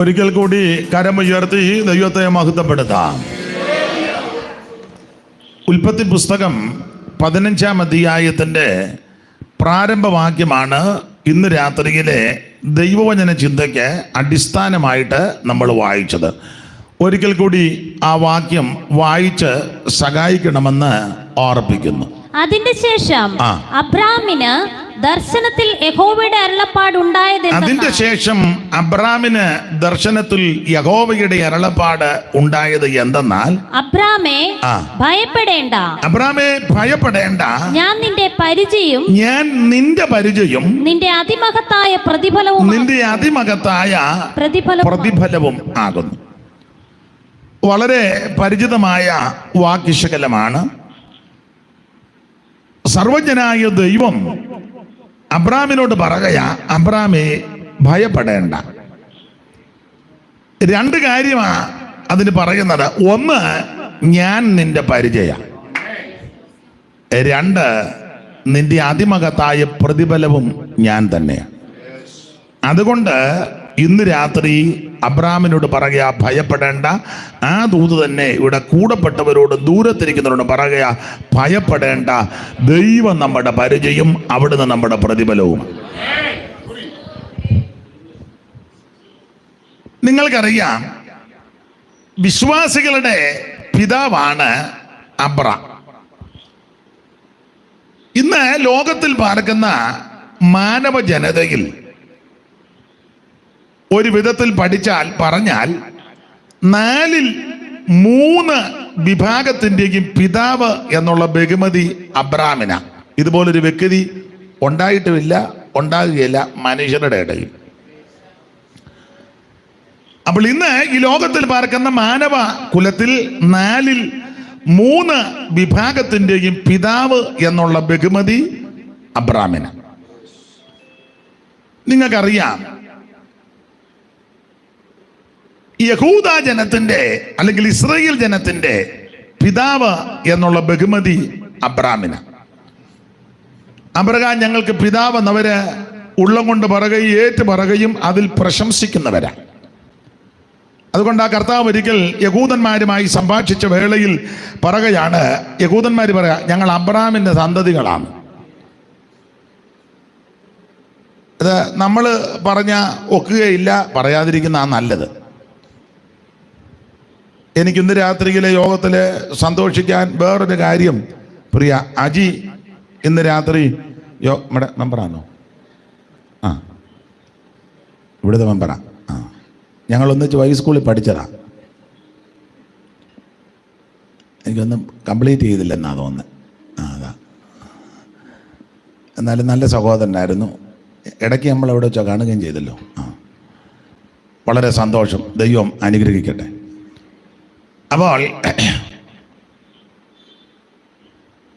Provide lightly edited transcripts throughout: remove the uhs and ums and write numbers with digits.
ഒരിക്കൽ കൂടി കരമുയർത്തി ദൈവത്തെ മഹത്വപ്പെടുത്താം. ഉൽപ്പത്തി പുസ്തകം 15-ാം അധ്യായത്തിൻ്റെ പ്രാരംഭവാക്യമാണ് ഇന്ന് രാത്രിയിലെ ദൈവവചന ചിന്തയ്ക്ക് അടിസ്ഥാനമായിട്ട് നമ്മൾ വായിച്ചത്. ഒരിക്കൽ കൂടി ആ വാക്യം വായിച്ച് സഹായിക്കണമെന്ന് ഓർപ്പിക്കുന്നു. അതിന്റെ ശേഷം അബ്രാമിന് ദർശനത്തിൽ യഹോവയുടെ അരുളപ്പാട് ഉണ്ടായത് എന്തെന്നാൽ, അബ്രാമേ ഭയപ്പെടേണ്ട, ഞാൻ നിന്റെ പരിചയം നിന്റെ അതിമഹത്തായ പ്രതിഫലവും ആകുന്നു. വളരെ പരിചിതമായ വാക്യശകലമാണ്. സർവജ്ഞനായ ദൈവം അബ്രാമിനോട് പറയുകയാ, അബ്രാമേ ഭയപ്പെടേണ്ട. രണ്ട് കാര്യമാ അതിന് പറയുന്നത്. ഒന്ന്, ഞാൻ നിന്റെ പരിചയം. രണ്ട്, നിന്റെ അതിമഹത്തായ പ്രതിഫലവും ഞാൻ തന്നെയാണ്. അതുകൊണ്ട് ഇന്ന് രാത്രി അബ്രാമിനോട് പറയുക, ഭയപ്പെടേണ്ട. ആ ദൂത് തന്നെ ഇവിടെ കൂടപ്പെട്ടവരോട് ദൂരത്തിരിക്കുന്നവരോട് പറയുക, ഭയപ്പെടേണ്ട. ദൈവം നമ്മുടെ പരിചയം, അവിടുന്ന് നമ്മുടെ പ്രതിഫലവും. നിങ്ങൾക്കറിയാം, വിശ്വാസികളുടെ പിതാവാണ് അബ്രാം. ഇന്ന് ലോകത്തിൽ പാർക്കുന്ന മാനവ ജനതയിൽ ഒരു വിധത്തിൽ പറഞ്ഞാൽ 4/3 വിഭാഗത്തിൻ്റെയും പിതാവ് എന്നുള്ള ബഹുമതി അബ്രാമിന. ഇതുപോലൊരു വ്യക്തി ഉണ്ടായിട്ടുമില്ല, ഉണ്ടാകുകയില്ല മനുഷ്യരുടെ ഇടയിൽ. അപ്പോൾ ഇന്ന് ഈ ലോകത്തിൽ പാർക്കുന്ന മാനവ കുലത്തിൽ 4/3 വിഭാഗത്തിൻ്റെയും പിതാവ് എന്നുള്ള ബഹുമതി അബ്രാമിന. നിങ്ങൾക്കറിയാം, യഹൂദ ജനത്തിന്റെ അല്ലെങ്കിൽ ഇസ്രായേൽ ജനത്തിന്റെ പിതാവ് എന്നുള്ള ബഹുമതി അബ്രാമിന്. അബ്രഹാം ഞങ്ങൾക്ക് പിതാവ് എന്നവര് ഉള്ളം കൊണ്ട് പറയുകയും ഏറ്റു പറയുകയും അതിൽ പ്രശംസിക്കുന്നവരാ. അതുകൊണ്ട് ആ കർത്താവ് ഒരിക്കൽ യഹൂദന്മാരുമായി സംഭാഷിച്ച വേളയിൽ പറയുകയാണ്, യഹൂദന്മാർ പറയാ, ഞങ്ങൾ അബ്രാമിന്റെ സന്തതികളാണ്. ഇത് നമ്മൾ പറഞ്ഞ ഒക്കുകയില്ല, പറയാതിരിക്കുന്ന നല്ലത്. എനിക്കിന്ന് രാത്രിയിലെ യോഗത്തിൽ സന്തോഷിക്കാൻ വേറൊരു കാര്യം, പ്രിയ അജി ഇന്ന് രാത്രി നമ്മുടെ മെമ്പറാണോ? ഇവിടുത്തെ മെമ്പറാ. ഞങ്ങൾ ഒന്നിച്ച് ഹൈസ്കൂളിൽ പഠിച്ചതാ. എനിക്കൊന്നും കംപ്ലീറ്റ് ചെയ്തില്ലെന്നാ തോന്നുന്നത്. അതാ. എന്നാലും നല്ല സഹോദരനായിരുന്നു. ഇടയ്ക്ക് നമ്മൾ എവിടെ വെച്ചാൽ കാണുകയും ചെയ്തല്ലോ. വളരെ സന്തോഷം. ദൈവം അനുഗ്രഹിക്കട്ടെ. അപ്പോൾ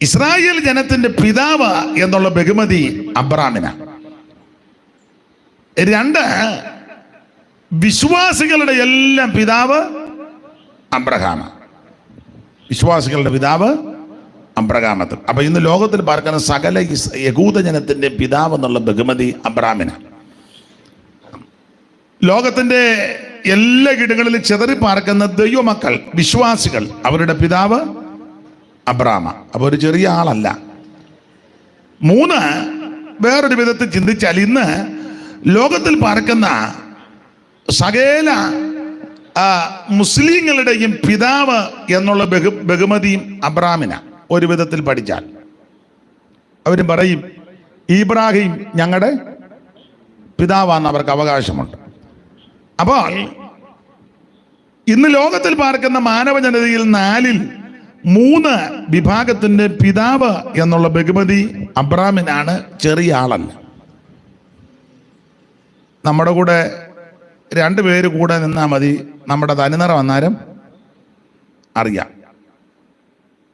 ഇസ്രായേൽ ജനത്തിന്റെ പിതാവ് എന്നുള്ള ബഹുമതി അബ്രാമിന. രണ്ട്, വിശ്വാസികളുടെ എല്ലാം പിതാവ് അബ്രഹാമാണ്. വിശ്വാസികളുടെ പിതാവ് അബ്രഹാമത്ത്. അപ്പൊ ഇന്ന് ലോകത്തിൽ പാർക്കുന്ന സകല യഹൂദ ജനത്തിന്റെ പിതാവ് എന്നുള്ള ബഹുമതി അബ്രാമിന. ലോകത്തിന്റെ എല്ലാ ഇടങ്ങളിലും ചെതറി പാർക്കുന്ന ദൈവമക്കൾ, വിശ്വാസികൾ, അവരുടെ പിതാവ് അബ്രാമ. അപ്പൊ ഒരു ചെറിയ ആളല്ല. 3, വേറൊരു വിധത്തിൽ ചിന്തിച്ചാൽ ഇന്ന് ലോകത്തിൽ പാർക്കുന്ന സകല മുസ്ലിങ്ങളുടെയും പിതാവ് എന്നുള്ള ബഹുമതിയും അബ്രാമിന. ഒരു വിധത്തിൽ പഠിച്ചാൽ അവരും പറയും, ഇബ്രാഹിം ഞങ്ങളുടെ പിതാവാന്ന് അവർക്ക് അവകാശമുണ്ട്. അപ്പോൾ ഇന്ന് ലോകത്തിൽ പാർക്കുന്ന മാനവ ജനതയിൽ 4/3 വിഭാഗത്തിന്റെ പിതാവ് എന്നുള്ള ബഹുമതി അബ്രാമിനാണ്. ചെറിയ ആളല്ല. നമ്മുടെ കൂടെ 2 പേര് കൂടെ നിന്നാൽ മതി, നമ്മുടെ തനിനിറം വന്നാലും അറിയാം.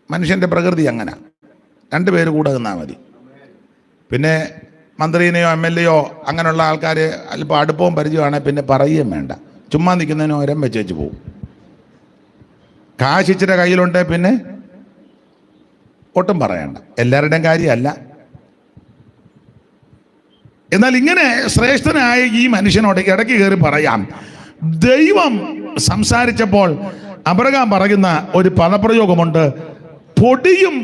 മനുഷ്യന്റെ പ്രകൃതി അങ്ങനെ. 2 പേര് കൂടെ നിന്നാൽ മതി. പിന്നെ മന്ത്രിനെയോ MLA അങ്ങനെയുള്ള ആൾക്കാർ അല്പം അടുപ്പവും പരിചയമാണെങ്കിൽ പിന്നെ പറയുകയും വേണ്ട. ചുമ്മാ നിൽക്കുന്നതിന് ഒരം വെച്ച് പോകും. കാശ് ഇച്ചിരി കയ്യിലുണ്ട് പിന്നെ ഒട്ടും പറയണ്ട. എല്ലാവരുടെയും കാര്യമല്ല. എന്നാൽ ഇങ്ങനെ ശ്രേഷ്ഠനായ ഈ മനുഷ്യനോട് ഇടയ്ക്ക് കയറി പറയാം, ദൈവം സംസാരിച്ചപ്പോൾ അബ്രഹാം പറയുന്ന ഒരു പദപ്രയോഗമുണ്ട്, പൊടിയും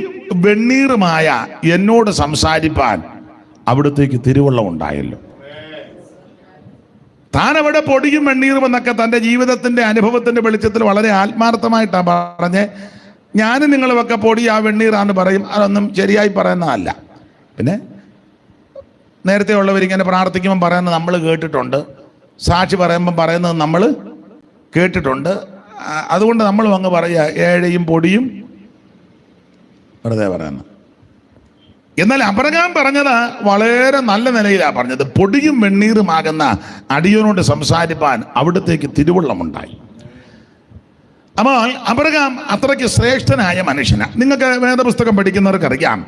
വെണ്ണീറുമായ എന്നോട് സംസാരിപ്പാൻ അവിടത്തേക്ക് തിരുവള്ളം ഉണ്ടായല്ലോ. താൻ അവിടെ പൊടിയും വെണ്ണീറും എന്നൊക്കെ തൻ്റെ ജീവിതത്തിന്റെ അനുഭവത്തിന്റെ വെളിച്ചത്തിൽ വളരെ ആത്മാർത്ഥമായിട്ടാണ് പറഞ്ഞ്, ഞാനും നിങ്ങളുമൊക്കെ പൊടി ആ വെണ്ണീറാന്ന് പറയും. അതൊന്നും ശരിയായി പറയുന്നതല്ല. പിന്നെ നേരത്തെ ഉള്ളവരിങ്ങനെ പ്രാർത്ഥിക്കുമ്പം പറയുന്നത് നമ്മൾ കേട്ടിട്ടുണ്ട്, സാക്ഷി പറയുമ്പം പറയുന്നത് നമ്മൾ കേട്ടിട്ടുണ്ട്. അതുകൊണ്ട് നമ്മളും അങ്ങ് പറയുക ഏഴയും പൊടിയും വെറുതെ പറയുന്നു. എന്നാൽ അബ്രഹാം പറഞ്ഞത് വളരെ നല്ല നിലയിലാണ് പറഞ്ഞത്. പൊടിയും വെണ്ണീറുമാകുന്ന അടിയോനോട് സംസാരിപ്പാൻ അവിടത്തേക്ക് തിരുവള്ളമുണ്ടായി. അപ്പോൾ അബ്രഹാം അത്രയ്ക്ക് ശ്രേഷ്ഠനായ മനുഷ്യനാണ്. നിങ്ങൾക്ക് വേദപുസ്തകം പഠിക്കുന്നവർക്കറിയാം,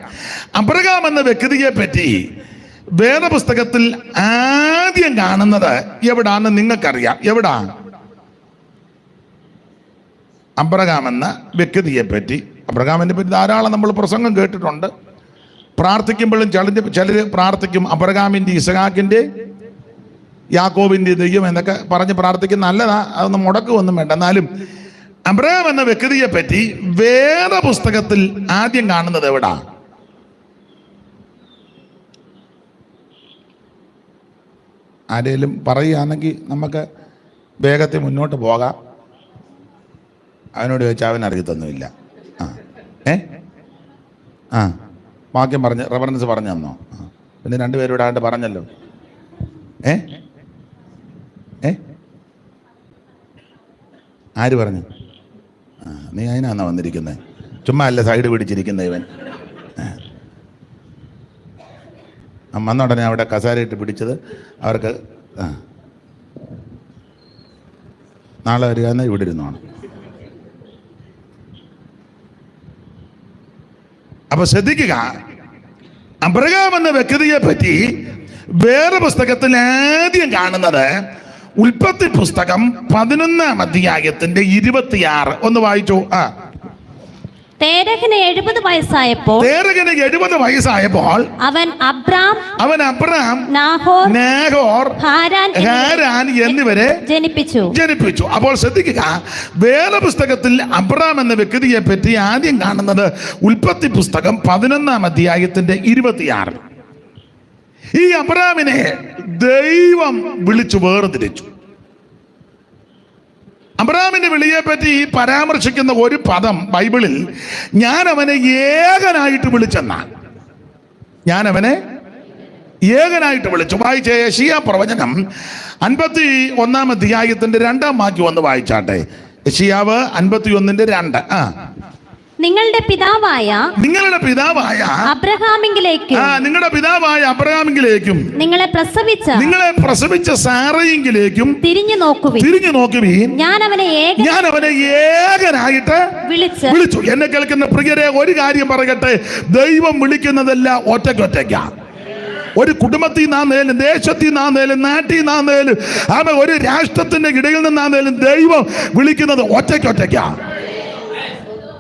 അബ്രഹാം എന്ന വ്യക്തിയെ പറ്റി വേദപുസ്തകത്തിൽ ആദ്യം കാണുന്നത് എവിടാന്ന് നിങ്ങൾക്കറിയാം. എവിടാ? അബ്രഹാം എന്ന വ്യക്തിയെ പറ്റി, അബ്രഹാമിനെ പറ്റി ധാരാളം നമ്മൾ പ്രസംഗം കേട്ടിട്ടുണ്ട്. പ്രാർത്ഥിക്കുമ്പോഴും ചിലർ പ്രാർത്ഥിക്കും അബ്രഹാമിൻ്റെ, ഇസഹാക്കിൻ്റെ, യാക്കോബിൻ്റെ ദൈവം എന്നൊക്കെ പറഞ്ഞ് പ്രാർത്ഥിക്കുന്ന നല്ലതാ, അതൊന്നും മുടക്കുമൊന്നും വേണ്ട. എന്നാലും അബ്രഹാം എന്ന വ്യക്തിയെ പറ്റി വേദപുസ്തകത്തിൽ ആദ്യം കാണുന്നത് എവിടാ? ആരെങ്കിലും പറയുകയാണെങ്കിൽ നമുക്ക് വേഗത്തിൽ മുന്നോട്ട് പോകാം. അവനോട് ചോദിച്ചാൽ അവൻ അറിയത്തൊന്നുമില്ല. വാക്യം പറഞ്ഞ് റെഫറൻസ് പറഞ്ഞു തന്നോ? പിന്നെ രണ്ടുപേരും ഇടാണ്ട് പറഞ്ഞല്ലോ. ആര് പറഞ്ഞു? നീ അതിനാന്നാ വന്നിരിക്കുന്നത്? ചുമ്മാ അല്ല സൈഡ് പിടിച്ചിരിക്കുന്ന ഇവൻ. വന്നോടനെ അവിടെ കസാരയിട്ട് പിടിച്ചത് അവർക്ക് നാളെ വരിക എന്ന് ഇവിടെ ഇരുന്നോണം. അപ്പൊ ശ്രദ്ധിക്കുക, അബ്രഹാം എന്ന വ്യക്തിയെ പറ്റി വേറെ പുസ്തകത്തിൽ ആദ്യം കാണുന്നത് ഉൽപ്പത്തി പുസ്തകം 11-ാം അധ്യായത്തിന്റെ 26. ഒന്ന് വായിച്ചു. തേരഹിന് 70 വയസ്സായപ്പോൾ അവൻ അബ്രാം, നാഹോർ, ഹാരാൻ എന്നിവരെ ജനിപ്പിച്ചു. അപ്പോൾ ശ്രദ്ധിക്കുക, വേദപുസ്തകത്തിൽ അബ്രാം എന്ന വ്യക്തിയെ പറ്റി ആദ്യം കാണുന്നത് ഉൽപ്പത്തി പുസ്തകം 11-ാം അധ്യായത്തിന്റെ 26. ഈ അബ്രാമിനെ ദൈവം വിളിച്ചു വേർതിരിച്ചു. അബ്രഹാമിന്റെ വിളിയെ പറ്റി പരാമർശിക്കുന്ന ഒരു പദം ബൈബിളിൽ, ഞാൻ അവനെ ഏകനായിട്ട് വിളിച്ചെന്നാണ്. ഞാൻ അവനെ ഏകനായിട്ട് വിളിച്ചു. വായിച്ച യെശയ്യാ പ്രവചനം 51-ാം അധ്യായത്തിന്റെ 2-ാം വാക്യം ഒന്ന് വായിച്ചാട്ടെ. യെശയ്യാവ് 51:2. നിങ്ങളുടെ പിതാവായ അബ്രഹാമിങ്കിലേക്കും നിങ്ങളെ പ്രസവിച്ച സാറയിങ്കിലേക്കും തിരിഞ്ഞു നോക്കുവീൻ. ഞാൻ അവനെ ഏകനായിട്ട് വിളിച്ചു. എന്നെ കേൾക്കുന്ന പ്രിയരെ, ഒരു കാര്യം പറയട്ടെ, ദൈവം വിളിക്കുന്നതെല്ലാം ഒറ്റയ്ക്കൊറ്റയ്ക്കാണ്. ഒരു കുടുംബത്തിൽ നിന്നാന്നേലും, ദേശത്തിൽ നിന്നാന്നേലും, നാട്ടിൽ നിന്നാന്നേലും, ഒരു രാഷ്ട്രത്തിന്റെ ഇടയിൽ നിന്നാന്നേലും ദൈവം വിളിക്കുന്നത് ഒറ്റയ്ക്കൊറ്റയ്ക്കാണ്.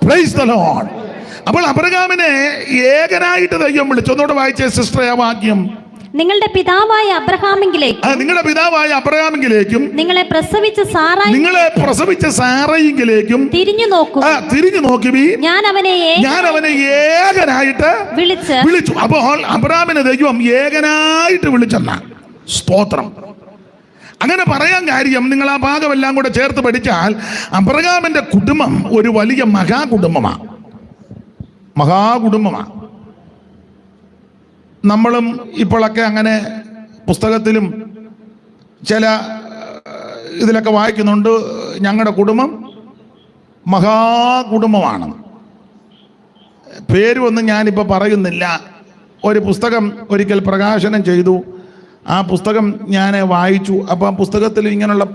Praise the Lord. അപ്പോൾ അബ്രഹാമിനെ ഏകനായിട്ട് ദൈവം വിളിച്ചു. ഒന്നുകൂടെ വായിച്ചേ സിസ്റ്റർ ആ വാക്യം. നിങ്ങളുടെ പിതാവായ അബ്രഹാമിങ്കിലേക്കും നിങ്ങളെ പ്രസവിച്ച സാറായിങ്കിലേക്കും തിരിഞ്ഞു നോക്കുവീൻ. ഞാൻ അവനെ ഏകനായിട്ട് വിളിച്ചു. അപ്പോൾ അബ്രഹാമിനെ ദൈവം ഏകനായിട്ട് വിളിച്ചെന്ന സ്തോത്രം. അങ്ങനെ പറയാൻ കാര്യം, നിങ്ങൾ ആ ഭാഗമെല്ലാം കൂടെ ചേർത്ത് പഠിച്ചാൽ അബ്രഹാമിന്റെ കുടുംബം ഒരു വലിയ മഹാകുടുംബമാണ്. നമ്മളും ഇപ്പോഴൊക്കെ അങ്ങനെ പുസ്തകത്തിലും ചില ഇതിലൊക്കെ വായിക്കുന്നുണ്ട്, ഞങ്ങളുടെ കുടുംബം മഹാകുടുംബമാണ്. പേരുമൊന്നും ഞാനിപ്പോൾ പറയുന്നില്ല. ഒരു പുസ്തകം ഒരിക്കൽ പ്രകാശനം ചെയ്തു. ആ പുസ്തകം ഞാൻ വായിച്ചു. അപ്പം പുസ്തകത്തിൽ ഇങ്ങനെയുള്ള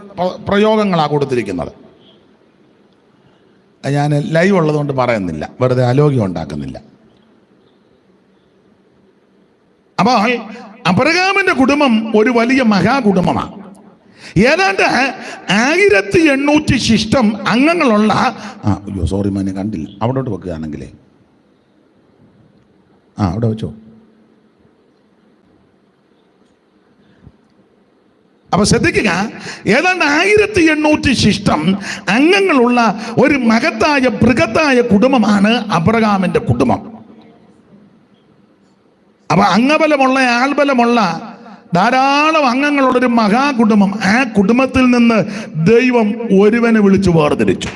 പ്രയോഗങ്ങളാണ് കൊടുത്തിരിക്കുന്നത്. ഞാൻ ലൈവ് ഉള്ളതുകൊണ്ട് പറയുന്നില്ല, വെറുതെ അലോഗ്യം ഉണ്ടാക്കുന്നില്ല. അപ്പോൾ അബ്രഹാമിന്റെ കുടുംബം ഒരു വലിയ മഹാകുടുംബമാണ്. ഏതാണ്ട് 1800 ശിഷ്ടം അംഗങ്ങളുള്ള അയ്യോ സോറി മോനെ കണ്ടില്ല, അവിടോട്ട് വെക്കുകയാണെങ്കിലേ അവിടെ വെച്ചോ. അപ്പൊ ശ്രദ്ധിക്കുക, ഏതാണ്ട് 1800 ശിഷ്ടം അംഗങ്ങളുള്ള ഒരു മഹത്തായ ബൃഹത്തായ കുടുംബമാണ് അബ്രഹാമിന്റെ കുടുംബം. അപ്പൊ അംഗബലമുള്ള ആൾബലമുള്ള ധാരാളം അംഗങ്ങളുള്ളൊരു മഹാകുടുംബം. ആ കുടുംബത്തിൽ നിന്ന് ദൈവം ഒരുവനെ വിളിച്ചു വേർതിരിച്ചു.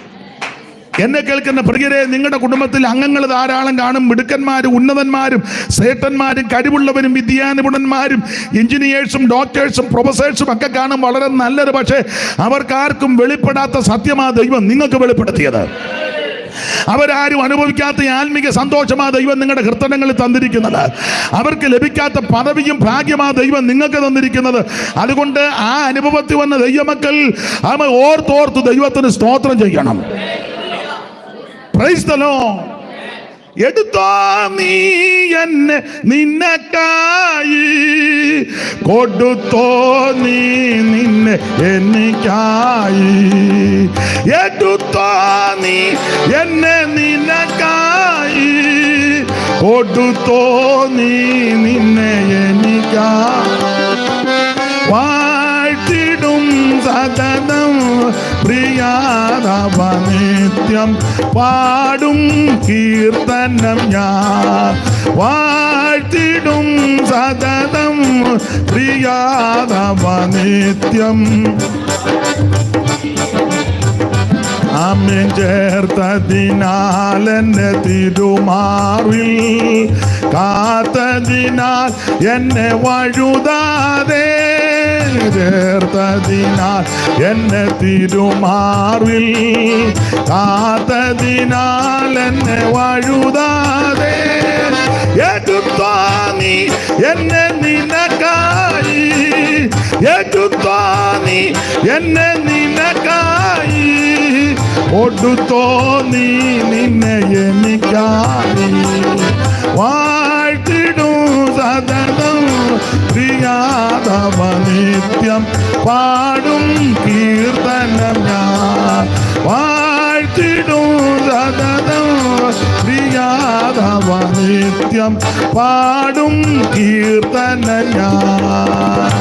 എന്നെ കേൾക്കുന്ന പ്രിയരെ, നിങ്ങളുടെ കുടുംബത്തിൽ അംഗങ്ങൾ ധാരാളം കാണും. മിടുക്കന്മാരും ഉന്നതന്മാരും ശ്രേഷ്ഠന്മാരും കഴിവുള്ളവരും വിദ്യാനിപുണന്മാരും എഞ്ചിനീയേഴ്സും ഡോക്ടേഴ്സും പ്രൊഫസേഴ്സും ഒക്കെ കാണും. വളരെ നല്ലത്. പക്ഷേ അവർക്കാർക്കും വെളിപ്പെടാത്ത സത്യമാ ദൈവം നിങ്ങൾക്ക് വെളിപ്പെടുത്തിയത്. അവരാരും അനുഭവിക്കാത്ത ആത്മീക സന്തോഷമാ ദൈവം നിങ്ങളുടെ ഹൃദയങ്ങളിൽ തന്നിരിക്കുന്നത്. അവർക്ക് ലഭിക്കാത്ത പദവിയും ഭാഗ്യമാ ദൈവം നിങ്ങൾക്ക് തന്നിരിക്കുന്നത്. അതുകൊണ്ട് ആ അനുഭവത്തിൽ വന്ന ദൈവമക്കൾ ഓർത്തോർത്ത് ദൈവത്തിന് സ്തോത്രം ചെയ്യണം. Price the Lord. എടുത്തോ നീ എന്നെ നിന്നക്കായി, കൊടുത്തോ നീ നിന്നെ എനിക്കായി. എടുത്തോ നീ എന്നെ നിന്നക്കായി, കൊടുത്തോ നീ നിന്നെ എനിക്കായി. വാഴ്ത്തിടും സദനം പ്രിയാതവ നിത്യം പാടും കീർത്തനം ഞാൻ. വാഴ്ത്തിടും സദനം പ്രിയാതവ നിത്യം. ആമേൻ ചേർത്തതിനാൽ എന്നെ തിരുമാറിൽ കാത്തതിനാൽ എന്നെ വഴുതാതെ. ചേർത്തതിനാൽ എന്നെ തിരുമാറിൽ കാത്തതിനാൽ എന്നെ വഴുതാതെ. എടുത്തോ നീ എന്നെ നിനക്കായി, എടുത്തോ നീ എന്നെ നിനക്കായി, കൊടുത്തോ നീ നിന്നെ എനിക്കായി. വാഴ്ത്തിടും സദനം പ്രിയാതവ നിത്യം പാടും കീർത്തനം ഞാൻ. വാഴ്ത്തിടും സദനം പ്രിയാതവ നിത്യം പാടും കീർത്തനം ഞാൻ.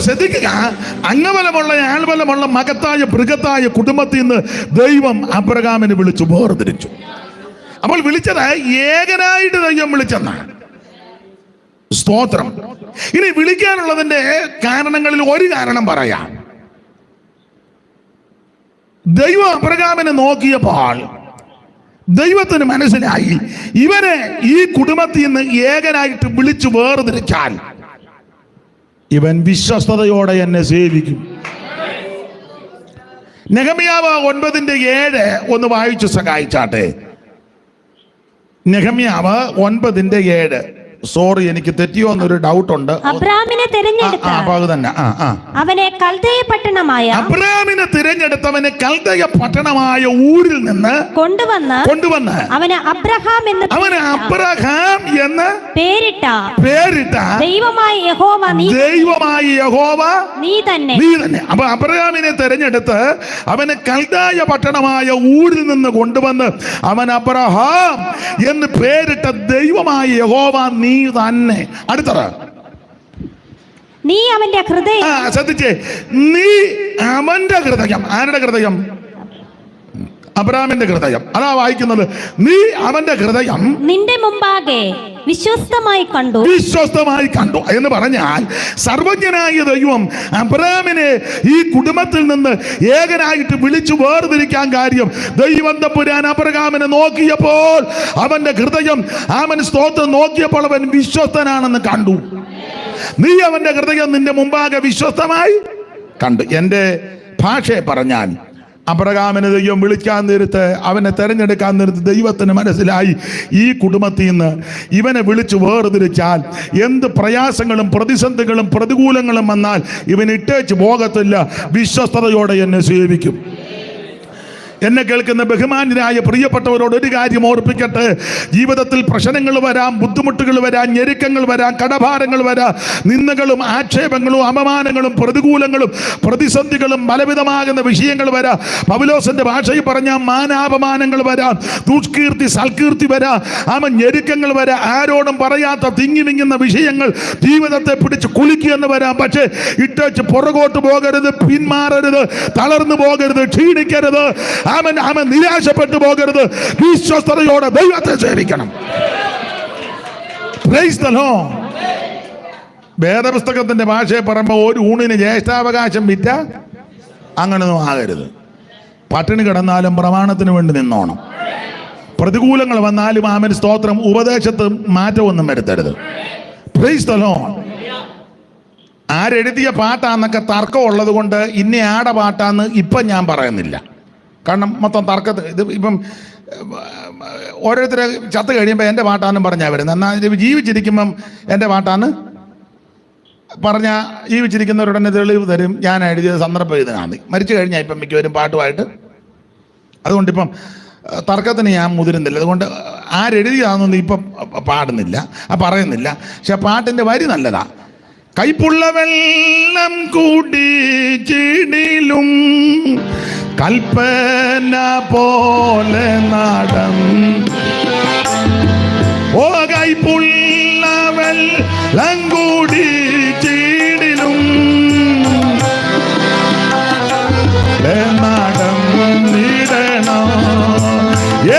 ശ്രദ്ധിക്കുക, അംഗബലമുള്ള ആൾബലമുള്ള മകത്തായ ബൃഹത്തായ കുടുംബത്തിൽ നിന്ന് ദൈവം അബ്രഹാമിനെ വിളിച്ചു വേർതിരിച്ചു. അപ്പോൾ വിളിച്ചത് ഏകനായിട്ട് ദൈവം വിളിച്ചെന്നാണ്. സ്തോത്രം. ഇനി വിളിക്കാനുള്ളതിന്റെ കാരണങ്ങളിൽ ഒരു കാരണം പറയാം. ദൈവം അബ്രഹാമിനെ നോക്കിയപ്പോൾ ദൈവത്തിന് മനസ്സിലായി, ഇവനെ ഈ കുടുംബത്തിൽ നിന്ന് ഏകനായിട്ട് വിളിച്ചു വേർതിരിച്ചാൽ ഇവൻ വിശ്വസ്തയോടെ എന്നെ സേവിക്കും. നെഹമ്യാവ് 9:7 ഒന്ന് വായിച്ചു സഹായിച്ചാട്ടെ. നെഹമ്യാവ് 9:7. സോറി, എനിക്ക് തെറ്റിയോ എന്നൊരു ഡൗട്ട് ഉണ്ട്. അബ്രാമിനെ അവനെ കൽദയ തിരഞ്ഞെടുത്തവനെ കൽദയ പട്ടണമായ ഊരിൽ നിന്ന് കൊണ്ടുവന്ന് അവന് അബ്രഹാം എന്ന് പേരിട്ട ദൈവമായ യഹോവ നീ തന്നെ. അപ്പൊ അബ്രഹാമിനെ തിരഞ്ഞെടുത്ത് അവന് കൽദയ പട്ടണമായ ഊരിൽ നിന്ന് കൊണ്ടുവന്ന് അവൻ അബ്രഹാം എന്ന് പേരിട്ട ദൈവമായ യഹോവ നീ തന്നെ. അടുത്തത്, നീ അവന്റെ ഹൃദയം. ശ്രദ്ധിച്ചേ, നീ അവന്റെ ഹൃദയം. ആരുടെ ഹൃദയം? അബ്രഹാമിന്റെ ഹൃദയം. അതാ വായിക്കുന്നത്, നീ അവന്റെ ഹൃദയം നിന്റെ മുമ്പാകെ വിശ്വസ്തമായി കണ്ടു എന്ന് പറഞ്ഞാൽ സർവജ്ഞനായ ദൈവം അബ്രഹാമിനെ ഈ കുടുംബത്തിൽ നിന്ന് ഏകനായിട്ട് വിളിച്ചു വേർതിരിക്കാൻ കാര്യം, ദൈവം തമ്പുരാൻ അബ്രഹാമിനെ നോക്കിയപ്പോൾ അവന്റെ ഹൃദയം, അവൻ സ്തോത്രം നോക്കിയപ്പോൾ അവൻ വിശ്വസ്തനാണെന്ന് കണ്ടു. നീ അവന്റെ ഹൃദയം നിന്റെ മുമ്പാകെ വിശ്വസ്തമായി കണ്ടു. എൻ്റെ ഭാഷയെ പറഞ്ഞാൽ അബ്രഹാമിനെ ദൈവം വിളിക്കാൻ നേരത്ത്, അവനെ തെരഞ്ഞെടുക്കാൻ നേരത്ത് ദൈവത്തിന് മനസ്സിലായി, ഈ കുടുംബത്തിൽ നിന്ന് ഇവനെ വിളിച്ചു വേർതിരിച്ചാൽ എന്ത് പ്രയാസങ്ങളും പ്രതിസന്ധികളും പ്രതികൂലങ്ങളും വന്നാൽ ഇവൻ ഇട്ടേച്ച് പോകത്തില്ല, വിശ്വസ്തയോടെ എന്നെ സേവിക്കും. എന്നെ കേൾക്കുന്ന ബഹുമാന്യരായ പ്രിയപ്പെട്ടവരോട് ഒരു കാര്യം ഓർപ്പിക്കട്ടെ. ജീവിതത്തിൽ പ്രശ്നങ്ങൾ വരാം, ബുദ്ധിമുട്ടുകൾ വരാം, ഞെരുക്കങ്ങൾ വരാം, കടഭാരങ്ങൾ വരാം, നിന്ദകളും ആക്ഷേപങ്ങളും അപമാനങ്ങളും പ്രതികൂലങ്ങളും പ്രതിസന്ധികളും പലവിധമാകുന്ന വിഷയങ്ങൾ വരാം. പൗലോസിന്റെ ഭാഷയിൽ പറഞ്ഞ മാനാപമാനങ്ങൾ വരാം, ദുഷ്കീർത്തി സൽകീർത്തി വരാം, ഞെരുക്കങ്ങൾ വരാം, ആരോടും പറയാത്ത തിങ്ങി വിങ്ങുന്ന വിഷയങ്ങൾ ജീവിതത്തെ പിടിച്ച് കുലുക്കിയെന്ന് വരാം. പക്ഷേ ഇട്ടേച്ച് പുറകോട്ട് പോകരുത്, പിന്മാറരുത്, തളർന്നു പോകരുത്, ക്ഷീണിക്കരുത്, അവൻ നിരാശപ്പെട്ടു പോകരുത്. വിശ്വസ്തയോടെ ദൈവത്തെ സേവിക്കണം. Praise the Lord. വേദപുസ്തകത്തിന്റെ ഭാഷയെ പറയുമ്പോൾ ഒരു ഊണിന് ജ്യേഷ്ഠാവകാശം വിറ്റ അങ്ങനൊന്നും ആകരുത്. പട്ടിണി കിടന്നാലും പ്രമാണത്തിന് വേണ്ടി നിന്നോണം. പ്രതികൂലങ്ങൾ വന്നാലും ആമേൻ സ്തോത്രം, ഉപദേശത്ത് മാറ്റമൊന്നും വരുത്തരുത്. Praise the Lord. ആരെഴുതിയ പാട്ടാന്നൊക്കെ തർക്കം ഉള്ളത് കൊണ്ട് ഇന്ന ആടെ പാട്ടാന്ന് ഇപ്പം ഞാൻ പറയുന്നില്ല. കാരണം മൊത്തം തർക്കത്തിൽ ഇത് ഇപ്പം ഓരോരുത്തരെ ചത്ത് കഴിയുമ്പോൾ എൻ്റെ പാട്ടാന്നും പറഞ്ഞാൽ വരുന്നത്. എന്നാൽ ജീവിച്ചിരിക്കുമ്പം എൻ്റെ പാട്ടാന്ന് പറഞ്ഞാൽ ജീവിച്ചിരിക്കുന്നവരുടനെ തെളിവ് തരും. ഞാൻ എഴുതിയത് സന്ദർഭം ഇതിനാണ്. മരിച്ചു കഴിഞ്ഞാൽ ഇപ്പം മിക്കവരും പാട്ടുമായിട്ട്. അതുകൊണ്ടിപ്പം തർക്കത്തിന് ഞാൻ മുതിരുന്നില്ല. അതുകൊണ്ട് ആരെഴുതിയാണെന്നൊന്നും ഇപ്പം പാടുന്നില്ല, പറയുന്നില്ല. പക്ഷെ പാട്ടിൻ്റെ വരി നല്ലതാ. കൈപ്പുള്ള വെള്ളം കുടിച്ചിടിലും കൽപ്പന പോലെ നാടം. ഓ കൈപ്പുള്ള വെള്ളം കുടിച്ചിടിലും നാടം നീടണം.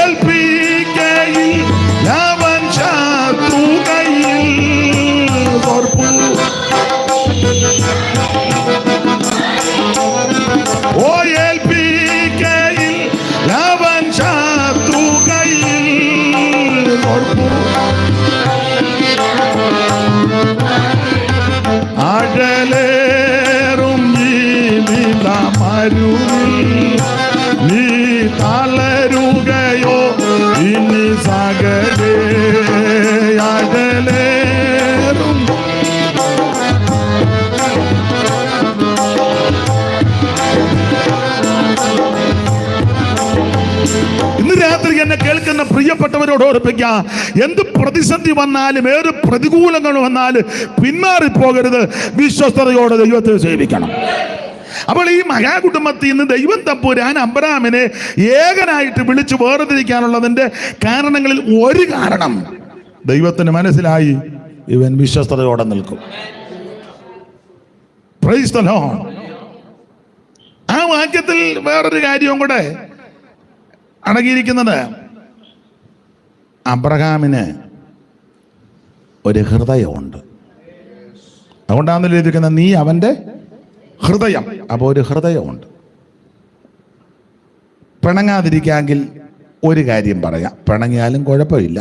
ഏൽപ്പിക്കയിൽ അവൻ ശത്രു കയ്യിൽ തോർപ്പു. ഓ ഏൽപ്പിക്കയിൽ അവൻ ശത്രു കയ്യിൽ തോർപ്പു. അഴലേറും ജീവിതമരുവിൽ നീ തളരുകയോ ഇനി സകലേ. അഴലേറും ഇന്ന് രാത്രി എന്നെ കേൾക്കുന്ന പ്രിയപ്പെട്ടവരോട് ഓർപ്പിക്കാം, എന്ത് പ്രതിസന്ധി വന്നാലും ഏത് പ്രതികൂലങ്ങൾ വന്നാലും പിന്മാറിപ്പോകരുത്. വിശ്വസ്തയോടെ ദൈവത്തെ സേവിക്കണം. അപ്പോൾ ഈ മഹാകുടുംബത്തിൽ നിന്ന് ദൈവം തമ്പുരാൻ അബ്രാമിനെ ഏകനായിട്ട് വിളിച്ചു വേർതിരിക്കാനുള്ളതിന്റെ കാരണങ്ങളിൽ ഒരു കാരണം ദൈവത്തിന് മനസ്സിലായി, ഇവൻ വിശ്വസ്തയോടെ നിൽക്കും. Price the Lord. ആ വാക്യത്തിൽ വേറൊരു കാര്യവും കൂടെ അടങ്ങിയിരിക്കുന്നത്, അബ്രഹാമിന് ഒരു ഹൃദയമുണ്ട്. അതുകൊണ്ടാണ് എഴുതിയിരിക്കുന്നത്, നീ അവൻ്റെ ഹൃദയം. അപ്പോൾ ഒരു ഹൃദയമുണ്ട്. പിണങ്ങാതിരിക്കാമെങ്കിൽ ഒരു കാര്യം പറയാം, പിണങ്ങിയാലും കുഴപ്പമില്ല.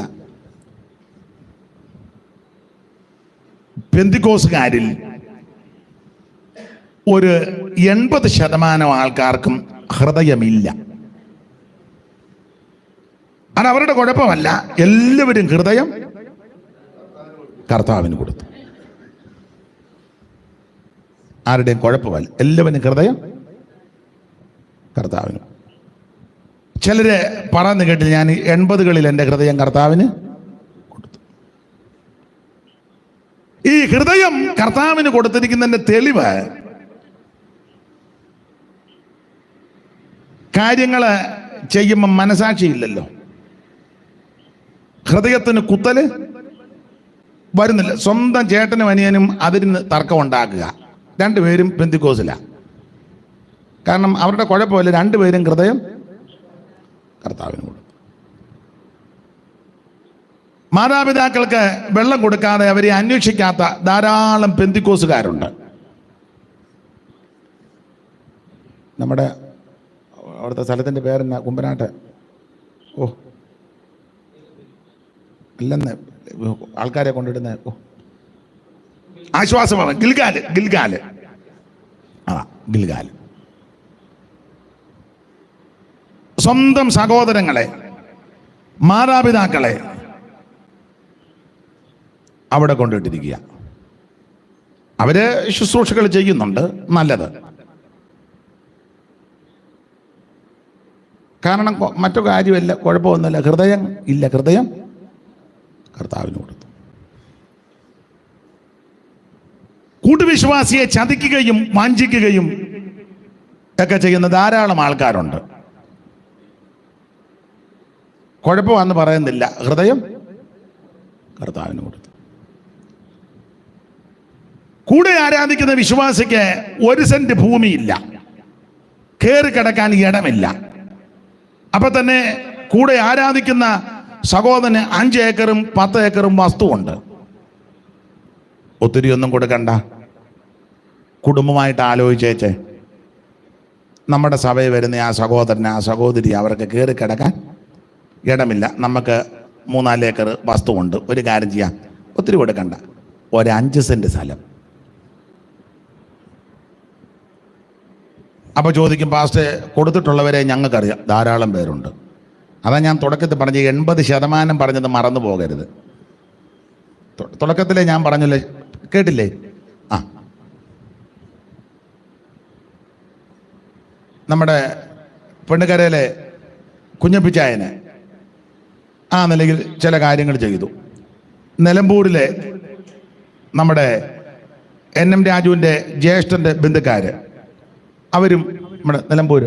പെന്തിക്കോസുകാരിൽ ഒരു 80% ആൾക്കാർക്കും ഹൃദയമില്ല. അത് അവരുടെ കുഴപ്പമല്ല. എല്ലാവരും ഹൃദയം കർത്താവിന് കൊടുത്തു. ആരുടെയും കുഴപ്പമല്ല, എല്ലാവരും ഹൃദയം കർത്താവിന്. ചിലര് പറഞ്ഞു കേട്ടില്ല, ഞാൻ 80കളിൽ എൻ്റെ ഹൃദയം കർത്താവിന് കൊടുത്തു. ഈ ഹൃദയം കർത്താവിന് കൊടുത്തിരിക്കുന്നതിന്റെ തെളിവ്, കാര്യങ്ങള് ചെയ്യുമ്പോൾ മനസാക്ഷിയില്ലല്ലോ, ഹൃദയത്തിന് കുത്തല് വരുന്നില്ല. സ്വന്തം ചേട്ടനും അനിയനും അതിന് തർക്കം ഉണ്ടാക്കുക, രണ്ടുപേരും പെന്തിക്കോസില. കാരണം അവരുടെ കുഴപ്പമില്ല, രണ്ടുപേരും ഹൃദയം കർത്താവിന് കൊടുത്തു. മാതാപിതാക്കൾക്ക് വെള്ളം കൊടുക്കാതെ അവരെ അന്വേഷിക്കാത്ത ധാരാളം പെന്തിക്കോസുകാരുണ്ട്. നമ്മുടെ അവിടുത്തെ സ്ഥലത്തിൻ്റെ പേരെന്നാ, കുമ്പനാട്ട്, ഓ ഇല്ലെന്ന് ആൾക്കാരെ കൊണ്ടിടുന്ന ആശ്വാസഭവൻ, ഗിൽഗാല്. ഗിൽഗാല് സ്വന്തം സഹോദരങ്ങളെ, മാതാപിതാക്കളെ അവിടെ കൊണ്ടിട്ടിരിക്കുക. അവര് ശുശ്രൂഷകൾ ചെയ്യുന്നുണ്ട്, നല്ലത്. കാരണം മറ്റു കാര്യമില്ല, കുഴപ്പമൊന്നുമില്ല, ഹൃദയം ഇല്ല. ഹൃദയം കർത്താവിന് കൊടുത്തു. കൂട്ടുവിശ്വാസിയെ ചതിക്കുകയും വാഞ്ചിക്കുകയും ഒക്കെ ചെയ്യുന്ന ധാരാളം ആൾക്കാരുണ്ട്. കുഴപ്പമാണെന്ന് പറയുന്നില്ല, ഹൃദയം കർത്താവിന് കൊടുത്തു. കൂടെ ആരാധിക്കുന്ന വിശ്വാസിക്ക് 1 സെന്റ് ഭൂമിയില്ല, കയറി കിടക്കാൻ ഇടമില്ല. അപ്പൊ തന്നെ കൂടെ ആരാധിക്കുന്ന സഹോദരന് 5 ഏക്കറും 10 ഏക്കറും വസ്തുവുണ്ട്. ഒത്തിരി ഒന്നും കൊടുക്കണ്ട, കുടുംബമായിട്ട് ആലോചിച്ചേച്ചേ. നമ്മുടെ സഭയിൽ വരുന്ന ആ സഹോദരന് ആ സഹോദരി അവർക്ക് കയറി കിടക്കാൻ ഇടമില്ല. നമുക്ക് 3-4 ഏക്കർ വസ്തുവുണ്ട്. ഒരു കാര്യം ചെയ്യാം, ഒത്തിരി കൊടുക്കണ്ട, 5 സെന്റ് സ്ഥലം. അപ്പോൾ ചോദിക്കും, പാസ്റ്റേ കൊടുത്തിട്ടുള്ളവരെ ഞങ്ങൾക്കറിയാം, ധാരാളം പേരുണ്ട്. അതാ ഞാൻ തുടക്കത്തിൽ പറഞ്ഞ 80% പറഞ്ഞത് മറന്നു പോകരുത്. തുടക്കത്തിലേ ഞാൻ പറഞ്ഞല്ലേ, കേട്ടില്ലേ? ആ, നമ്മുടെ പെണ്ണുകരയിലെ കുഞ്ഞപ്പിച്ചായനെ ആ നിലയിൽ ചില കാര്യങ്ങൾ ചെയ്തു. നിലമ്പൂരിലെ നമ്മുടെ NM രാജുവിൻ്റെ ജ്യേഷ്ഠൻ്റെ ബന്ധുക്കാർ, അവരും നമ്മുടെ നിലമ്പൂർ,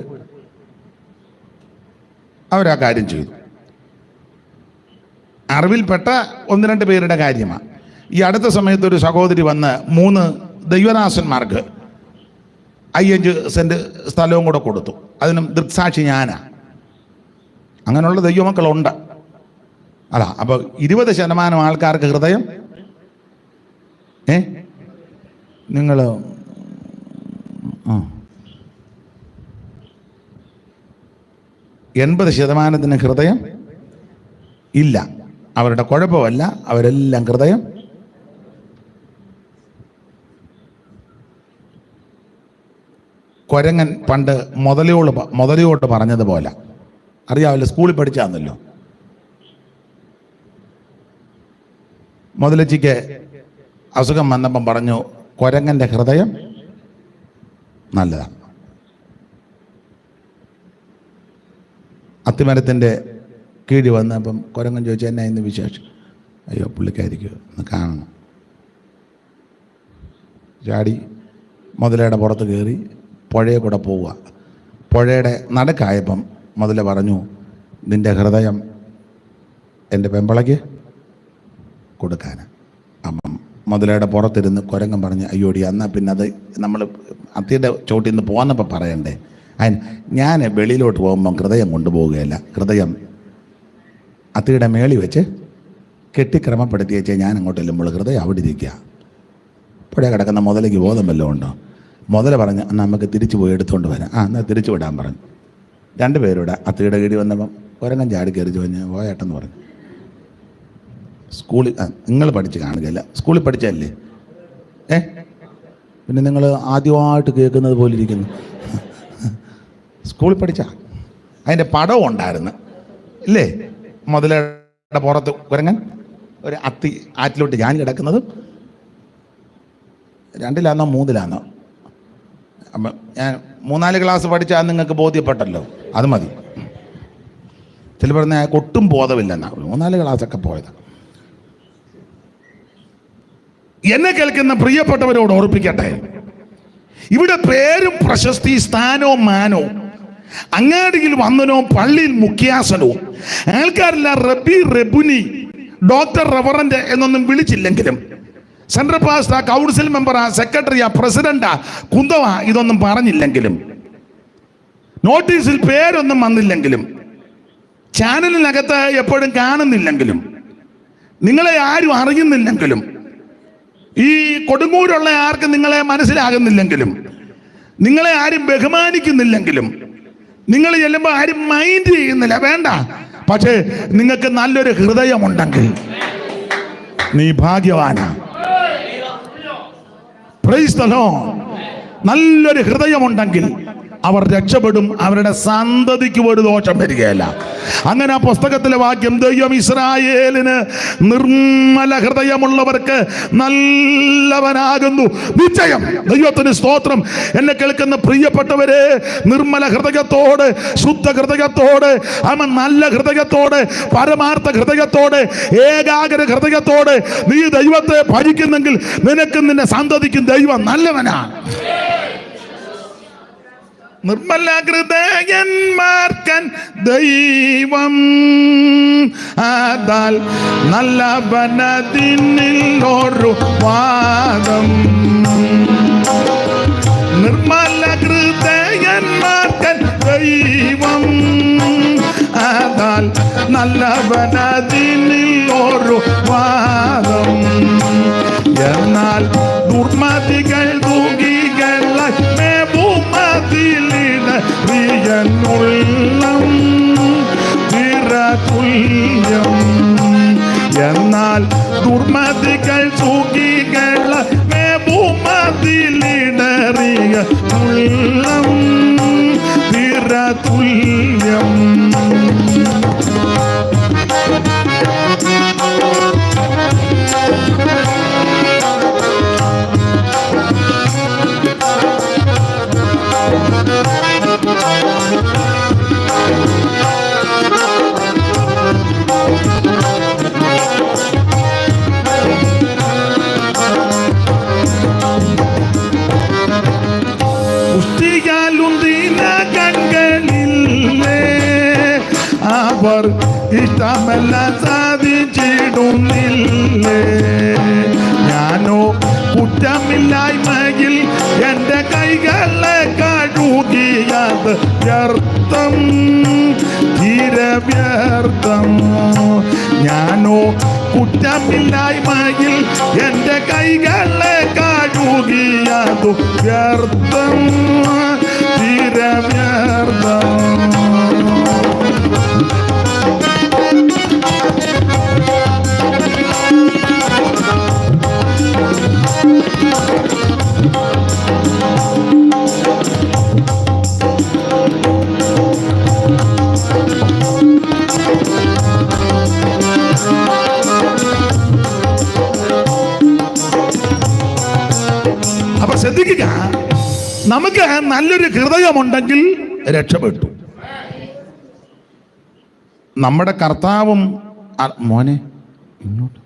അവരാ കാര്യം ചെയ്തു. അറിവിൽപ്പെട്ട 1-2 പേരുടെ കാര്യമാണ്. ഈ അടുത്ത സമയത്ത് ഒരു സഹോദരി വന്ന് 3 ദൈവദാസന്മാർക്ക് 5 സെന്റ് സ്ഥലവും കൂടെ കൊടുത്തു. അതിനും ദൃക്സാക്ഷി ഞാനാ. അങ്ങനെയുള്ള ദൈവമക്കളുണ്ട്. അല്ല, അപ്പോൾ 20% ആൾക്കാർക്ക് ഹൃദയം നിങ്ങൾ 80% ഹൃദയം ഇല്ല. അവരുടെ കുഴപ്പമല്ല, അവരെല്ലാം ഹൃദയം കൊരങ്ങൻ പണ്ട് മുതലയോട്ട് പറഞ്ഞതുപോലെ, അറിയാമല്ലോ, സ്കൂളിൽ പഠിച്ചാന്നല്ലോ. മുതലച്ചിക്ക് അസുഖം വന്നപ്പം പറഞ്ഞു, കൊരങ്ങൻ്റെ ഹൃദയം നല്ലതാണ്. അത്തിമരത്തിൻ്റെ കീഴ് വന്നപ്പം കുരങ്ങൻ ചോദിച്ചു, എന്നാ ഇന്ന് വിശേഷം? അയ്യോ, പുള്ളിക്കായിരിക്കും, ഒന്ന് കാണണം. ചാടി മുതലയുടെ പുറത്ത് കയറി പുഴയെ കൂടെ പോവുക. പുഴയുടെ നടുക്കായപ്പം മുതല പറഞ്ഞു, നിൻ്റെ ഹൃദയം എൻ്റെ പെമ്പളയ്ക്ക് കൊടുക്കാൻ. അപ്പം മുതലയുടെ പുറത്തിരുന്ന് കുരങ്ങൻ പറഞ്ഞ്, അയ്യോടി, എന്നാൽ പിന്നെ അത് നമ്മൾ അത്തിയുടെ ചോട്ടിൽ നിന്ന് പോന്നപ്പോൾ പറയണ്ടേ? അതിന് ഞാൻ വെളിയിലോട്ട് പോകുമ്പം ഹൃദയം കൊണ്ടുപോവുകയല്ല, ഹൃദയം അത്തിയുടെ മേളി വെച്ച് കെട്ടിക്രമപ്പെടുത്തി വെച്ചാൽ ഞാൻ അങ്ങോട്ട് ചെല്ലുമ്പോൾ ഹൃദയം അവിടെ ഇരിക്കുക. പുഴ കിടക്കുന്ന മുതലയ്ക്ക് ബോധം വല്ലതും ഉണ്ടോ? മുതല പറഞ്ഞ്, എന്നാൽ നമുക്ക് തിരിച്ചു പോയി എടുത്തുകൊണ്ട് വരാം. എന്നാൽ തിരിച്ചു വിടാൻ പറഞ്ഞു. 2 പേരുടെ അത്തിയുടെ കീഴിൽ വന്നപ്പം കുരങ്ങൻ ചാടി കയറി ചോദിഞ്ഞ് പോയേട്ടെന്ന് പറഞ്ഞു. സ്കൂളിൽ നിങ്ങൾ പഠിച്ച് കാണുകയല്ല, സ്കൂളിൽ പഠിച്ചല്ലേ? പിന്നെ നിങ്ങൾ ആദ്യമായിട്ട് കേൾക്കുന്നത് പോലെ ഇരിക്കുന്നു. സ്കൂളിൽ പഠിച്ച അതിൻ്റെ പടവും ഉണ്ടായിരുന്നു ഇല്ലേ? മുതലയുടെ പുറത്ത് കുരങ്ങൻ, ഒരു അത്തി ആറ്റിലോട്ട് ഞാൻ കിടക്കുന്നതും. 2-ലാന്നോ 3-ലാന്നോ, അപ്പം ഞാൻ 3-4 ക്ലാസ് പഠിച്ചാൽ നിങ്ങൾക്ക് ബോധ്യപ്പെട്ടല്ലോ, അത് മതി. ചില പറഞ്ഞ ഒട്ടും ബോധമില്ലെന്നാ, 3-4 ക്ലാസ്സൊക്കെ പോയതാണ്. എന്നെ കേൾക്കുന്ന പ്രിയപ്പെട്ടവരോട് ഓർപ്പിക്കട്ടെ, ഇവിടെ പേരും പ്രശസ്തി, സ്ഥാനവും മാനവും, അങ്ങാടിയിൽ വന്നനോ പള്ളിയിൽ മുഖ്യാസനവും ആൾക്കാരെല്ലാം റബ്ബി, റെബുനി, ഡോക്ടർ, റവറന്റ് എന്നൊന്നും വിളിച്ചില്ലെങ്കിലും, സെൻട്രൽ പാസ്റ്റർ, കൗൺസിൽ മെമ്പറാ, സെക്രട്ടറിയാ, പ്രസിഡന്റാ, കുന്തവാ, ഇതൊന്നും പറഞ്ഞില്ലെങ്കിലും, നോട്ടീസിൽ പേരൊന്നും വന്നില്ലെങ്കിലും, ചാനലിനകത്ത് എപ്പോഴും കാണുന്നില്ലെങ്കിലും, നിങ്ങളെ ആരും അറിയുന്നില്ലെങ്കിലും, ഈ കൊടുങ്ങൂരുള്ള ആർക്കും നിങ്ങളെ മനസ്സിലാകുന്നില്ലെങ്കിലും, നിങ്ങളെ ആരും ബഹുമാനിക്കുന്നില്ലെങ്കിലും, നിങ്ങൾ ചെല്ലുമ്പോൾ ആരും മൈൻഡ് ചെയ്യുന്നില്ല, വേണ്ട. പക്ഷേ നിങ്ങൾക്ക് നല്ലൊരു ഹൃദയമുണ്ടെങ്കിൽ നീ ഭാഗ്യവാനാ. Price the Lord. നല്ലൊരു ഹൃദയമുണ്ടെങ്കിൽ അവർ രക്ഷപ്പെടും, അവരുടെ സന്തതിക്ക് ഒരു ദോഷം വരികയില്ല. അങ്ങനെ ആ പുസ്തകത്തിലെ വാക്യം, ദൈവം ഇസ്രായേലിന് നിർമ്മല ഹൃദയമുള്ളവർക്ക് നല്ലവനാകുന്നു നിശ്ചയം. ദൈവത്തിന് സ്തോത്രം. എന്നെ കേൾക്കുന്ന പ്രിയപ്പെട്ടവരെ, നിർമ്മല ഹൃദയത്തോട്, ശുദ്ധ ഹൃദയത്തോട്, നല്ല ഹൃദയത്തോട്, പരമാർത്ഥ ഹൃദയത്തോട്, ഏകാഗ്ര ഹൃദയത്തോട് നീ ദൈവത്തെ ഭജിക്കുന്നെങ്കിൽ നിനക്കും നിന്റെ സന്തതിക്കും ദൈവം നല്ലവനാണ്. നിർമ്മല ഹൃദയന്മാർക്കൻ ദൈവം ആദാൽ നല്ലവനതിനൊരു വാദം. നിർമ്മല ഹൃദയന്മാർക്കൻ ദൈവം ആദാൽ നല്ലവനതിനൊരു വാദം. എന്നാൽ ദുർമതികൾ ദുഃഖികളെ പ്രിയനുള്ളം തുല്യം. എന്നാൽ ദുർമതികൾ സുഖികൾ ഭൂമതിലിടറിയ ഉള്ളം തുല്യം. അവർ ഇഷ്ടമെല്ലാം സാധിച്ചിടുന്നില്ലേ? ഞാനോ കുറ്റമില്ലായ്മയിൽ എൻ്റെ കൈകളെ കഴുകിയത് വ്യർത്ഥം, തീരവ്യർത്ഥം. ഞാനോ കുറ്റമില്ലായ്മയിൽ എൻ്റെ കൈകളെ കഴുകിയത് വ്യർത്ഥം, തീരവ്യർത്ഥം. അപ്പൊ ശ്രദ്ധിക്കുക, നമുക്ക് നല്ലൊരു ഹൃദയമുണ്ടെങ്കിൽ രക്ഷപ്പെട്ടു. നമ്മുടെ കർത്താവും മോനെ ഇങ്ങോട്ട്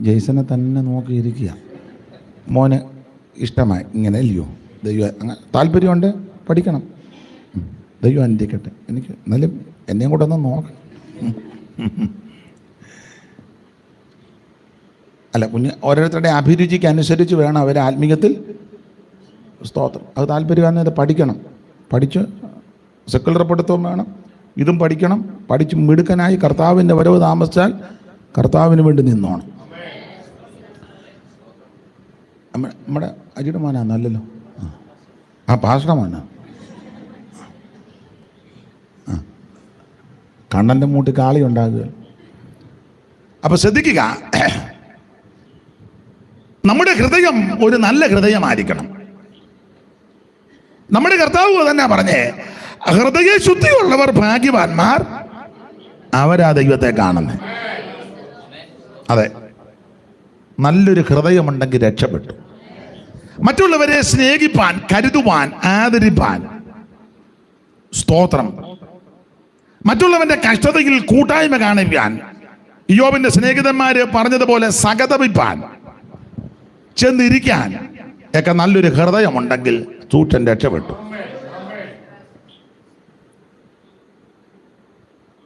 ജെയ്സനെ തന്നെ നോക്കിയിരിക്കുക. മോന് ഇഷ്ടമായി ഇങ്ങനെ അല്ലയോ? ദൈവം അങ്ങനെ താല്പര്യമുണ്ട്, പഠിക്കണം. ദൈവം അനുഗ്രഹിക്കട്ടെ. എനിക്ക് എന്നാലും എന്നെയും കൂടെ ഒന്ന് നോക്കണം. അല്ല, കുഞ്ഞ് ഓരോരുത്തരുടെ അഭിരുചിക്ക് അനുസരിച്ച് വേണം അവരെ ആത്മീയത്തിൽ സ്തോത്രം. അത് താല്പര്യമാണ്, അത് പഠിക്കണം. പഠിച്ച് സെക്കുലർ പഠിത്തവും വേണം, ഇതും പഠിക്കണം. പഠിച്ച് മിടുക്കനായി കർത്താവിൻ്റെ വരവ് താമസിച്ചാൽ കർത്താവിന് വേണ്ടി നിന്നോണം. നമ്മുടെ അജിയുടെ മോനാണ് നല്ലല്ലോ, ആ പാസ്റ്ററുടെ മോനാ. കണ്ണൻ്റെ മൂട്ടി കാളി ഉണ്ടാകുക. അപ്പൊ ശ്രദ്ധിക്കുക, നമ്മുടെ ഹൃദയം ഒരു നല്ല ഹൃദയമായിരിക്കണം. നമ്മുടെ കർത്താവ് തന്നെ പറഞ്ഞേ, ഹൃദയ ശുദ്ധിയുള്ളവർ ഭാഗ്യവാന്മാർ, അവരാ ദൈവത്തെ കാണുന്നത്. അതെ, നല്ലൊരു ഹൃദയമുണ്ടെങ്കിൽ രക്ഷപ്പെട്ടു. മറ്റുള്ളവരെ സ്നേഹിപ്പാൻ, കരുതുവാൻ, ആദരിപ്പാൻ, സ്തോത്രം, മറ്റുള്ളവന്റെ കഷ്ടതയിൽ കൂട്ടായ്മ കാണിക്കാൻ, ഇയ്യോബിന്റെ സ്നേഹിതന്മാര് പറഞ്ഞതുപോലെ സഹതപിപ്പാൻ, ചെന്നിരിക്കാൻ ഒക്കെ നല്ലൊരു ഹൃദയമുണ്ടെങ്കിൽ സൂക്ഷൻ രക്ഷപ്പെട്ടു.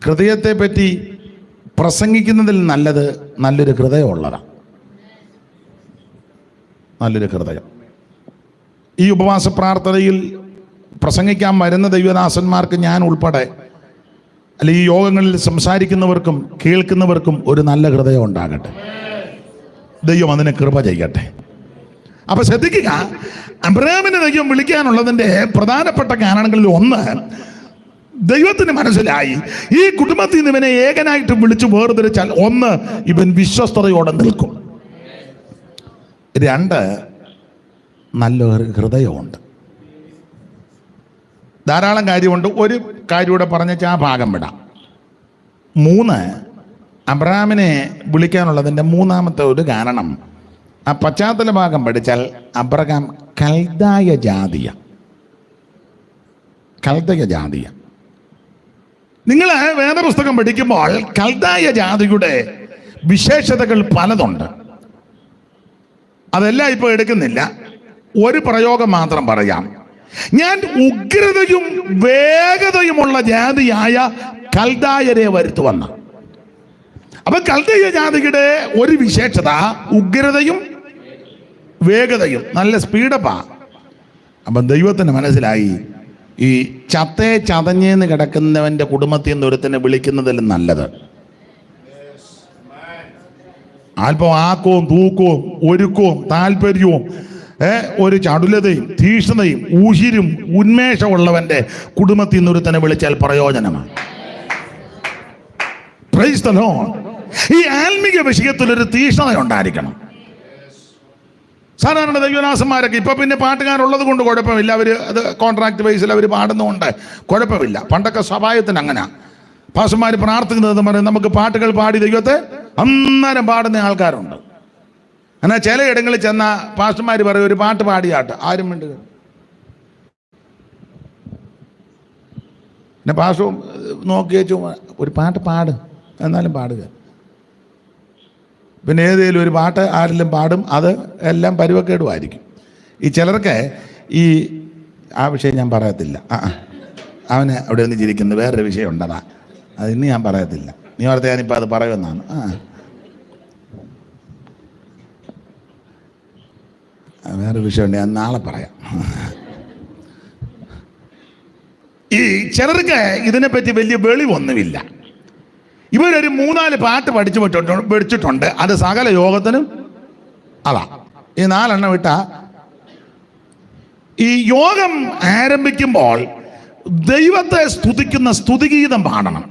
ഹൃദയത്തെ പറ്റി പ്രസംഗിക്കുന്നതിൽ നല്ലത് നല്ലൊരു ഹൃദയമുള്ളതാണ്. നല്ലൊരു ഹൃദയം. ഈ ഉപവാസ പ്രാർത്ഥനയിൽ പ്രസംഗിക്കാൻ വരുന്ന ദൈവദാസന്മാർക്ക് ഞാൻ ഉൾപ്പെടെ, അല്ലെ ഈ യോഗങ്ങളിൽ സംസാരിക്കുന്നവർക്കും കേൾക്കുന്നവർക്കും ഒരു നല്ല ഹൃദയം ഉണ്ടാകട്ടെ. ദൈവം അതിനെ കൃപ ചെയ്യട്ടെ. അപ്പൊ ശ്രദ്ധിക്കുക, അബ്രഹാമിനെ ദൈവം വിളിക്കാനുള്ളതിൻ്റെ പ്രധാനപ്പെട്ട കാരണങ്ങളിൽ ഒന്ന്, ദൈവത്തിന് മനസ്സിലായി ഈ കുടുംബത്തിൽ നിന്ന് ഇവനെ ഏകനായിട്ട് വിളിച്ചു വേർതിരിച്ചാൽ, ഒന്ന്, ഇവൻ വിശ്വസ്തയോടെ നിൽക്കും. രണ്ട്, നല്ല ഹൃദയമുണ്ട്. ധാരാളം കാര്യമുണ്ട്. ഒരു കാര്യം കൂടെ പറഞ്ഞാൽ ആ ഭാഗം വിടാം. 3, അബ്രഹാമിനെ വിളിക്കാനുള്ളതിൻ്റെ മൂന്നാമത്തെ ഒരു കാരണം, ആ പശ്ചാത്തല ഭാഗം പഠിച്ചാൽ അബ്രഹാം കൽദായ ജാതിയ. നിങ്ങൾ വേദപുസ്തകം പഠിക്കുമ്പോൾ കൽദായ ജാതിയുടെ വിശേഷതകൾ പലതുണ്ട്. അതെല്ലാം ഇപ്പോൾ എടുക്കുന്നില്ല. ഒരു പ്രയോഗം മാത്രം പറയാം. ഞാൻ ഉഗ്രതയും വേഗതയുമുള്ള ജാതിയായ കൽദായരെ വരുത്തുവന്ന. അപ്പൊ കൽദായ ജാതിയുടെ ഒരു വിശേഷത ഉഗ്രതയും വേഗതയും, നല്ല സ്പീഡപ്പാ. അപ്പം ദൈവത്തിന് മനസ്സിലായി, ഈ ചതഞ്ഞേന്ന് കിടക്കുന്നവന്റെ കുടുംബത്തിൽ നിന്ന് ഒരുത്തനെ വിളിക്കുന്നതിലും നല്ലത് അല്പം ആക്കവും തൂക്കവും ഒരുക്കവും താല്പര്യവും ഒരു ചടുലതയും തീക്ഷ്ണതയും ഊശിരും ഉന്മേഷമുള്ളവന്റെ കുടുംബത്തിൽ നിന്ന് ഒരുത്തനെ വിളിച്ചാൽ പ്രയോജനമാണ്. Price the Lord. ഈ ആത്മീക വിഷയത്തിൽ ഒരു തീക്ഷ്ണത ഉണ്ടായിരിക്കണം. സാധാരണ ദൈവദാസന്മാരൊക്കെ ഇപ്പൊ പിന്നെ പാട്ടുകാരുള്ളത് കൊണ്ട് കുഴപ്പമില്ല, അവർ അത് കോൺട്രാക്ട് ബേസിൽ അവർ പാടുന്നതുകൊണ്ട് കുഴപ്പമില്ല. പണ്ടൊക്കെ സഭായത്തിന് അങ്ങനെ പാസ്റ്റർമാർ പ്രാർത്ഥിക്കുന്നത് പറയും, നമുക്ക് പാട്ടുകൾ പാടി ദൈവത്തെ അന്നേരം പാടുന്ന ആൾക്കാരുണ്ട്. എന്നാൽ ചില ഇടങ്ങളിൽ ചെന്ന പാസ്റ്റർമാർ പറയും ഒരു പാട്ട് പാടിയാട്ട്, ആരും വേണ്ടത്. പിന്നെ പാസ്റ്ററും നോക്കി വെച്ചു ഒരു പാട്ട് പാട്, എന്നാലും പാടുക. പിന്നെ ഏതെങ്കിലും ഒരു പാട്ട് ആരെങ്കിലും പാടും, അത് എല്ലാം പരുവക്കേടുമായിരിക്കും. ഈ ചിലർക്ക് ആ വിഷയം ഞാൻ പറയത്തില്ല. അവന് അവിടെ നിന്ന് ചിരിക്കുന്നത് വേറൊരു വിഷയം ഉണ്ടതാ, അത് ഇന്ന് ഞാൻ പറയത്തില്ല. നീ ഓർത്ത് ഞാനിപ്പോൾ അത് പറയുമെന്നാണ്. വേറെ വിഷയമുണ്ട്, ഞാൻ നാളെ പറയാം. ഈ ചിലർക്ക് ഇതിനെപ്പറ്റി വലിയ വെളിവൊന്നുമില്ല. ഇവരൊരു 3-4 പാട്ട് പഠിച്ചിട്ടുണ്ട്. അത് സകല യോഗത്തിനും അതാ. ഈ 4 എണ്ണം വിട്ട ഈ യോഗം ആരംഭിക്കുമ്പോൾ ദൈവത്തെ സ്തുതിക്കുന്ന സ്തുതിഗീതം പാടണം.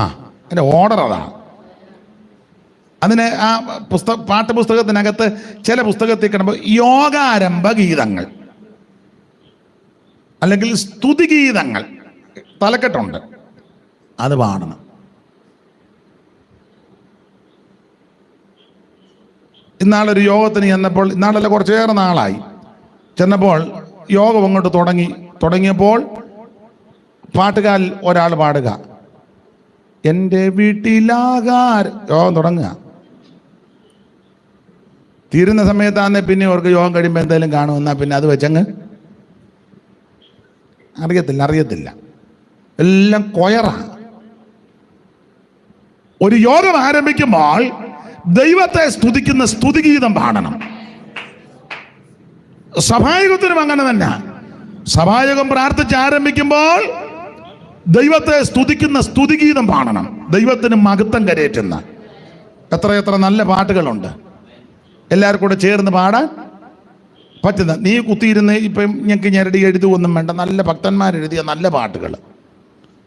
അതിന്റെ ഓർഡർ അതാണ്. അതിന് ആ പാഠപുസ്തകത്തിനകത്ത് ചില പുസ്തകത്തിൽ കിടമ്പോൾ യോഗാരംഭ ഗീതങ്ങൾ അല്ലെങ്കിൽ സ്തുതിഗീതങ്ങൾ തലക്കെട്ടുണ്ട്, അത് പാടണം. ഇന്നാളൊരു യോഗത്തിന് ചെന്നപ്പോൾ, ഇന്നാളല്ല കുറച്ചേറെ നാളായി ചെന്നപ്പോൾ യോഗം അങ്ങോട്ട് തുടങ്ങിയപ്പോൾ പാട്ടുകാരിൽ ഒരാൾ പാടുക, എൻ്റെ യോഗം തുടങ്ങുക. തീരുന്ന സമയത്താന്നെ പിന്നെ അവർക്ക് യോഗം കഴിയുമ്പോൾ എന്തെങ്കിലും കാണുമെന്നാൽ പിന്നെ അത് വെച്ചങ്ങ് അറിയത്തില്ല, എല്ലാം കൊയറാണ്. ഒരു യോഗം ആരംഭിക്കുമ്പോൾ ദൈവത്തെ സ്തുതിക്കുന്ന സ്തുതിഗീതം പാടണം. സഭായോഗത്തിനും അങ്ങനെ തന്നെ. സഭായോഗം പ്രാർത്ഥിച്ച് ആരംഭിക്കുമ്പോൾ ദൈവത്തെ സ്തുതിക്കുന്ന സ്തുതിഗീതം പാടണം. ദൈവത്തിന് മഹത്വം കരയേറ്റുന്ന എത്ര നല്ല പാട്ടുകളുണ്ട്. എല്ലാവർക്കും കൂടെ ചേർന്ന് പാടാൻ പറ്റുന്ന, നീ കുത്തിയിരുന്ന് ഇപ്പം ഞങ്ങൾക്ക് ഞെരടി എഴുതുകയൊന്നും വേണ്ട, നല്ല ഭക്തന്മാരെഴുതിയ നല്ല പാട്ടുകൾ.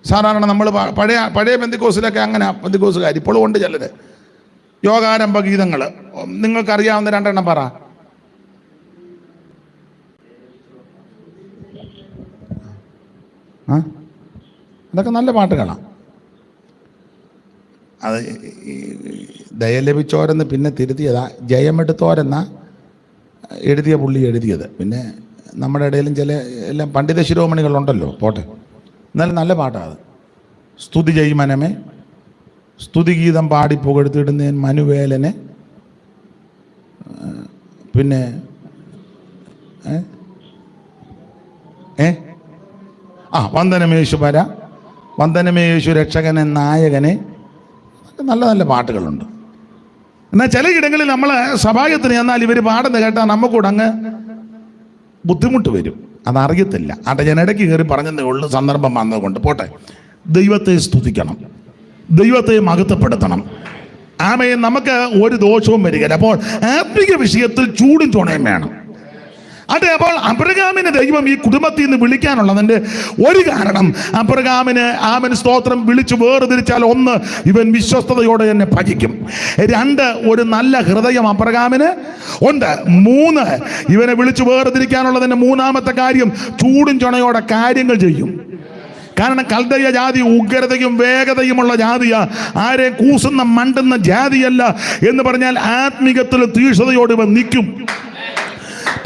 സാധാരണ നമ്മൾ പഴയ പെന്തിക്കോസിലൊക്കെ അങ്ങനെ, പെന്തിക്കോസുകാർ ഇപ്പോഴും ഉണ്ട് ചിലർ. യോഗാരംഭ ഗീതങ്ങൾ നിങ്ങൾക്കറിയാവുന്ന 2 എണ്ണം പറ. അതൊക്കെ നല്ല പാട്ടുകളാണ്. അത് ദയ ലഭിച്ചോരെന്ന് പിന്നെ തിരുത്തിയതാ, ജയമെടുത്തോരെന്ന എഴുതിയ പുള്ളി എഴുതിയത്. പിന്നെ നമ്മുടെ ഇടയിലും ചില എല്ലാം പണ്ഡിത ശിരോമണികളുണ്ടല്ലോ, പോട്ടെ, എന്നാലും നല്ല പാട്ടാണ് അത്. സ്തുതി ചെയ്യുമനമേ, സ്തുതിഗീതം പാടി പുകഴ്ത്തിടുന്നേൻ മനുവേലനെ, പിന്നെ വന്ദനമേശു പര, വന്ദനമേശു രക്ഷകനെ നായകനെ, നല്ല നല്ല പാട്ടുകളുണ്ട്. എന്നാൽ ചില ഇടങ്ങളിൽ നമ്മൾ സഭായത്തിന് എന്നാൽ ഇവർ പാടുന്ന കേട്ടാൽ നമുക്കൂടെ അങ്ങ് ബുദ്ധിമുട്ട് വരും, അതറിയത്തില്ല. ഞാൻ ഇടയ്ക്ക് കയറി പറഞ്ഞതേ ഉള്ളൂ, സന്ദർഭം വന്നതുകൊണ്ട്. പോട്ടെ, ദൈവത്തെ സ്തുതിക്കണം, ദൈവത്തെ മഹത്വപ്പെടുത്തണം. ആമേൻ. നമുക്ക് ഒരു ദോഷവും വരികയില്ല. അപ്പോൾ ആത്മീക വിഷയത്തിൽ ചൂടും ചുണയും വേണം. അതെ, അപ്പോൾ അബ്രഹാമിനെ ദൈവം ഈ കുടുംബത്തിൽ നിന്ന് വിളിക്കാനുള്ളതിന്റെ ഒരു കാരണം, അബ്രഹാമിന് ആമൻ സ്തോത്രം വിളിച്ചു വേർതിരിച്ചാൽ, ഒന്ന്, ഇവൻ വിശ്വസ്തയോടെ എന്നെ ഭജിക്കും. രണ്ട്, ഒരു നല്ല ഹൃദയം അബ്രഹാമിന് ഉണ്ട്. മൂന്ന്, ഇവനെ വിളിച്ചു വേർതിരിക്കാനുള്ളതിന്റെ മൂന്നാമത്തെ കാര്യം, ചൂടും ചുണയോടെ കാര്യങ്ങൾ ചെയ്യും. കാരണം കൽദയ ജാതി ഉഗ്രതയും വേഗതയുമുള്ള ജാതിയാ, ആരെ കൂസുന്ന മണ്ടുന്ന ജാതിയല്ല എന്ന് പറഞ്ഞാൽ ആത്മീകത്തിൽ തീഷ്ണതയോട് ഇവൻ നിൽക്കും.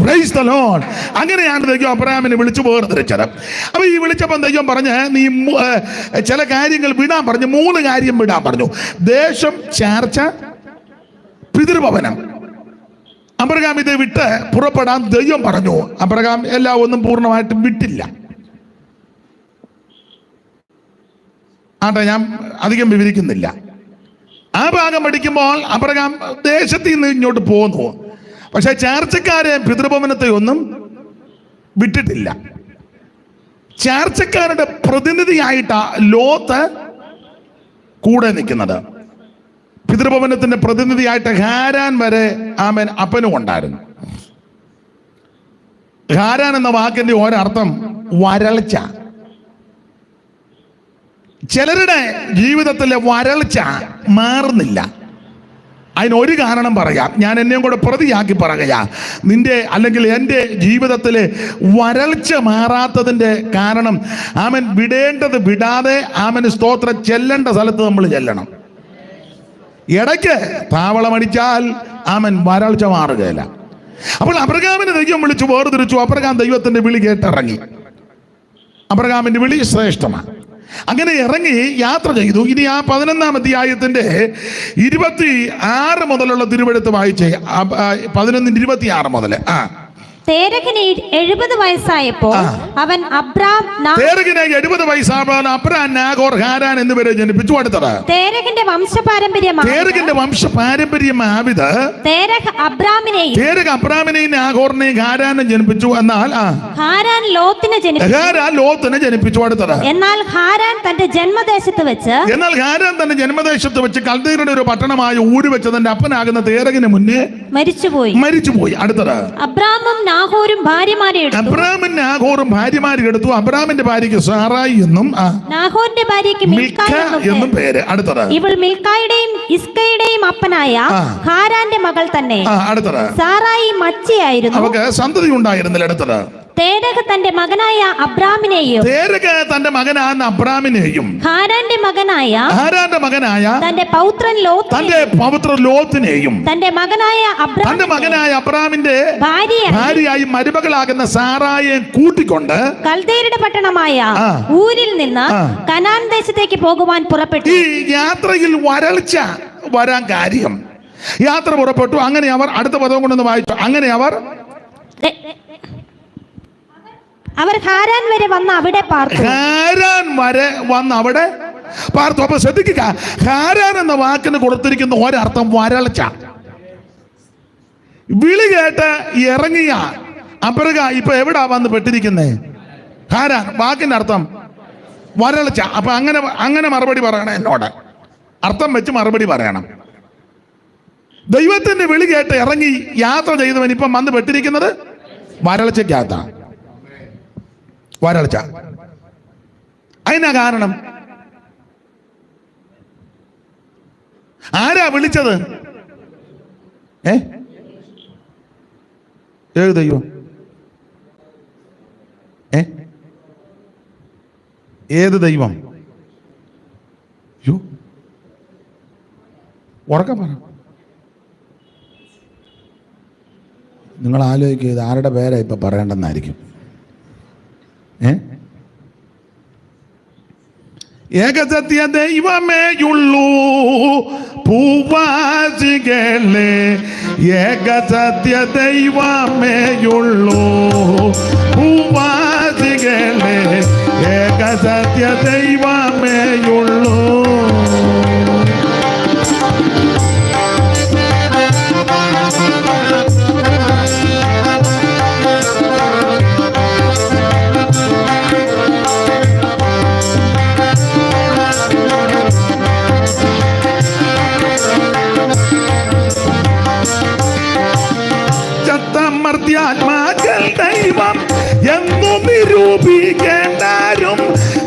Praise the Lord. അങ്ങനെയാണ് ദൈവം അബ്രഹാമിനെ വിളിച്ചു വേർതിരിച്ചത്. അപ്പൊ ഈ വിളിച്ചപ്പോൾ ദൈവം പറഞ്ഞ്, നീ ചില കാര്യങ്ങൾ വിടാൻ പറഞ്ഞു. 3 കാര്യം വിടാൻ പറഞ്ഞു. ദേശം, ചാർച്ച, പിതൃഭവനം. അബ്രഹാം ഇത് വിട്ട് പുറപ്പെടാൻ ദൈവം പറഞ്ഞു. അബ്രഹാം എല്ലാം ഒന്നും പൂർണ്ണമായിട്ടും വിട്ടില്ല. ആട്ടെ, ഞാൻ അധികം വിവരിക്കുന്നില്ല. ആ ഭാഗം പഠിക്കുമ്പോൾ അബ്രഹാം ദേശത്തിൽ നിന്ന് ഇങ്ങോട്ട് പോന്നു. പക്ഷെ ചാർച്ചക്കാരെ പിതൃഭവനത്തെ ഒന്നും വിട്ടിട്ടില്ല. ചാർച്ചക്കാരുടെ പ്രതിനിധിയായിട്ടാ ലോത്ത് കൂടെ നിൽക്കുന്നത്. പിതൃഭവനത്തിന്റെ പ്രതിനിധിയായിട്ട് ഹാരാൻ വരെ ആമൻ അപ്പനും ഉണ്ടായിരുന്നു. ഹാരാൻ എന്ന വാക്കിന്റെ ഒരർത്ഥം വരൾച്ച. ചിലരുടെ ജീവിതത്തിലെ വരൾച്ച മാറുന്നില്ല. അതിനൊരു കാരണം പറയാം. ഞാൻ എന്നെയും കൂടെ പ്രതിയാക്കി പറയുക. നിന്റെ അല്ലെങ്കിൽ എൻ്റെ ജീവിതത്തിലെ വരൾച്ച മാറാത്തതിൻ്റെ കാരണം, ആമൻ വിടേണ്ടത് വിടാതെ ആമന് സ്തോത്രം ചെല്ലേണ്ട സ്ഥലത്ത് നമ്മൾ ചെല്ലണം. ഇടയ്ക്ക് താവളമടിച്ചാൽ ആമൻ വരൾച്ച മാറുകയില്ല. അപ്പോൾ അബ്രഹാമിനെ ദൈവം വിളിച്ചു വേർതിരിച്ചു. അബ്രഹാം ദൈവത്തിന്റെ വിളി കേട്ടിറങ്ങി. അബ്രഹാമിന്റെ വിളി ശ്രേഷ്ഠമാണ്. അങ്ങനെ ഇറങ്ങി യാത്ര ചെയ്തു. ഇനി ആ 11-ാം അധ്യായത്തിന്റെ 26 മുതലുള്ള തിരുവെടുത്ത് വായിച്ചേ. 11:26 മുതൽ. തേരഹിന് 70 വയസ്സായപ്പോൾ അവൻ തേരഹിന് 70 വയസ്സായപ്പോൾ അബ്രാം, നാഗോർ, ഹാരാൻ എന്നിവരെ ജനിപ്പിച്ചു. അടുത്തത് തേരഹിന്റെ വംശപാരമ്പര്യം ആവിത് തേരഹ് അബ്രാമിനെയും നാഗോറിനെയും ഹാരാനും ജനിപ്പിച്ചു. എന്നാൽ ഹാരാൻ ലോത്തിനെ ജനിപ്പിച്ചു. അടുത്തത് എന്നാൽ ഹാരാൻ തന്റെ ജന്മദേശത്ത് വെച്ച് കൽദയരുടെ ഒരു പട്ടണമായ ഊര് വെച്ച് തന്റെ അപ്പനാകുന്ന തേരഹിന് മുന്നേ മരിച്ചുപോയി. അടുത്തത് അബ്രാമും നാഹോറും ഭാര്യമാരെ എടുത്തു. അബ്രാമിന്റെ ഭാര്യയ്ക്ക് സാറായി എന്നും നാഹോറിന്റെ ഭാര്യയ്ക്ക് മിൽക്ക എന്നും പേര്. അടുത്തത് ഇവൾ മിൽക്കായുടെയും ഇസ്കയുടെയും അപ്പനായ ഹാരാന്റെ മകൾ തന്നെ. അടുത്തത് സാറായി മച്ചിയായിരുന്നു, അവർക്ക് സന്തതി ഉണ്ടായിരുന്നില്ല. അടുത്തത് തേരഹ് തന്റെ മകനായ അബ്രാമിനെയും ഹാരാന്റെ മകനായ തന്റെ പൗത്രൻ ലോത്തിനെയും തന്റെ മകനായ അബ്രാമിന്റെ ഭാര്യയായി മരുമകളാകുന്ന സാറായെ കൂട്ടിക്കൊണ്ട് കൽദയരുടെ പട്ടണമായ ഊരിൽ നിന്ന് കനാൻ ദേശത്തേക്ക് പോകുവാൻ പുറപ്പെട്ടു. ഈ യാത്രയിൽ വരൾച്ച വരാൻ കാര്യം, യാത്ര പുറപ്പെട്ടു. അങ്ങനെ അവർ, അടുത്ത പദം കൊണ്ടൊന്ന് വായിച്ചു, അങ്ങനെ അവർ ഹാരാൻ വരെ വന്ന് അവിടെ പാർത്തു. അപ്പൊ ശ്രദ്ധിക്കുക, ഹാരാൻ എന്ന വാക്കിന് കൊടുത്തിരിക്കുന്ന ഒരർത്ഥം വരൾച്ച. വിളി കേട്ട് ഇറങ്ങിയ അബ്രഹാം ഇപ്പൊ എവിടാ വന്ന് പെട്ടിരിക്കുന്നേ? ഹാരാൻ. വാക്കിന്റെ അർത്ഥം വരൾച്ച. അപ്പൊ അങ്ങനെ മറുപടി പറയണം. എന്നോട് അർത്ഥം വെച്ച് മറുപടി പറയണം. ദൈവത്തിന്റെ വിളി കേട്ട് ഇറങ്ങി യാത്ര ചെയ്തവൻ ഇപ്പം വന്ന് പെട്ടിരിക്കുന്നത് വരൾച്ചയ്ക്കകത്താ. വരൾച്ച. അതിനാ കാരണം. ആരാ വിളിച്ചത്? ഏത് ദൈവം? ഏത് ദൈവം? ഉറക്കം പറ. നിങ്ങൾ ആലോചിക്കുക, ഇത് ആരുടെ പേരാ ഇപ്പൊ പറയേണ്ടെന്നായിരിക്കും. ഏകസത്യ ദൈവമേയുള്ളൂ ഭൂവാസികളെ, ഏകസത്യ ദൈവമേയുള്ളൂ ഭൂവാസികളെ, ഏകസത്യ ദൈവമേയുള്ളൂ. മർത്യാത്മാക്കൾ ദൈവം എന്നു നിരൂപിക്കേണ്ടാരും.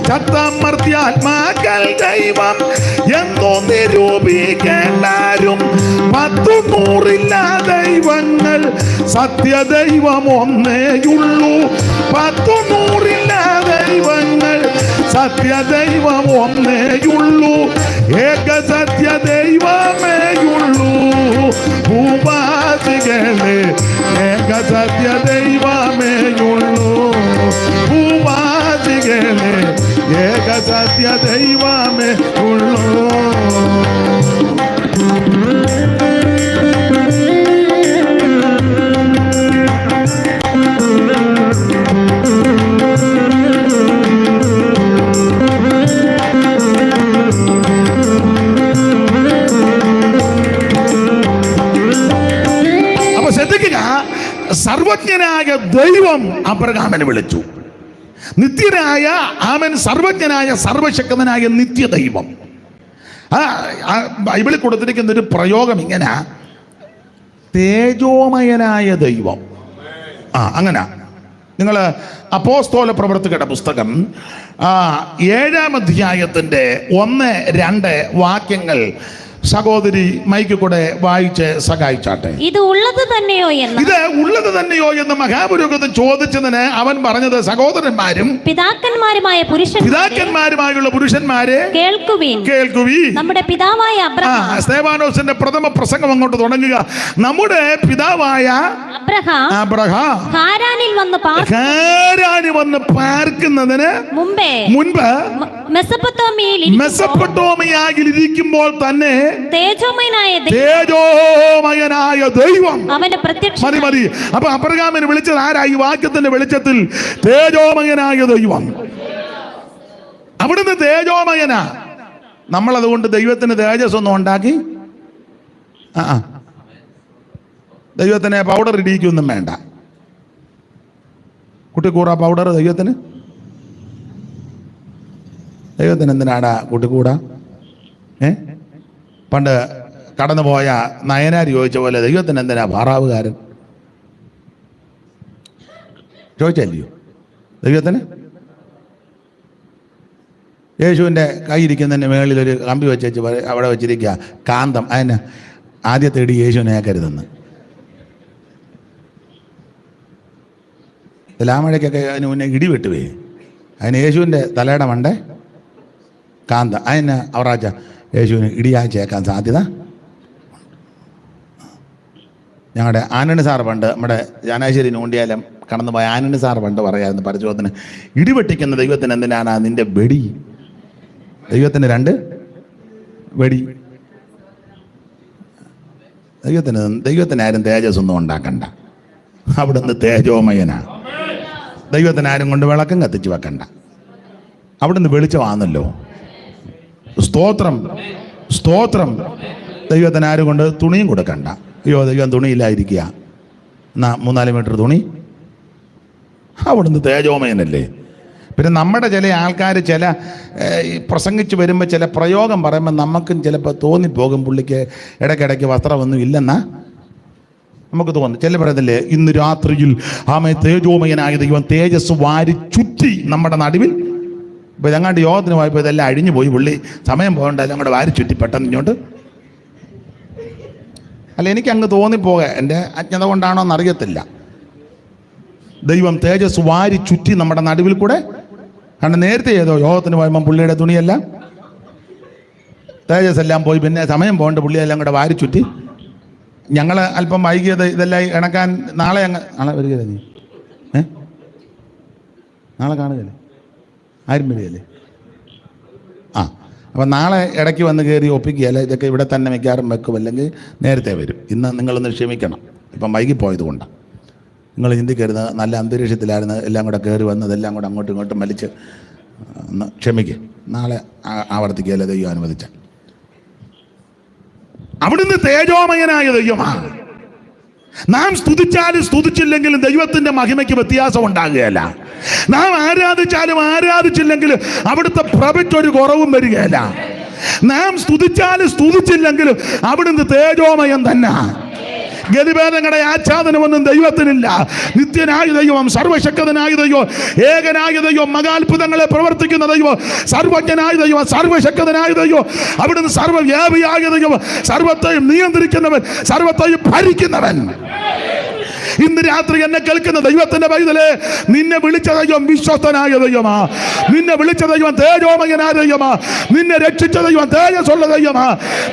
ചത്ത മർത്യാത്മാക്കൾ ദൈവം എന്നു നിരൂപിക്കേണ്ടാരും. 10 100 ദൈവങ്ങൾ സത്യദൈവം ഒന്നേയുള്ളൂ. 10 100 ദൈവങ്ങൾ സത്യദൈവം ഒന്നേയുള്ളൂ. ഏക സത്യദൈവമേയുള്ളൂ. ഭൂവാസികളെ ഏക സത്യദൈവമേയുള്ളൂ. ഭൂവാസികളെ ഏക സത്യദൈവമേയുള്ളൂ. സർവജ്ഞനായ ദൈവം അബ്രഹാമിനെ വിളിച്ചു. നിത്യനായ ആമൻ സർവജ്ഞനായ സർവശക്തനായ നിത്യദൈവം. ബൈബിളിൽ കൊടുത്തിരിക്കുന്ന ഒരു പ്രയോഗം ഇങ്ങനെ, തേജോമയനായ ദൈവം. അങ്ങനെ നിങ്ങൾ അപ്പോസ്തല പ്രവർത്തകരുടെ പുസ്തകം 7-ാം അധ്യായത്തിന്റെ 1-2 വാക്യങ്ങൾ സഹോദരി മൈക്ക് കൂടെ വായിച്ച് സഹായിച്ചാട്ടെ. ഇത് ഉള്ളത് തന്നെയോ എന്ന് മഹാപുരോഹിതൻ ചോദിച്ചതിന് അവൻ പറഞ്ഞത്, സഹോദരന്മാരും പിതാക്കന്മാരുമായുള്ള പുരുഷന്മാരെ കേൾക്കുവീൻ. നമ്മുടെ പിതാവായ സ്തേഫാനോസിന്റെ പ്രഥമ പ്രസംഗം അങ്ങോട്ട് തുടങ്ങുക. നമ്മുടെ പിതാവായ അബ്രഹാം ഹാരാനിൽ വന്ന് പാർക്കുന്നതിന് മുൻപ് മെസൊപ്പൊട്ടോമിയയിൽ ഇരിക്കുമ്പോൾ തന്നെ തേജോമയനായ ദൈവം മതി. അപ്പൊ അബ്രഹാമിനെ വിളിച്ചത് ആരാ? ഈ വാക്യത്തിന്റെ വെളിച്ചത്തിൽ തേജോമയനായ ദൈവം. അവിടുന്ന് തേജോമയനാ. നമ്മളതുകൊണ്ട് ദൈവത്തിന് തേജസ് ഒന്നും ഉണ്ടാക്കി ദൈവത്തിന് പൗഡർ ഇടിക്കൊന്നും വേണ്ട. കുട്ടിക്കൂറ പൗഡർ ദൈവത്തിന് എന്തിനാടാ കുട്ടിക്കൂടാ? പണ്ട് കടന്നുപോയ നയനാർ ചോദിച്ച പോലെ ദൈവത്തിന് എന്തിനാ ഭാറാവുകാരൻ? ചോദിച്ചല്ലയോ ദൈവത്തിന്? യേശുവിൻ്റെ കൈയിരിക്കുന്നതിൻ്റെ മേളിലൊരു കമ്പി വെച്ച് അവിടെ വെച്ചിരിക്കുക കാന്തം. അതിന് ആദ്യത്തെ ഇടി യേശുവിനെ ഏക്കരുതെന്ന്. തുലാമഴയ്ക്കൊക്കെ അതിന് മുന്നേ ഇടി വെട്ടുവേ. അതിന് യേശുവിൻ്റെ തലയുടെ മണ്ടേ കാന്തം. അതിന് അവറാച്ച യേശുവിന് ഇടിയാച്ചേക്കാൻ സാധ്യത. ഞങ്ങളുടെ ആനണി സാർ പണ്ട് നമ്മുടെ ചാനാശ്ശേരി നൂണ്ടിയാലും കടന്നുപോയ ആനണി സാർ പണ്ട് പറയായിരുന്നു പരിശോധന, ഇടിവെട്ടിക്കുന്ന ദൈവത്തിന് എന്തിനാണ് നിന്റെ വെടി? ദൈവത്തിന് 2 വെടി. ദൈവത്തിന് ആരും തേജസ് ഒന്നും ഉണ്ടാക്കണ്ട. അവിടുന്ന് തേജോമയനാ. ദൈവത്തിന് ആരും കൊണ്ട് വിളക്കം കത്തിച്ച് വെക്കണ്ട. അവിടുന്ന് വെളിച്ചമാണല്ലോ. സ്തോത്രം സ്തോത്രം. ദൈവത്തിന് ആരും കൊണ്ട് തുണിയും കൊടുക്കണ്ട. അയ്യോ ദൈവം തുണിയില്ലായിരിക്കുക, എന്നാ 3-4 മീറ്റർ തുണി. അവിടുന്ന് തേജോമയനല്ലേ. പിന്നെ നമ്മുടെ ചില ആൾക്കാർ ചില പ്രസംഗിച്ച് വരുമ്പോൾ ചില പ്രയോഗം പറയുമ്പോൾ നമുക്കും ചിലപ്പോൾ തോന്നിപ്പോകും പുള്ളിക്ക് ഇടയ്ക്കിടയ്ക്ക് വസ്ത്രമൊന്നും ഇല്ലെന്നാ നമുക്ക് തോന്നും. ചില പറയുന്നില്ലേ, ഇന്ന് രാത്രിയിൽ തേജോമയനായ ദൈവം തേജസ് വാരി ചുറ്റി നമ്മുടെ നടുവിൽ. ഇപ്പോൾ ഞങ്ങളുടെ യോഗത്തിന് പോയപ്പോൾ ഇതെല്ലാം അഴിഞ്ഞു പോയി. പുള്ളി സമയം പോകണ്ട, എല്ലാം കൂടെ വാരി ചുറ്റി പെട്ടെന്ന് ഇങ്ങോട്ട്. അല്ല, എനിക്ക് അങ്ങ് തോന്നിപ്പോകെ, എൻ്റെ അജ്ഞത കൊണ്ടാണോ എന്നറിയത്തില്ല. ദൈവം തേജസ് വാരി ചുറ്റി നമ്മുടെ നടുവിൽ കൂടെ. കാരണം നേരത്തെ ഏതോ യോഗത്തിന് പോയപ്പോൾ പുള്ളിയുടെ തുണിയെല്ലാം തേജസ് എല്ലാം പോയി. പിന്നെ സമയം പോകേണ്ട, പുള്ളിയെല്ലാം കൂടെ വാരി ചുറ്റി. ഞങ്ങൾ അല്പം വൈകിയത് ഇതെല്ലാം ഇണക്കാൻ. നാളെ വരികയല്ലേ നീ? നാളെ കാണുകയല്ലേ? ആരും വരികയല്ലേ? അപ്പം നാളെ ഇടയ്ക്ക് വന്ന് കയറി ഒപ്പിക്കുകയല്ല. ഇതൊക്കെ ഇവിടെ തന്നെ മിക്കാറും വെക്കും, അല്ലെങ്കിൽ നേരത്തെ വരും. ഇന്ന് നിങ്ങളൊന്ന് ക്ഷമിക്കണം, ഇപ്പം വൈകിപ്പോയത് കൊണ്ടാണ്. നിങ്ങൾ ചിന്തിക്കരുത്, നല്ല അന്തരീക്ഷത്തിലായിരുന്നു എല്ലാം കൂടെ കയറി വന്നതെല്ലാം കൂടെ അങ്ങോട്ടും ഇങ്ങോട്ടും വലിച്ച്. ക്ഷമിക്കുക, നാളെ ആവർത്തിക്കുകയല്ല ദൈവം അനുവദിച്ച. അവിടുന്ന് തേജോമയനായ ദൈവമാണ്. നാം സ്തുതിച്ചാലും സ്തുതിച്ചില്ലെങ്കിലും ദൈവത്തിന്റെ മഹിമയ്ക്ക് വ്യത്യാസം ഉണ്ടാകുകയല്ല. നാം ആരാധിച്ചാലും ആരാധിച്ചില്ലെങ്കിലും അവിടുത്തെ പ്രഭയ്ക്കൊരു കുറവും വരികയല്ല. നാം സ്തുതിച്ചാലും സ്തുതിച്ചില്ലെങ്കിലും അവിടുന്ന് തേജോമയം തന്നെ. ഗതിഭേദങ്ങളുടെ ആച്ഛാദനമൊന്നും ദൈവത്തിനില്ല. നിത്യനായ ദൈവം, സർവശക്തനായ ദൈവം, ഏകനായ ദൈവം, മഹാത്ഭുതങ്ങളെ പ്രവർത്തിക്കുന്ന ദൈവം, സർവജ്ഞനായ ദൈവം, സർവശക്തനായ ദൈവം, അവിടുന്ന് സർവ്വവ്യാപിയായ ദൈവം, സർവത്തെയും നിയന്ത്രിക്കുന്നവൻ, സർവത്തെയും ഭരിക്കുന്നവൻ. ഇന്ന് രാത്രി എന്നെ കേൾക്കുന്ന ദൈവത്തിന്റെ പൈതലേ, നിന്നെ വിളിച്ച ദൈവം വിശ്വസ്തനായ ദൈവമാ. നിന്നെ വിളിച്ച ദൈവം തേജോമയനായ ദൈവമാ. നിന്നെ രക്ഷിച്ച ദൈവം തേജസ്സുള്ള ദൈവമാ.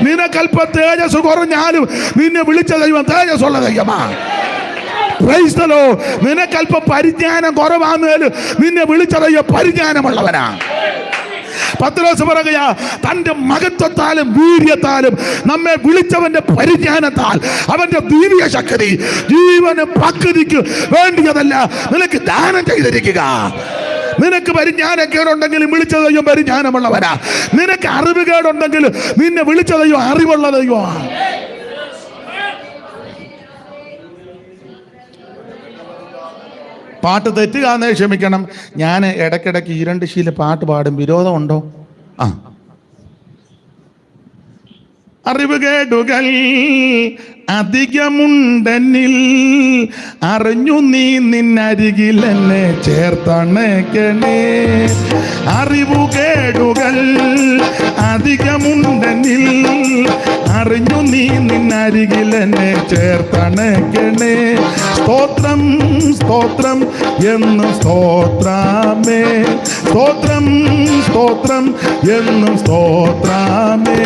നിനക്കല്പ തേജസ് കുറഞ്ഞാലും നിന്നെ വിളിച്ച ദൈവം തേജസ്സുള്ള ദൈവമാ. നിനക്കല്പം പരിജ്ഞാനം കുറവാന്നേലും നിന്നെ വിളിച്ച ദൈവം പരിജ്ഞാനമുള്ളവനാ. പത്രോസ് പറയുക, തന്റെ മഹത്വത്താലും വീര്യത്താലും നമ്മെ വിളിച്ചവന്റെ പരിജ്ഞാനത്താൽ അവന്റെ ദിവ്യ ശക്തി ജീവന് പക്വതയ്ക്ക് വേണ്ടിയതല്ല നിനക്ക് ദാനം ചെയ്തിരിക്കുക. നിനക്ക് പരിജ്ഞാനക്കേടുണ്ടെങ്കിലും വിളിച്ച ദൈവം പരിജ്ഞാനമുള്ളവനാ. നിനക്ക് അറിവുകേടുണ്ടെങ്കിലും നിന്നെ വിളിച്ച ദൈവം അറിവുള്ള ദൈവമാണ്. പാട്ട് തെറ്റുകാന്നേ ക്ഷമിക്കണം. ഞാൻ ഇടയ്ക്കിടയ്ക്ക് ഈ രണ്ട് ശീല പാട്ട് പാടും. വിരോധമുണ്ടോ? അറിവുകേടുകൾ അധികമുണ്ടെന്നിൽ, അറിഞ്ഞു നീ നിന്നരികിൽ എന്നെ ചേർത്തണേക്കണേ. അറിവുകേടുകൾ അധികമുണ്ടെന്നിൽ, അറിഞ്ഞു നീ നിന്നരികിൽ എന്നെ ചേർത്തണേക്കണേ. സ്തോത്രം സ്തോത്രം എന്നും സ്തോത്രാമേ, സ്തോത്രം സ്തോത്രം എന്നും സ്തോത്രാമേ.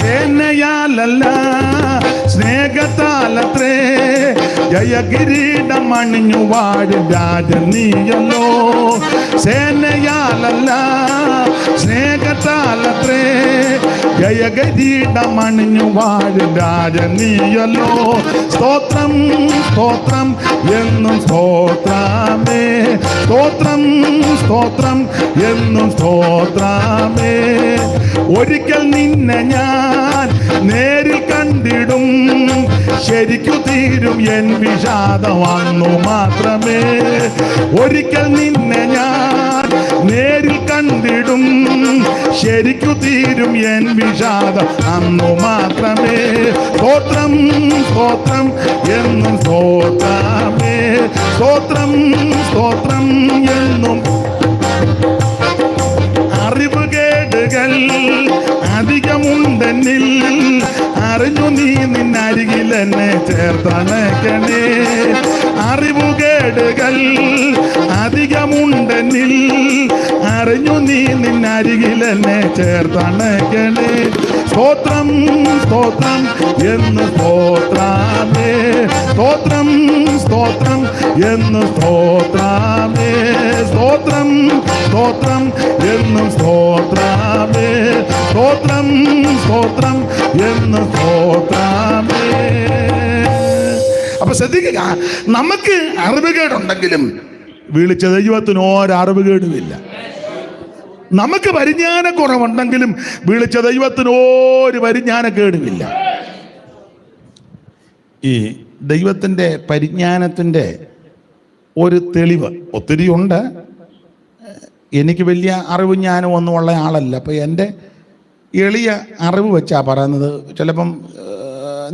സേനയാലല്ല സ്നേഹത്താലത്രേ ജയകിരീടം അണിഞ്ഞു വാഴും രാജൻ നീയല്ലോ. സേനയാലല്ല സ്നേഹത്താലത്രേ ജയകിരീടം അണിഞ്ഞു വാഴും രാജൻ നീയല്ലോ. സ്തോത്രം സ്തോത്രം എന്നും സ്തോത്രാമേ, സ്തോത്രം സ്തോത്രം എന്നും സ്തോത്രാമേ. ഒരിക്കൽ നിന്നെ ഞാൻ നേരിൽ കണ്ടിടും, ശരിക്കു തീരും എൻ വിഷാദം അന്നു മാത്രമേ. ഒരിക്കൽ നിന്നെ ഞാൻ നേരിൽ കണ്ടിടും, ശരിക്കു തീരും എൻ വിഷാദം അന്നു മാത്രമേ. സ്തോത്രം സ്തോത്രം എന്നും സ്തോത്രാമേ, സ്തോത്രം സ്തോത്രം എന്നും. അറിവുകേടുകൾ അധികമുണ്ടെന്നിൽ, അറിഞ്ഞു നീ നിന്നരികിൽ എന്നെ ചേർത്തണേക്കണേ. അറിവുകേടുകൾ അധികമുണ്ടെന്നിൽ, അറിഞ്ഞു നീ നിന്നരികിൽ എന്നെ ചേർത്തണേക്കണേ. സ്തോത്രം സ്തോത്രം എന്ന് സ്തോത്രാമേ, സ്തോത്രം സ്തോത്രം എന്ന് സ്തോത്രാമേ, സ്തോത്രം സ്തോത്രം എന്നും സ്തോത്രാമേ, സ്തോത്രം സ്തോത്രം എന്ന് സ്തോത്രാമേ. അപ്പൊ ശ്രദ്ധിക്കുക, നമുക്ക് അറിവുകേടുണ്ടെങ്കിലും വിളിച്ച ദൈവത്തിന് ഒരറിവുകേടുമില്ല. നമുക്ക് പരിജ്ഞാനക്കുറവുണ്ടെങ്കിലും വിളിച്ച ദൈവത്തിന് ഒരു പരിജ്ഞാനക്കേടുമില്ല. ഈ ദൈവത്തിൻ്റെ പരിജ്ഞാനത്തിൻ്റെ ഒരു തെളിവ് ഒത്തിരി ഉണ്ട്. എനിക്ക് വലിയ അറിവ് ജ്ഞാനം ഒന്നുമുള്ള ആളല്ല. അപ്പോൾ എൻ്റെ എളിയ അറിവ് വെച്ചാണ് പറയുന്നത്. ചിലപ്പം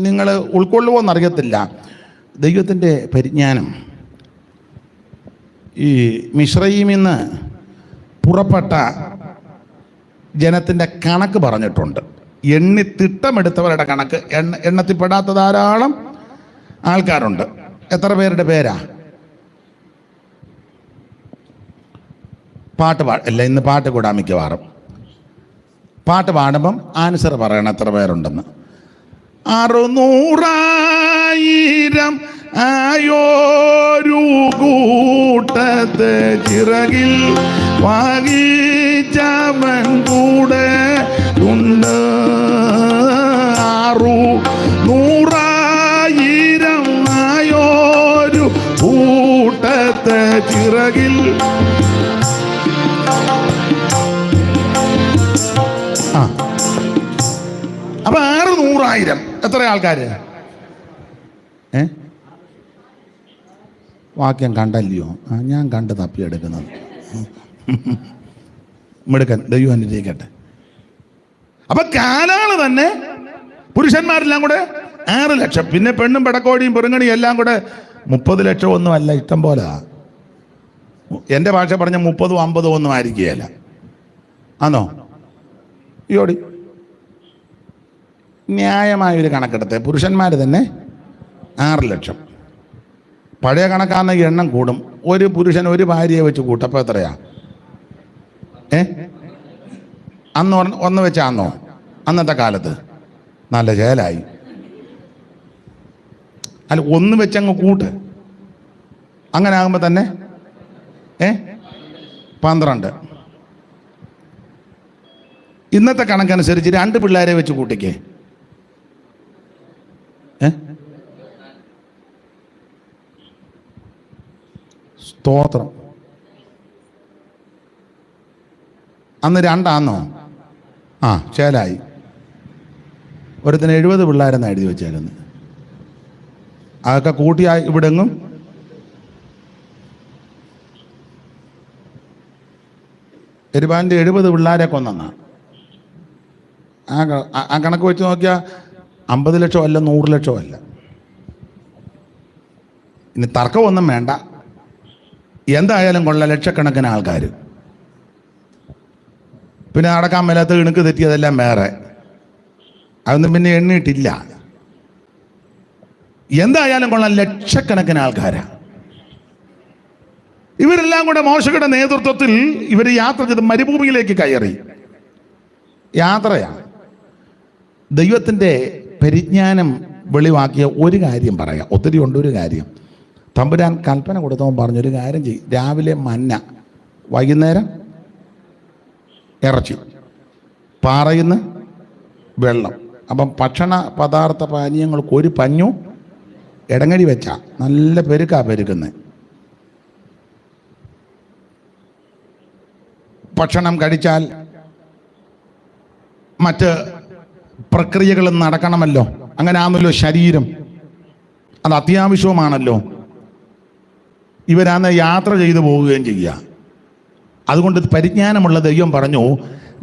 നിങ്ങൾ ഉൾക്കൊള്ളുമോ എന്നറിയത്തില്ല. ദൈവത്തിൻ്റെ പരിജ്ഞാനം ഈ മിസ്രയീമിൽ നിന്ന് പുറപ്പെട്ട ജനത്തിൻ്റെ കണക്ക് പറഞ്ഞിട്ടുണ്ട്. എണ്ണി തിട്ടമെടുത്തവരുടെ കണക്ക്. എണ്ണത്തിൽപ്പെടാത്ത ധാരാളം ആൾക്കാരുണ്ട്. എത്ര പേരുടെ പേരാ? അല്ല, ഇന്ന് പാട്ട് കൂടാ മിക്കവാറും. പാട്ട് പാടുമ്പം ആൻസർ പറയണം എത്ര പേരുണ്ടെന്ന്. 600,000 ആയോരു കൂട്ടത്തെ ചിറകിൽ വാങ്ങിച്ചവൻ കൂടെ ഉണ്ട്. 600,000 ആയോരു കൂട്ടത്തെ ചിറകിൽ. എത്ര ആൾക്കാർ? വാക്യം കണ്ടല്ലയോ? ഞാൻ കണ്ട് തപ്പിയെടുക്കുന്നത്. മിടുക്കൻ, ദൈവം അനുഗ്രഹിക്കട്ടെ. അപ്പൊ കാനാള് തന്നെ പുരുഷന്മാരെല്ലാം കൂടെ 6 ലക്ഷം. പിന്നെ പെണ്ണും പെടക്കോടിയും പെറുങ്ങണിയും എല്ലാം കൂടെ 30 ലക്ഷം ഒന്നും അല്ല, ഇഷ്ടം പോലെ. എൻ്റെ ഭാഷ പറഞ്ഞ 30 50 ഒന്നും ആയിരിക്കുകയല്ല. ആണോ? യോടി ന്യായമായൊരു കണക്കെടുത്ത് പുരുഷന്മാർ തന്നെ 6 ലക്ഷം. പഴയ കണക്കാണെങ്കിൽ എണ്ണം കൂടും. ഒരു പുരുഷൻ ഒരു ഭാര്യയെ വെച്ച് കൂട്ടപ്പോൾ എത്രയാ? അന്ന് ഒന്ന് വെച്ചാന്നോ? അന്നത്തെ കാലത്ത് നല്ല ചേലായി. അല്ല, ഒന്ന് വെച്ചങ്ങ് കൂട്ട്. അങ്ങനെ ആകുമ്പോൾ തന്നെ 12. ഇന്നത്തെ കണക്കനുസരിച്ച് 2 പിള്ളേരെ വെച്ച് കൂട്ടിക്കേ. സ്തോത്രം. അന്ന് 2 ആന്നോ? ചേലായി. ഒരുത്തിന് 70 പിള്ളേരെന്ന് എഴുതി വെച്ചേക്കുന്നു. അതൊക്കെ കൂട്ടിയായി ഇവിടെങ്ങും എരുപാൻ്റെ 70 പിള്ളേരെ കൊന്നെന്നാ. ആ കണക്ക് വെച്ച് നോക്കിയാൽ 50 ലക്ഷം അല്ല, 100 ലക്ഷം അല്ല. ഇനി തർക്കമൊന്നും വേണ്ട, എന്തായാലും കൊള്ള ലക്ഷക്കണക്കിന് ആൾക്കാർ. പിന്നെ നടക്കാൻ മേലാത്ത ഇണക്ക് തെറ്റിയതെല്ലാം വേറെ, അതൊന്നും പിന്നെ എണ്ണിയിട്ടില്ല. എന്തായാലും കൊള്ളാൻ ലക്ഷക്കണക്കിന് ആൾക്കാരാണ്. ഇവരെല്ലാം കൂടെ മോശയുടെ നേതൃത്വത്തിൽ ഇവർ യാത്ര ചെയ്ത് മരുഭൂമിയിലേക്ക് കയറി. യാത്രയാണ്. ദൈവത്തിൻ്റെ പരിജ്ഞാനം വെളിവാക്കിയ ഒരു കാര്യം പറയാം. ഒത്തിരി ഉണ്ട്. ഒരു കാര്യം തമ്പുരാൻ കൽപ്പന കൊടുത്തവൻ പറഞ്ഞൊരു കാര്യം ചെയ്യും. രാവിലെ മന്ന, വൈകുന്നേരം ഇറച്ചി, പാറയിന്ന് വെള്ളം. അപ്പം ഭക്ഷണ പദാർത്ഥ പാനീയങ്ങൾക്ക് ഒരു പഞ്ഞു ഇടങ്ങടി വെച്ചാ നല്ല പെരുക്കുന്നത്. ഭക്ഷണം കഴിച്ചാൽ മറ്റ് പ്രക്രിയകളും നടക്കണമല്ലോ. അങ്ങനെ ആണല്ലോ ശരീരം, അത് അത്യാവശ്യവുമാണല്ലോ. ഇവരാന്ന് യാത്ര ചെയ്തു പോവുകയും ചെയ്യുക. അതുകൊണ്ട് പരിജ്ഞാനമുള്ള ദൈവം പറഞ്ഞു,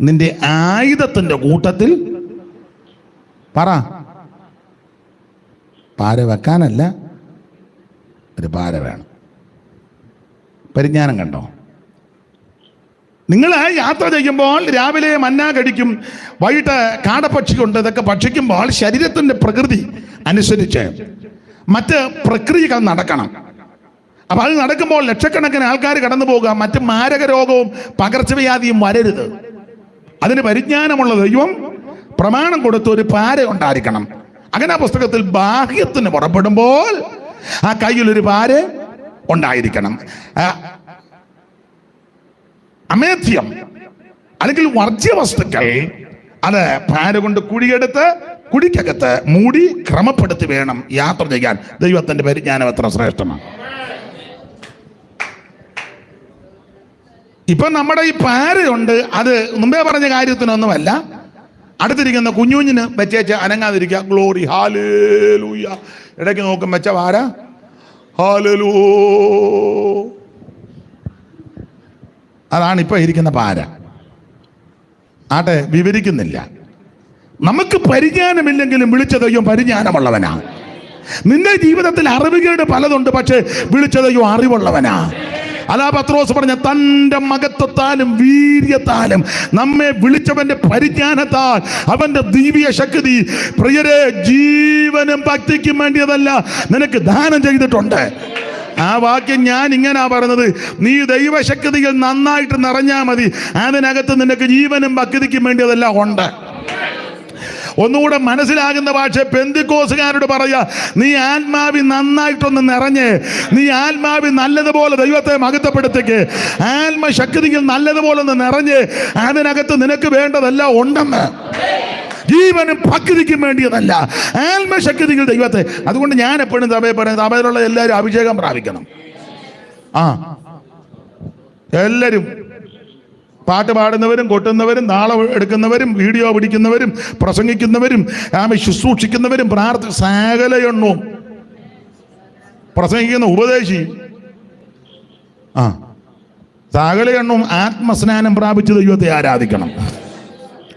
നിന്റെ ആയുധത്തിൻ്റെ കൂട്ടത്തിൽ പാര വെക്കാനല്ല, ഒരു പാര വേണം. പരിജ്ഞാനം കണ്ടോ? നിങ്ങൾ യാത്ര ചെയ്യുമ്പോൾ രാവിലെ മന്ന കഴിക്കും, വൈകിട്ട് കാടപ്പക്ഷി കൊണ്ട് ഇതൊക്കെ ഭക്ഷിക്കുമ്പോൾ ശരീരത്തിൻ്റെ പ്രകൃതി അനുസരിച്ച് മറ്റ് പ്രക്രിയകൾ നടക്കണം. അപ്പം അത് നടക്കുമ്പോൾ ലക്ഷക്കണക്കിന് ആൾക്കാർ കടന്നു പോകുക. മറ്റ് മാരക രോഗവും പകർച്ചവ്യാധിയും വരരുത്. അതിന് പരിജ്ഞാനമുള്ള ദൈവം പ്രമാണം കൊടുത്ത് ഒരു പാര ഉണ്ടായിരിക്കണം. അങ്ങനെ ആ പുസ്തകത്തിൽ ബാഹ്യത്തിന് പുറപ്പെടുമ്പോൾ ആ കയ്യിലൊരു പാര ഉണ്ടായിരിക്കണം. അമേധ്യം അല്ലെങ്കിൽ വർജ്യവസ്തുക്കൾ അത് പാര കൊണ്ട് കുഴിയെടുത്ത് കുഴിക്കകത്ത് മൂടി ക്രമപ്പെടുത്തി വേണം യാത്ര ചെയ്യാൻ. ദൈവത്തിന്റെ പരിജ്ഞാനം എത്ര ശ്രേഷ്ഠമാണ്. ഇപ്പൊ നമ്മുടെ ഈ പാരയുണ്ട്, അത് മുമ്പേ പറഞ്ഞ കാര്യത്തിനൊന്നുമല്ല. അടുത്തിരിക്കുന്ന കുഞ്ഞുഞ്ഞിന് വെച്ചേച്ച് അനങ്ങാതിരിക്കുക. Glory, hallelujah. ഇടയ്ക്ക് നോക്കും വെച്ച പാര, ഹല്ലേലൂ. അതാണ് ഇപ്പൊ ഇരിക്കുന്ന പാര. ആട്ടെ, വിവരിക്കുന്നില്ല. നമുക്ക് പരിജ്ഞാനമില്ലെങ്കിലും വിളിച്ച ദൈവം പരിജ്ഞാനമുള്ളവനാ. നിന്റെ ജീവിതത്തിൽ അറിവുകേട് പലതുണ്ട്, പക്ഷെ വിളിച്ച ദൈവം അറിവുള്ളവനാ. അതാ പത്രോസ് പറഞ്ഞ, തൻ്റെ മഹത്വത്താലും വീര്യത്താലും നമ്മെ വിളിച്ചവന്റെ പരിജ്ഞാനത്താൽ അവന്റെ ദിവ്യ ശക്തി പ്രിയരെ ജീവനും ഭക്തിക്കും വേണ്ടിയതല്ല നിനക്ക് ദാനം ചെയ്തിട്ടുണ്ട്. ആ വാക്യം ഞാൻ ഇങ്ങനാ പറഞ്ഞത്, നീ ദൈവശക്തികൾ നന്നായിട്ട് നിറഞ്ഞാൽ മതി, അതിനകത്ത് നിനക്ക് ജീവനും ഭക്തിക്കും വേണ്ടിയതെല്ലാം ഉണ്ട്. ഒന്നുകൂടെ മനസ്സിലാകുന്ന ഭാഷ പെന്തിക്കോസുകാരോട് പറയാ, നീ ആത്മാവി നന്നായിട്ടൊന്ന് നിറഞ്ഞ്, നീ ആത്മാവി നല്ലതുപോലെ ദൈവത്തെ മഹത്വപ്പെടുത്തിക്ക്, ആത്മശക്തികൾ നല്ലതുപോലെ ഒന്ന് നിറഞ്ഞ്, അതിനകത്ത് നിനക്ക് വേണ്ടതെല്ലാം ഉണ്ടെന്ന്. ജീവനും ഭക്തിക്കും വേണ്ടിയതല്ല, ആത്മശക്തികൾ ദൈവത്തെ. അതുകൊണ്ട് ഞാൻ എപ്പോഴും സഭയിൽ പറയുന്നത്, സഭയിലുള്ള എല്ലാവരും അഭിഷേകം പ്രാപിക്കണം. എല്ലാവരും പാട്ട് പാടുന്നവരും കൊട്ടുന്നവരും നാളെ എടുക്കുന്നവരും വീഡിയോ പിടിക്കുന്നവരും പ്രസംഗിക്കുന്നവരും ശുശ്രൂഷിക്കുന്നവരും സകല എണ്ണവും പ്രസംഗിക്കുന്ന ഉപദേശി സകല എണ്ണവും ആത്മസ്നാനം പ്രാപിച്ച് ദൈവത്തെ ആരാധിക്കണം.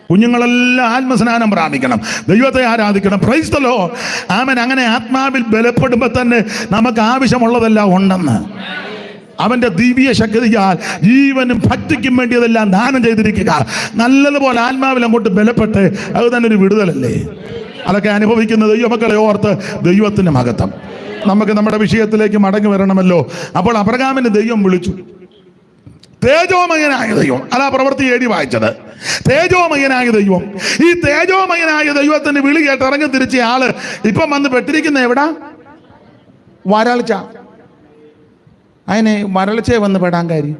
കുഞ്ഞുങ്ങളെല്ലാം ആത്മസ്നാനം പ്രാപിക്കണം, ദൈവത്തെ ആരാധിക്കണം. Praise the Lord. ആമേൻ. അങ്ങനെ ആത്മാവിൽ ബലപ്പെടുമ്പോൾ തന്നെ നമുക്ക് ആവശ്യമുള്ളതെല്ലാം ഉണ്ടെന്ന് അവന്റെ ദിവ്യ ശക്തിയാൽ ജീവനും ഭക്തിക്കും വേണ്ടിയതെല്ലാം ദാനം ചെയ്തിരിക്കുക. നല്ലതുപോലെ ആത്മാവിൽ അങ്ങോട്ട് ബലപ്പെട്ട് അത് തന്നെ ഒരു വിടുതലല്ലേ. അതൊക്കെ അനുഭവിക്കുന്ന ദൈവമക്കളെ ഓർത്ത് ദൈവത്തിന്റെ മഹത്വം. നമുക്ക് നമ്മുടെ വിഷയത്തിലേക്ക് മടങ്ങി വരണമല്ലോ. അപ്പോൾ അബ്രഹാമിനെ ദൈവം വിളിച്ചു തേജോമയനായ ദൈവം. അതാ പ്രവൃത്തി 7 വായിച്ചത്. തേജോമയനായ ദൈവം. ഈ തേജോമയനായ ദൈവത്തിന്റെ വിളി കേട്ട് ഇറങ്ങി തിരിച്ച ആള് ഇപ്പം വന്ന് പെട്ടിരിക്കുന്ന എവിടാ? വരൾച്ച. അതിനെ വരൾച്ചയെ വന്ന് പെടാൻ കാര്യം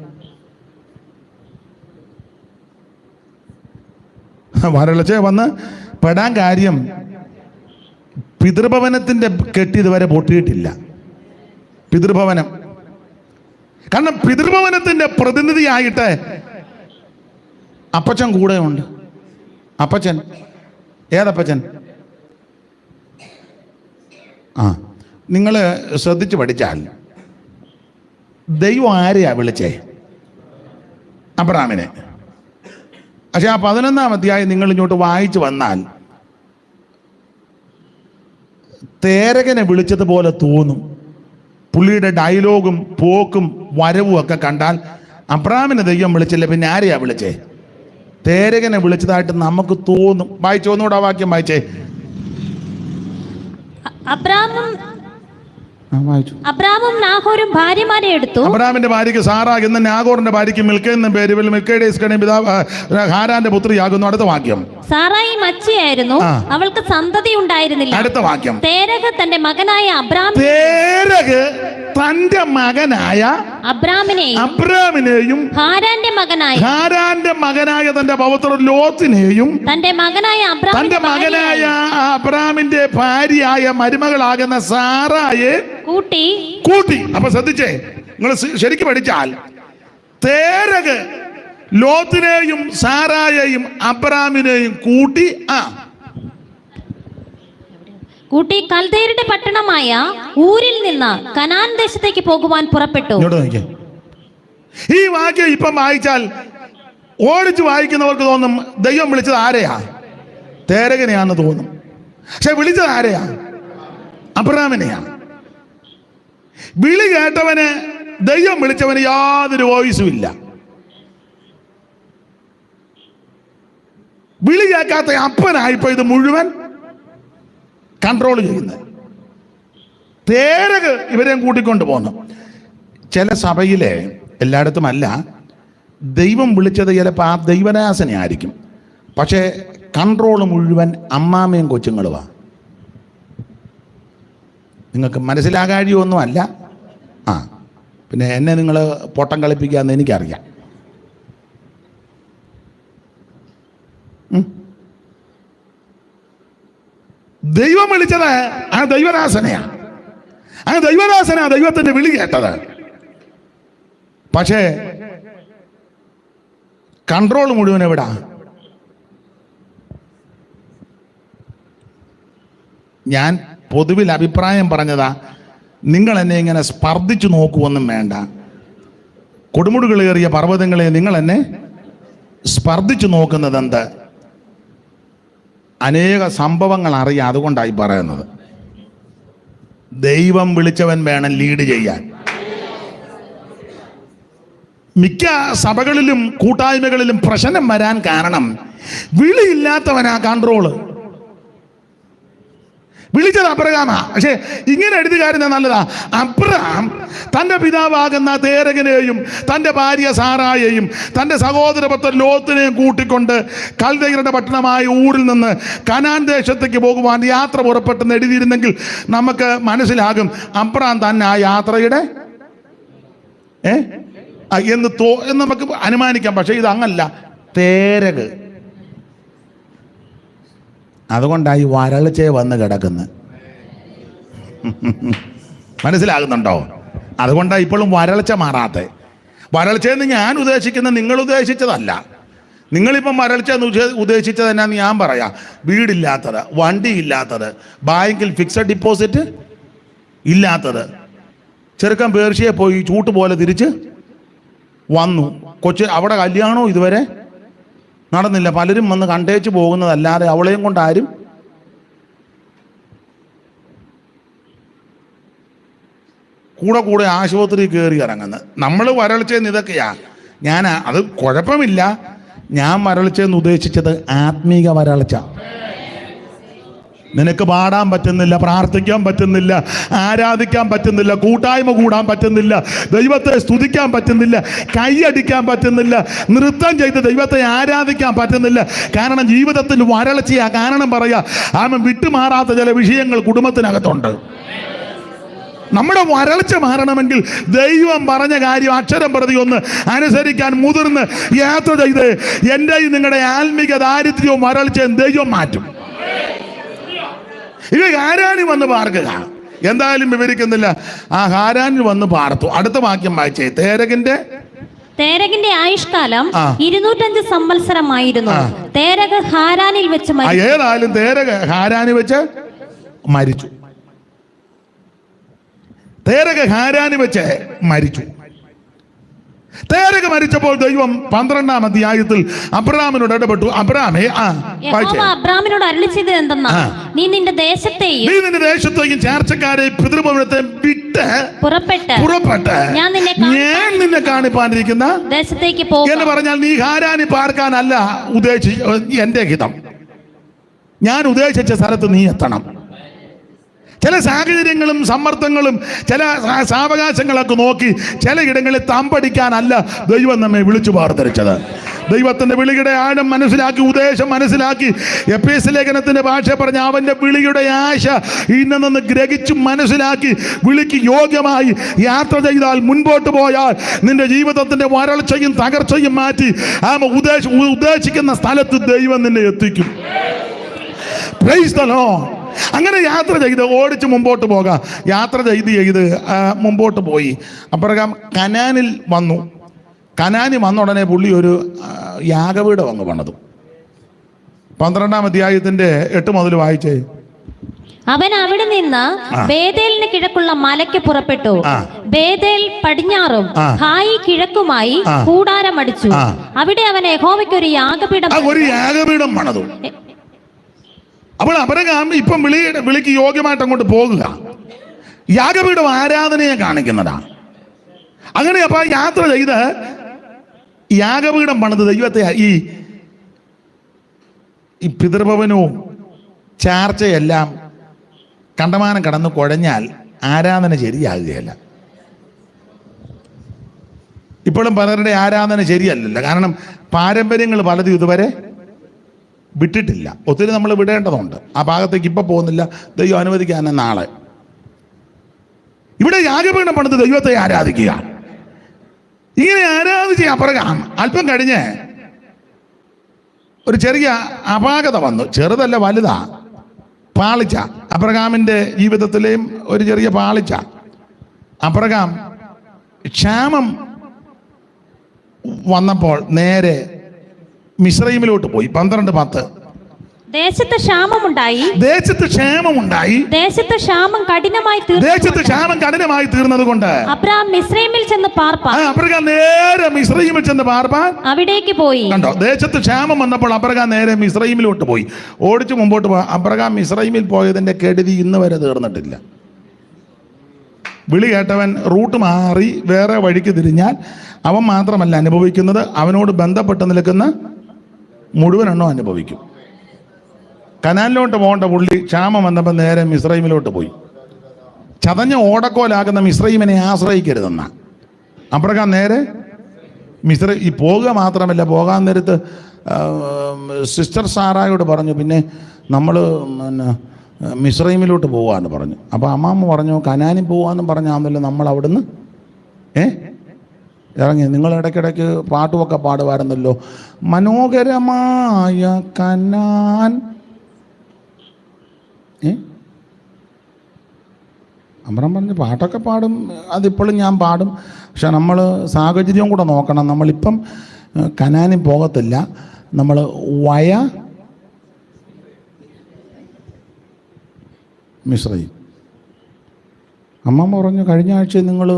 വരൾച്ചയെ വന്ന് പെടാൻ കാര്യം പിതൃഭവനത്തിന്റെ കെട്ടി ഇതുവരെ പൊട്ടിയിട്ടില്ല. പിതൃഭവനം. കാരണം പിതൃഭവനത്തിന്റെ പ്രതിനിധിയായിട്ട് അപ്പച്ചൻ കൂടെ ഉണ്ട്. അപ്പച്ചൻ ഏതപ്പച്ചൻ? നിങ്ങൾ ശ്രദ്ധിച്ച് പഠിച്ചാൽ ദൈവം ആരെയാ വിളിച്ചേ? അബ്രഹാമിനെ. പക്ഷെ ആ 11-ാം അധ്യായം നിങ്ങൾ ഇങ്ങോട്ട് വായിച്ചു വന്നാൽ തേരകനെ വിളിച്ചതുപോലെ തോന്നും. പുള്ളിയുടെ ഡയലോഗും പോക്കും വരവും ഒക്കെ കണ്ടാൽ അബ്രഹാമിനെ ദൈവം വിളിച്ചില്ല, പിന്നെ ആരെയാ വിളിച്ചേ? തേരകനെ വിളിച്ചതായിട്ട് നമുക്ക് തോന്നും. വായിച്ചോ, ഒന്നുകൂടെ വാക്യം വായിച്ചേ. അബ്രാമും നാഹോരും ഭാര്യമാരെ എടുത്തു. അബ്രാമിന്റെ ഭാര്യയ്ക്ക് സാറ എന്നും നാഹോറിന്റെ ഭാര്യയ്ക്ക് മിൽക്ക എന്നും പേര്. മിൽക്കയുടെ പിതാവ് ഹാരാന്റെ പുത്രിയാകുന്നു. അടുത്ത വാക്യം. സാറായി മച്ചിയായിരുന്നു, അവൾക്ക് സന്തതി ഉണ്ടായിരുന്നില്ല. അടുത്ത വാക്യം. തേരഹ് തന്റെ മകനായ അബ്രാമിനെയും ഹാരാന്റെ മകനായ തന്റെ പൗത്രൻ ലോത്തിനെയും തന്റെ മകനായ അബ്രാമിന്റെ ഭാര്യയായ മരുമകളാകുന്ന സാറായെ കൂട്ടി. അപ്പൊ ശ്രദ്ധിച്ചേ, നിങ്ങൾ ശരിക്കും പഠിച്ചാൽ തേരഹ് ലോത്തിനെയും സാറായെയും അബ്രാമിനെയും കൂട്ടി കൽദയരുടെ പട്ടണമായ ഊരിൽ നിന്ന് കനാൻ ദേശത്തേക്ക് പോകുവാൻ പുറപ്പെട്ടു. ഈ വാക്യം ഇപ്പം വായിച്ചാൽ ഓടിച്ചു വായിക്കുന്നവർക്ക് തോന്നും ദൈവം വിളിച്ചത് ആരെയാ? തേരകനെയാന്ന് തോന്നും. പക്ഷെ വിളിച്ചത് ആരെയാ? അബ്രഹാമിനെയാ. വിളി കേട്ടവന് ദൈവം വിളിച്ചവന് യാതൊരു വോയിസും ഇല്ല. വിളി കേൾക്കാത്ത അപ്പനായിപ്പോ ഇത് മുഴുവൻ കൺട്രോൾ ചെയ്യുന്നത്. തേരക് ഇവരെയും കൂട്ടിക്കൊണ്ട് പോന്നു. ചില സഭയിലെ, എല്ലായിടത്തും അല്ല, ദൈവം വിളിച്ചത് ചിലപ്പോൾ ആ ദൈവദാസനെ ആയിരിക്കും, പക്ഷേ കൺട്രോൾ മുഴുവൻ അമ്മാമയും കൊച്ചുങ്ങളുമാ. നിങ്ങൾക്ക് മനസ്സിലാകാഴിയൊന്നും അല്ല. പിന്നെ എന്നെ നിങ്ങൾ പൊട്ടം കളിപ്പിക്കാമെന്ന് എനിക്കറിയാം. ദൈവം വിളിച്ചത് ആ ദൈവദാസനെയാ. ആ ദൈവദാസനാ ദൈവത്തിന്റെ വിളി കേട്ടത്. പക്ഷേ കൺട്രോൾ മുഴുവൻ എവിടാ? ഞാൻ പൊതുവിൽ അഭിപ്രായം പറഞ്ഞതാ. നിങ്ങൾ എന്നെ ഇങ്ങനെ സ്പർദ്ധിച്ചു നോക്കുവൊന്നും വേണ്ട. കൊടുമുടികളേറിയ പർവ്വതങ്ങളെ നിങ്ങൾ എന്നെ സ്പർദ്ധിച്ചു നോക്കുന്നത് എന്ത്? അനേക സംഭവങ്ങൾ അറിയാം, അതുകൊണ്ടായി പറയുന്നത്. ദൈവം വിളിച്ചവൻ വേണം ലീഡ് ചെയ്യാൻ. മിക്ക സഭകളിലും കൂട്ടായ്മകളിലും പ്രശ്നം വരാൻ കാരണം വിളിയില്ലാത്തവനാ കൺട്രോള്. വിളിച്ചത് അബ്രഹാമാ. പക്ഷെ ഇങ്ങനെ എഴുതുകാരുന്ന നല്ലതാ. അബ്രഹാം തൻ്റെ പിതാവാകുന്ന തേരകനെയും തൻ്റെ ഭാര്യ സാറായെയും തൻ്റെ സഹോദരപുത്രൻ ലോത്തിനെയും കൂട്ടിക്കൊണ്ട് കൽദയരുടെ പട്ടണമായ ഊരിൽ നിന്ന് കനാൻ ദേശത്തേക്ക് പോകുവാൻ യാത്ര പുറപ്പെട്ടെന്ന് എഴുതിയിരുന്നെങ്കിൽ നമുക്ക് മനസ്സിലാകും അബ്രഹാം തന്നെ ആ യാത്രയുടെ എന്ന് നമുക്ക് അനുമാനിക്കാം. പക്ഷെ ഇത് അങ്ങല്ല, തേരക്. അതുകൊണ്ടായി വരൾച്ചയെ വന്ന് കിടക്കുന്നത്. മനസ്സിലാകുന്നുണ്ടോ? അതുകൊണ്ടാണ് ഇപ്പോഴും വരൾച്ച മാറാത്ത. വരൾച്ചയെന്ന് ഞാൻ ഉദ്ദേശിക്കുന്ന നിങ്ങൾ ഉദ്ദേശിച്ചതല്ല. നിങ്ങളിപ്പം വരൾച്ച എന്ന് ഉദ്ദേശിച്ചത് എന്നാന്ന് ഞാൻ പറയാം. വീടില്ലാത്തത്, വണ്ടിയില്ലാത്തത്, ബാങ്കിൽ ഫിക്സഡ് ഡിപ്പോസിറ്റ് ഇല്ലാത്തത്. ചെറുക്കൻ പേർഷ്യയെ പോയി ചൂട്ട് പോലെ തിരിച്ച് വന്നു. അവിടെ കല്യാണവും ഇതുവരെ നടന്നില്ല. പലരും വന്ന് കണ്ടേച്ച് പോകുന്നതല്ലാതെ അവളെയും കൊണ്ട് ആരും കൂടെ ആശുപത്രി കയറി ഇറങ്ങുന്നത്. നമ്മൾ വരൾച്ചയെന്ന് ഇതൊക്കെയാ. അത് കുഴപ്പമില്ല. ഞാൻ വരൾച്ചയെന്ന് ഉദ്ദേശിച്ചത് ആത്മീക വരൾച്ച. നിനക്ക് പാടാൻ പറ്റുന്നില്ല, പ്രാർത്ഥിക്കാൻ പറ്റുന്നില്ല, ആരാധിക്കാൻ പറ്റുന്നില്ല, കൂട്ടായ്മ കൂടാൻ പറ്റുന്നില്ല, ദൈവത്തെ സ്തുതിക്കാൻ പറ്റുന്നില്ല, കൈയടിക്കാൻ പറ്റുന്നില്ല, നൃത്തം ചെയ്ത് ദൈവത്തെ ആരാധിക്കാൻ പറ്റുന്നില്ല. കാരണം ജീവിതത്തിൽ വരൾച്ചയാ. കാരണം പറയാ, വിട്ടുമാറാത്ത ചില വിഷയങ്ങൾ കുടുംബത്തിനകത്തുണ്ട്. നമ്മുടെ വരൾച്ച മാറണമെങ്കിൽ ദൈവം പറഞ്ഞ കാര്യം അക്ഷരം പ്രതി ഒന്ന് അനുസരിക്കാൻ മുതിർന്ന് യാത്ര ചെയ്ത് എൻ്റെയും നിങ്ങളുടെ ആത്മീക ദാരിദ്ര്യവും വരൾച്ചയും ദൈവം മാറ്റും. ഇത് ഹാരാനി വന്ന് പാർക്കുക. എന്തായാലും വിവരിക്കുന്നില്ല. ആ ഹാരാനിൽ വന്ന് പാർത്തു. അടുത്ത വാക്യം വായിച്ചേ. തേരകിന്റെ ആയുഷ്കാലം 205 സംവത്സരമായിരുന്നു. തേരക് ഹാരാനിൽ വെച്ച് ഏതായാലും തേരക് ഹാരാനിൽ വെച്ച് മരിച്ചു. തേരക് ഹാരാനിൽ വെച്ച് മരിച്ചു. തേരക് മരിച്ചപ്പോൾ ദൈവം 12-ാം അധ്യായത്തിൽ അബ്രാമിനോട് ഇടപെട്ടു. അബ്രാമിനോട് അരുളിച്ചത് എന്തെന്നാ, നീ നിന്റെ ദേശത്തെയും ചാർച്ചക്കാരെയും പിതൃഭവനത്തെ വിട്ട് പുറപ്പെട്ട് ഞാൻ നിന്നെ കാണിപ്പാനിരിക്കുന്ന ദേശത്തേക്ക് പോകും എന്ന് പറഞ്ഞാൽ, നീ ഹാരാനി പാർക്കാനല്ല എന്റെ ഹിതം. ഞാൻ ഉദ്ദേശിച്ച സ്ഥലത്ത് നീ എത്തണം. ചില സാഹചര്യങ്ങളും സമ്മർദ്ദങ്ങളും ചില സാവകാശങ്ങളൊക്കെ നോക്കി ചിലയിടങ്ങളിൽ തമ്പടിക്കാനല്ല ദൈവം നമ്മെ വിളിച്ചു പാർത്തിരിച്ചത്. ദൈവത്തിന്റെ വിളിയുടെ ആഴം മനസ്സിലാക്കി, ഉദ്ദേശം മനസ്സിലാക്കി, എഫേസ്യ ലേഖനത്തിന്റെ ഭാഷ പറഞ്ഞ അവന്റെ വിളിയുടെ ആശ ഇന്ന് നിന്ന് ഗ്രഹിച്ചു മനസ്സിലാക്കി വിളിക്ക് യോഗ്യമായി യാത്ര ചെയ്താൽ, മുൻപോട്ട് പോയാൽ നിന്റെ ജീവിതത്തിന്റെ വരൾച്ചയും തകർച്ചയും മാറ്റി ഉദ്ദേശിക്കുന്ന സ്ഥലത്ത് ദൈവം നിന്നെ എത്തിക്കും. Price the Lord. അങ്ങനെ യാത്ര ചെയ്ത് ഓടിച്ച് മുമ്പോട്ട് പോകാം. യാത്ര ചെയ്ത് മുമ്പോട്ട് പോയി. അപ്രകാരം കനാനിൽ വന്നു. കനാനി വന്ന ഉടനെ പുള്ളി ഒരു യാഗപീഠം അങ്ങ് പണിതു. 12-ാം അധ്യായത്തിന്റെ 8 മുതൽ വായിച്ചേ. അവൻ അവിടെ നിന്ന് ബേതേലിന് കിഴക്കുള്ള മലയ്ക്ക് പുറപ്പെട്ടു. ബേതേൽ പടിഞ്ഞാറും ഹായി കിഴക്കുമായി കൂടാരമടിച്ചു. അവിടെ അവൻ യഹോവയ്ക്ക് ഒരു യാഗപീഠം പണിതു. അപ്പോൾ അബ്രഹാം ഇപ്പം വിളിക്ക് യോഗ്യമായിട്ട് അങ്ങോട്ട് പോകുക. യാഗപീഠം ആരാധനയെ കാണിക്കുന്നതാ. അങ്ങനെ അപ്പൊ യാത്ര ചെയ്ത് യാഗപീഠം പണിത് ദൈവത്തെ ഈ പിതൃഭവനവും ചാർച്ചയെല്ലാം കണ്ടമാനം കടന്നു കുഴഞ്ഞാൽ ആരാധന ശരിയാകുകയല്ല. ഇപ്പോഴും പലരുടെ ആരാധന ശരിയല്ലല്ലോ. കാരണം പാരമ്പര്യങ്ങൾ പലതും ഇതുവരെ വിട്ടിട്ടില്ല. ഒത്തിരി നമ്മൾ വിടേണ്ടതുണ്ട്. ആ ഭാഗത്തേക്ക് ഇപ്പം പോകുന്നില്ല. ദൈവം അനുവദിക്കാൻ നാളെ. ഇവിടെ യാഗപീഠം പണിത് ദൈവത്തെ ആരാധിക്കുക. ഇങ്ങനെ ആരാധിച്ച് അപ്രകാരം അല്പം കഴിഞ്ഞ് ഒരു ചെറിയ അപാകത വന്നു. ചെറുതല്ല, വലുതാ. പാളിച്ച. അബ്രഹാമിൻ്റെ ജീവിതത്തിലെയും ഒരു ചെറിയ പാളിച്ച. അബ്രഹാം ക്ഷാമം വന്നപ്പോൾ നേരെ മിസ്രയീമിലോട്ട് പോയി. 12:10. ദേശത്ത് ക്ഷാമമുണ്ടായി. ദേശത്ത് ക്ഷാമം കഠിനമായി തീർന്നത് കൊണ്ട് അബ്രഹാം മിസ്രയീമിൽ ചെന്ന് പാർപ്പാൻ അവിടേക്ക് പോയി. കണ്ടോ, ദേശത്ത് ക്ഷാമം വന്നപ്പോൾ അബ്രഹാം നേരെ മിസ്രയീമിലോട്ട് പോയി. ഓടിച്ചു മുമ്പോട്ട് പോയി. അബ്രഹാം മിസ്രയീമിൽ പോയതിന്റെ കെടുതി ഇന്ന് വരെ തീർന്നിട്ടില്ല. വിളി കേട്ടവൻ റൂട്ട് മാറി വേറെ വഴിക്ക് തിരിഞ്ഞാൽ അവൻ മാത്രമല്ല അനുഭവിക്കുന്നത്, അവനോട് ബന്ധപ്പെട്ട് നിൽക്കുന്ന മുഴുവൻ എണ്ണം അനുഭവിക്കും. കനാലിലോട്ട് പോകേണ്ട പുള്ളി ക്ഷാമം വന്നപ്പോൾ നേരെ മിസ്രയീമിലോട്ട് പോയി. ചതഞ്ഞ ഓടക്കോലാകുന്ന മിസ്രയീമിനെ ആശ്രയിക്കരുതെന്ന അബ്രഹാം നേരെ ഈ പോകുക മാത്രമല്ല, പോകാൻ നേരത്ത് സിസ്റ്റർ സാറായോട് പറഞ്ഞു, പിന്നെ നമ്മൾ മിസ്രയീമിലോട്ട് പോകാമെന്ന് പറഞ്ഞു. അപ്പോൾ അമ്മാമ്മ പറഞ്ഞു, കനാനിൽ പോകാമെന്ന് പറഞ്ഞാന്നല്ലോ നമ്മൾ അവിടുന്ന് ഇറങ്ങി. നിങ്ങൾ ഇടയ്ക്കിടയ്ക്ക് പാട്ടുമൊക്കെ പാടുമായിരുന്നല്ലോ, മനോഹരമായ കനാൻ. അബ്രഹാം പറഞ്ഞു പാട്ടൊക്കെ പാടും, അതിപ്പോഴും ഞാൻ പാടും, പക്ഷെ നമ്മൾ സാഹചര്യം കൂടെ നോക്കണം. നമ്മളിപ്പം കനാനിൽ പോകത്തില്ല, നമ്മൾ മിസ്രയീം. അമ്മ പറഞ്ഞു കഴിഞ്ഞ ആഴ്ച നിങ്ങൾ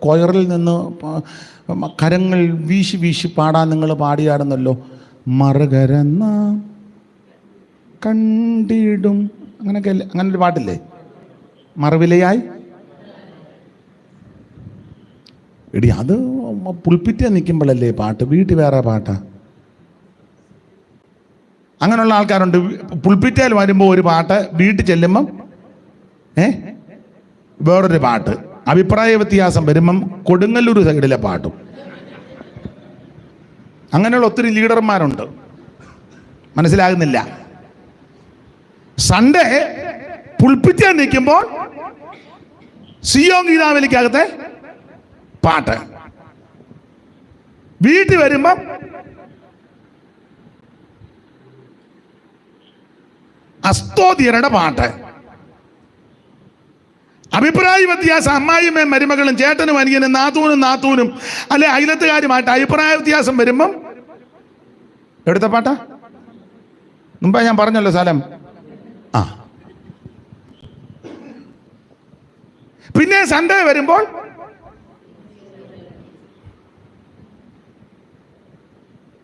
കൊയറിൽ നിന്ന് കരങ്ങൾ വീശി വീശി പാടാൻ നിങ്ങൾ പാടിയാടുന്നല്ലോ. മറുകരന്ന കണ്ടിടും അങ്ങനെയൊക്കെ അല്ലേ, അങ്ങനെ ഒരു പാട്ടില്ലേ, മറുവിലയായി. എടി അത് പുൽപ്പിറ്റേ നിൽക്കുമ്പോഴല്ലേ പാട്ട്, വീട്ടിൽ വേറെ പാട്ടാ. അങ്ങനെയുള്ള ആൾക്കാരുണ്ട്. പുൽപ്പിറ്റയിൽ വരുമ്പോൾ ഒരു പാട്ട്, വീട്ടിൽ ചെല്ലുമ്പം വേറൊരു പാട്ട്. അഭിപ്രായ വ്യത്യാസം വരുമ്പം കൊടുങ്ങല്ലൂർ സൈഡിലെ പാട്ടും. അങ്ങനെയുള്ള ഒത്തിരി ലീഡർമാരുണ്ട്, മനസ്സിലാകുന്നില്ല. സൺഡേ പുൽപ്പിറ്റയിൽ നിൽക്കുമ്പോൾ സിയോൻ ഗീതാവലിക്കകത്തെ പാട്ട്, വീട്ടിൽ വരുമ്പം അസ്തോദിയരുടെ പാട്ട്. അഭിപ്രായ വ്യത്യാസം അമ്മായിമ്മയും മരുമകളും ചേട്ടനും അനിയനും നാത്തൂനും അല്ലെ അയലത്തുകാരുമായിട്ട് അഭിപ്രായ വ്യത്യാസം വരുമ്പം എവിടുത്തെ പാട്ടാ? മുമ്പേ ഞാൻ പറഞ്ഞല്ലോ സ്ഥലം. പിന്നെ സൺഡേ വരുമ്പോൾ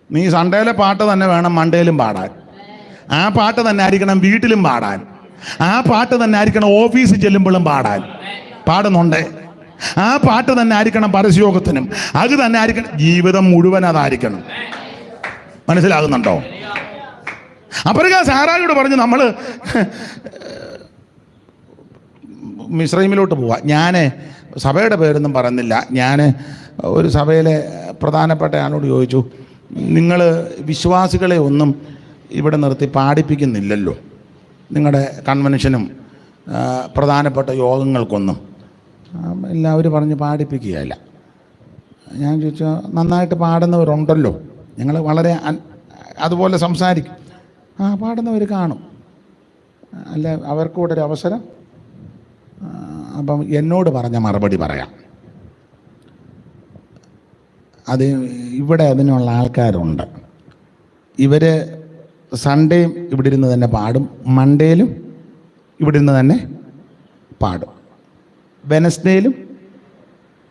നീ സൺഡേയിലെ പാട്ട് തന്നെ വേണം മൺഡേയിലും പാടാൻ. ആ പാട്ട് തന്നെ ആയിരിക്കണം വീട്ടിലും പാടാൻ. ആ പാട്ട് തന്നെ ആയിരിക്കണം ഓഫീസിൽ ചെല്ലുമ്പോഴും പാടാൻ. പാടുന്നുണ്ട്. ആ പാട്ട് തന്നെ ആയിരിക്കണം പരസ്യോഗത്തിനും. അത് തന്നെ ആയിരിക്കണം ജീവിതം മുഴുവൻ, അതായിരിക്കണം. മനസ്സിലാകുന്നുണ്ടോ? അപ്പോഴേക്കാ സാറായോട് പറഞ്ഞു നമ്മൾ മിസ്രൈമിലോട്ട് പോവാ. ഞാൻ സഭയുടെ പേരൊന്നും പറയുന്നില്ല. ഞാൻ ഒരു സഭയിലെ പ്രധാനപ്പെട്ട ആളോട് ചോദിച്ചു, നിങ്ങൾ വിശ്വാസികളെ ഒന്നും ഇവിടെ നിർത്തി പാടിപ്പിക്കുന്നില്ലല്ലോ, നിങ്ങളുടെ കൺവെൻഷനും പ്രധാനപ്പെട്ട യോഗങ്ങൾക്കൊന്നും. എല്ലാവരും പറഞ്ഞ് പാടിപ്പിക്കുകയല്ല. ഞാൻ ചോദിച്ചു, നന്നായിട്ട് പാടുന്നവരുണ്ടല്ലോ, ഞങ്ങൾ വളരെ അതുപോലെ സംസാരിക്കും. പാടുന്നവർ കാണും, അല്ല അവർക്ക് കൂടെ ഒരു അവസരം. അപ്പം എന്നോട് പറഞ്ഞ മറുപടി പറയാം. അത് ഇവിടെ അതിനുള്ള ആൾക്കാരുണ്ട്. ഇവർ സൺഡേയും ഇവിടെ ഇരുന്ന് തന്നെ പാടും, മൺഡേയിലും ഇവിടെ ഇരുന്ന് തന്നെ പാടും, വെനസ്ഡേയിലും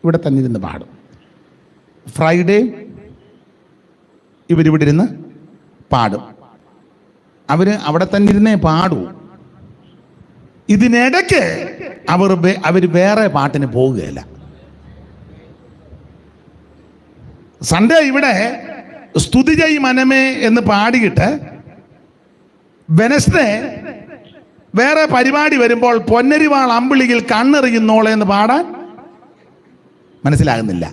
ഇവിടെ തന്നെ ഇരുന്ന് പാടും, ഫ്രൈഡേയും ഇവരിവിടെ ഇരുന്ന് പാടും. അവിടെ തന്നെ ഇരുന്നേ പാടൂ. ഇതിനിടയ്ക്ക് അവർ വേറെ പാട്ടിന് പോവുകയില്ല. സൺഡേ ഇവിടെ സ്തുതി ചെയ് മനമേ എന്ന് പാടിയിട്ട് വെനസ്ഡേ വേറെ പരിപാടി വരുമ്പോൾ പൊന്നരിവാൾ അമ്പിളിയിൽ കണ്ണെറിയുന്നോളെ എന്ന് പാടാൻ മനസ്സിലാകുന്നില്ല.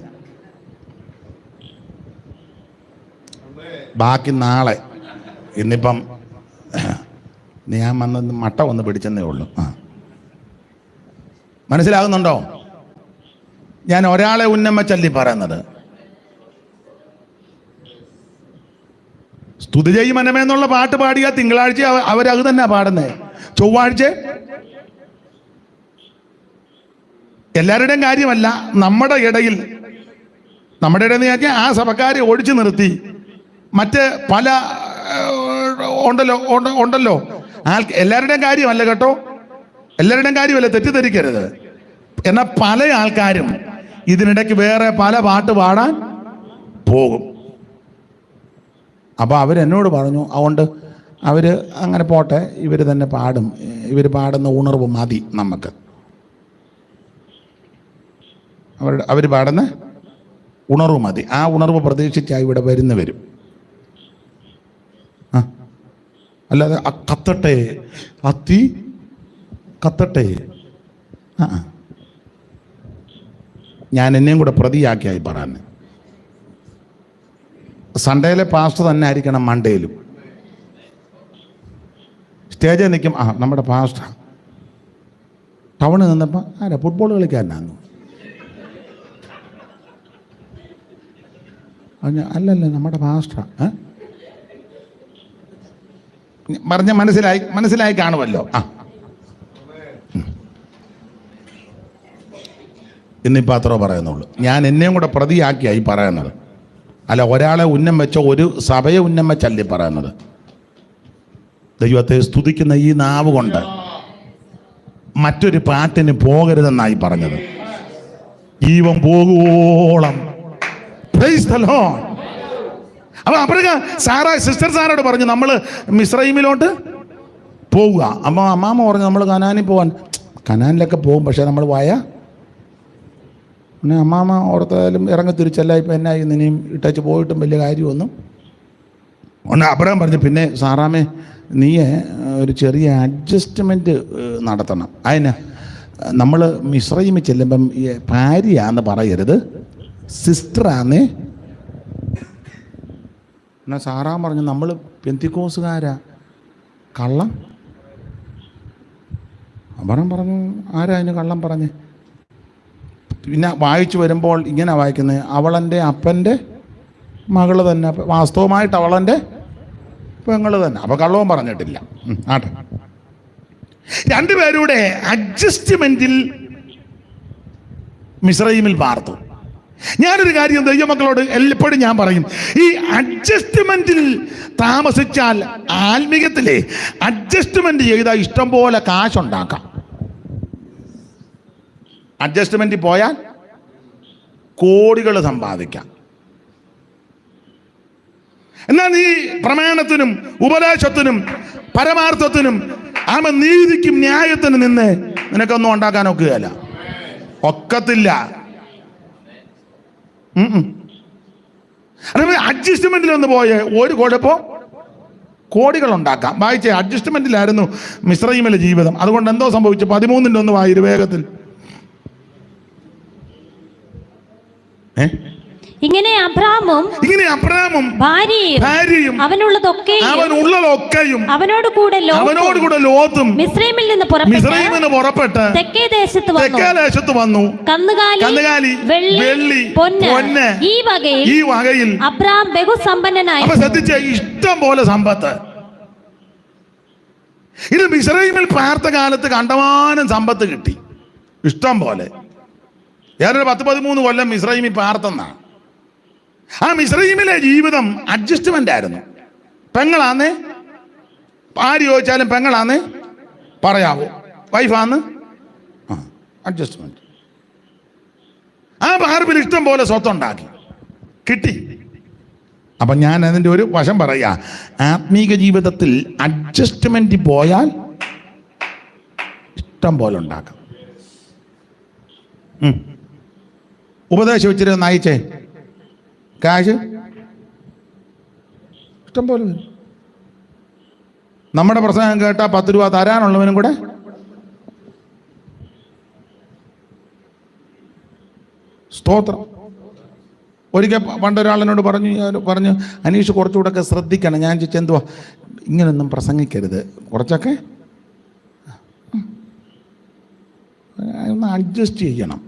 ബാക്കി നാളെ, ഇന്നിപ്പം ഞാൻ വന്ന് മട്ട ഒന്ന് പിടിച്ചെന്നേ ഉള്ളൂ. മനസ്സിലാകുന്നുണ്ടോ? ഞാൻ ഒരാളെ ഉന്നമ ചൊല്ലി പറയുന്നത്. സ്തുതി ചെയ്യും മനമേ എന്നുള്ള പാട്ട് പാടിയ തിങ്കളാഴ്ച അവരത് തന്നെ പാടുന്നത്. ചൊവ്വാഴ്ച എല്ലാവരുടെയും കാര്യമല്ല, നമ്മുടെ ഇടയിൽ ആ സഭക്കാരെ ഓടിച്ചു നിർത്തി മറ്റ് പല ഉണ്ടല്ലോ എല്ലാവരുടെയും കാര്യമല്ല കേട്ടോ, എല്ലാവരുടെയും കാര്യമല്ല, തെറ്റിദ്ധരിക്കരുത്. എന്നാൽ പല ആൾക്കാരും ഇതിനിടയ്ക്ക് വേറെ പല പാട്ട് പാടാൻ പോകും. അപ്പോൾ അവരെന്നോട് പറഞ്ഞു, അതുകൊണ്ട് അവർ അങ്ങനെ പോട്ടെ, ഇവർ തന്നെ പാടും, ഇവർ പാടുന്ന ഉണർവ് മതി നമുക്ക്, അവർ പാടുന്ന ഉണർവ് മതി. ആ ഉണർവ് പ്രതീക്ഷിച്ചാൽ ഇവിടെ വരുന്നവരും. അല്ലാതെ കത്തട്ടെ, തീ കത്തട്ടെ. ഞാൻ എന്നെയും കൂടെ പ്രതിയാക്കിയായി പറയാൻ. സൺഡേയിലെ പാസ്റ്റർ തന്നെ ആയിരിക്കണം മൺഡേയിലും. സ്റ്റേജിൽ നിൽക്കും, നമ്മുടെ പാസ്റ്റർ ടൗണിൽ നിന്നപ്പോൾ ഫുട്ബോൾ കളിക്കാരനാന്നു. അല്ലല്ല നമ്മുടെ പാസ്റ്റർ മനസ്സിലായി കാണുമല്ലോ. എന്നിപ്പോൾ അത്ര പറയുന്നുള്ളൂ. ഞാൻ എന്നെയും കൂടെ പ്രതിയാക്കിയായി പറയുന്നത്, അല്ല ഒരാളെ ഉന്നം വെച്ചോ ഒരു സഭയെ ഉന്നം വെച്ചല്ലേ പറയുന്നത്. ദൈവത്തെ സ്തുതിക്കുന്ന ഈ നാവ് കൊണ്ട് മറ്റൊരു പാട്ടിന് പോകരുതെന്നായി പറഞ്ഞത്. ജീവൻ പോകുവോളം. Praise the Lord. അപ്പൊ അപ്പോഴേക്ക് സിസ്റ്റർ സാറോട് പറഞ്ഞു നമ്മൾ മിസ്രൈമിലോട്ട് പോവുക. അപ്പോൾ അമ്മാമ്മ പറഞ്ഞു നമ്മൾ കനാനിൽ പോവാൻ. കനാനിലൊക്കെ പോകും, പക്ഷെ നമ്മൾ പിന്നെ അമ്മാമ്മ ഓർത്താലും ഇറങ്ങി തിരിച്ചല്ല. ഇപ്പം എന്നായി നിന്നെയും ഇട്ടച്ച് പോയിട്ടും വലിയ കാര്യമൊന്നും ഉണ്ട്. അബ്രഹാം പറഞ്ഞു പിന്നെ സാറാമേ നീ ഒരു ചെറിയ അഡ്ജസ്റ്റ്മെൻറ്റ് നടത്തണം. അതിന് നമ്മൾ മിസ്രൈമിൽ ചെല്ലുമ്പം ഈ ഭാര്യയാന്ന് പറയരുത്, സിസ്റ്ററാന്നേ. എന്നാൽ സാറാൻ പറഞ്ഞു നമ്മൾ പെന്തിക്കോസുകാരാ, കള്ളം. അബ്രഹാം പറഞ്ഞു ആരാ അതിന് കള്ളം പറഞ്ഞേ? പിന്നെ വായിച്ചു വരുമ്പോൾ ഇങ്ങനെ വായിക്കുന്നത്, അവളെൻ്റെ അപ്പൻ്റെ മകള് തന്നെ, വാസ്തവമായിട്ട് അവളെൻ്റെ പെങ്ങള് തന്നെ. അപ്പോൾ കള്ളവും പറഞ്ഞിട്ടില്ല. ആട്ടെ, രണ്ടുപേരുടെ അഡ്ജസ്റ്റ്മെന്റിൽ മിസ്രൈമിൽ പാർത്തു. ഞാനൊരു കാര്യം ദൈവമക്കളോട് എപ്പോഴും ഞാൻ പറയും, ഈ അഡ്ജസ്റ്റ്മെന്റിൽ താമസിച്ചാൽ ആത്മീയത്തിലെ അഡ്ജസ്റ്റ്മെന്റ് ചെയ്താൽ ഇഷ്ടം പോലെ കാശുണ്ടാക്കാം. അഡ്ജസ്റ്റ്മെന്റിൽ പോയാൽ കോടികൾ സമ്പാദിക്കാം. എന്നാൽ നീ പ്രമാണത്തിനും ഉപദേശത്തിനും പരമാർത്ഥത്തിനും നീതിക്കും ന്യായത്തിനും നിന്ന് നിനക്കൊന്നും ഉണ്ടാക്കാൻ ഒക്കുകയല്ല, ഒക്കത്തില്ല. അഡ്ജസ്റ്റ്മെന്റിൽ ഒന്ന് പോയ ഒരു കുഴപ്പം കോടികൾ ഉണ്ടാക്കാം. വായിച്ച അഡ്ജസ്റ്റ്മെന്റിലായിരുന്നു മിസ്രൈമിലെ ജീവിതം. അതുകൊണ്ട് എന്തോ സംഭവിച്ചു? 13-ന്റെ 1 വായിരു വേഗത്തിൽ. ഇങ്ങനെ അബ്രാമും ഭാര്യയും അവനുള്ളതൊക്കെയും അവനോട് കൂടെ ലോത്തും മിസ്രൈമിൽ നിന്ന് പുറപ്പെട്ട് തെക്കേ ദേശത്ത് വന്നു. കന്നുകാലി, വെള്ളി, പൊന്ന് ഈ വകയിൽ അബ്രാം ബഹുസമ്പന്നനായി. ശ്രദ്ധിച്ച ഇഷ്ടം പോലെ സമ്പത്ത്. ഇത് മിസ്രൈമിൽ പാർത്ത കാലത്ത് കണ്ടമാനം സമ്പത്ത് കിട്ടി, ഇഷ്ടം പോലെ. ഞാനൊരു 10-13 കൊല്ലം മിസ്രൈമിൽ പാർത്തെന്നാണ്. ആ മിസ്രൈമിലെ ജീവിതം അഡ്ജസ്റ്റ്മെന്റ് ആയിരുന്നു. പെങ്ങളാന്നേ ആര് ചോദിച്ചാലും പെങ്ങളാന്നേ പറയാവോ, വൈഫാന്ന് അഡ്ജസ്റ്റ്മെന്റ്. ആ പാർപ്പിൽ ഇഷ്ടം പോലെ സ്വത്തുണ്ടാക്കി കിട്ടി. അപ്പം ഞാൻ അതിൻ്റെ ഒരു വശം പറയാ, ആത്മീക ജീവിതത്തിൽ അഡ്ജസ്റ്റ്മെന്റ് പോയാൽ ഇഷ്ടം പോലെ ഉണ്ടാക്കാം. ഉപദേശം വെച്ചിട്ട് നയിച്ചേ കാശ് ഇഷ്ടം പോലെ വരും. നമ്മുടെ പ്രസംഗം കേട്ടാൽ 10 രൂപ തരാനുള്ളവനും കൂടെ സ്തോത്രം. ഒരിക്കൽ പണ്ടൊരാളിനോട് പറഞ്ഞു അനീഷ് കുറച്ചുകൂടെ ഒക്കെ ശ്രദ്ധിക്കണം. ഞാൻ ചോദിച്ചാൽ എന്തുവാ, ഇങ്ങനൊന്നും പ്രസംഗിക്കരുത്, കുറച്ചൊക്കെ ഒന്ന് അഡ്ജസ്റ്റ് ചെയ്യണം.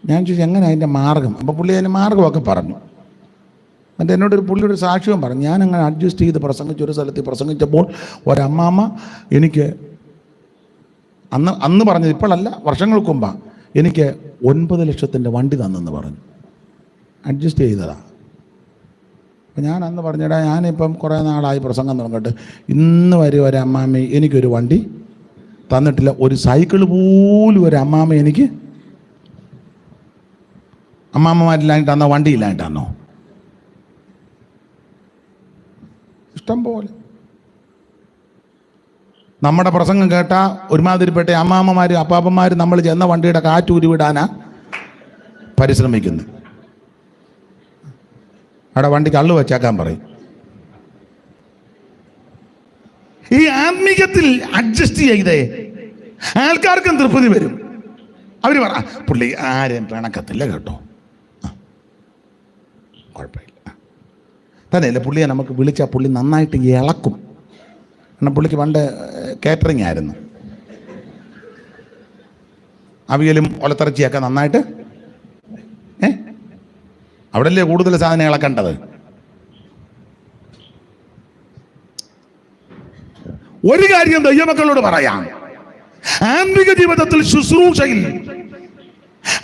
ഞാൻ ചോദിച്ചു എങ്ങനെ അതിൻ്റെ മാർഗം. അപ്പോൾ പുള്ളി അതിൻ്റെ മാർഗമൊക്കെ പറഞ്ഞു. എന്നിട്ട് എന്നോടൊരു പുള്ളിയൊരു സാക്ഷ്യവും പറഞ്ഞു. ഞാനങ്ങനെ അഡ്ജസ്റ്റ് ചെയ്ത് ഒരു സ്ഥലത്ത് പ്രസംഗിച്ചപ്പോൾ ഒരമ്മാമ്മ എനിക്ക് അന്ന് പറഞ്ഞത്, ഇപ്പോഴല്ല വർഷങ്ങൾക്ക് മുമ്പാണ്, എനിക്ക് 9 ലക്ഷത്തിൻ്റെ വണ്ടി തന്നെന്ന് പറഞ്ഞു. അഡ്ജസ്റ്റ് ചെയ്തതാണ്. അപ്പം ഞാൻ അന്ന് പറഞ്ഞിടാ, ഞാനിപ്പം കുറേ നാളായി പ്രസംഗം തുടങ്ങിയിട്ട് ഇന്ന് വരെ ഒരമ്മാമ്മ എനിക്കൊരു വണ്ടി തന്നിട്ടില്ല. ഒരു സൈക്കിൾ പോലും ഒരമ്മാമ്മ എനിക്ക്, അമ്മാമ്മമാരില്ലായിട്ടാന്നോ വണ്ടിയില്ലായിട്ടാന്നോ? ഇഷ്ടം പോലെ. നമ്മുടെ പ്രസംഗം കേട്ടാ ഒരുമാതിരിപ്പെട്ട അമ്മാമ്മമാരും അപ്പാപ്പന്മാരും നമ്മൾ ചെന്ന വണ്ടിയുടെ കാറ്റൂരിവിടാനാ പരിശ്രമിക്കുന്നു. അവിടെ വണ്ടി കള്ളു വെച്ചേക്കാൻ പറയും. ഈ ആത്മീകത്തിൽ അഡ്ജസ്റ്റ് ചെയ്തേ ആൾക്കാർക്കും തൃപ്തി വരും. അവർ പറ പുള്ളി ആരെയും പിണക്കത്തില്ല കേട്ടോ, കുഴപ്പമില്ല. തന്നെയല്ലേ പുള്ളിയെ നമുക്ക് വിളിച്ചാൽ പുള്ളി നന്നായിട്ട് ഇളക്കും. കാരണം പുള്ളിക്ക് പണ്ട് കേറ്ററിംഗ് ആയിരുന്നു. അവിയലും ഒലത്തിറച്ചിയൊക്കെ നന്നായിട്ട് അവിടെയല്ലേ കൂടുതൽ സാധനം ഇളക്കേണ്ടത്. ഒരു കാര്യം ദൈവമക്കളോട് പറയാം, ആത്മീക ജീവിതത്തിൽ ശുശ്രൂഷയിൽ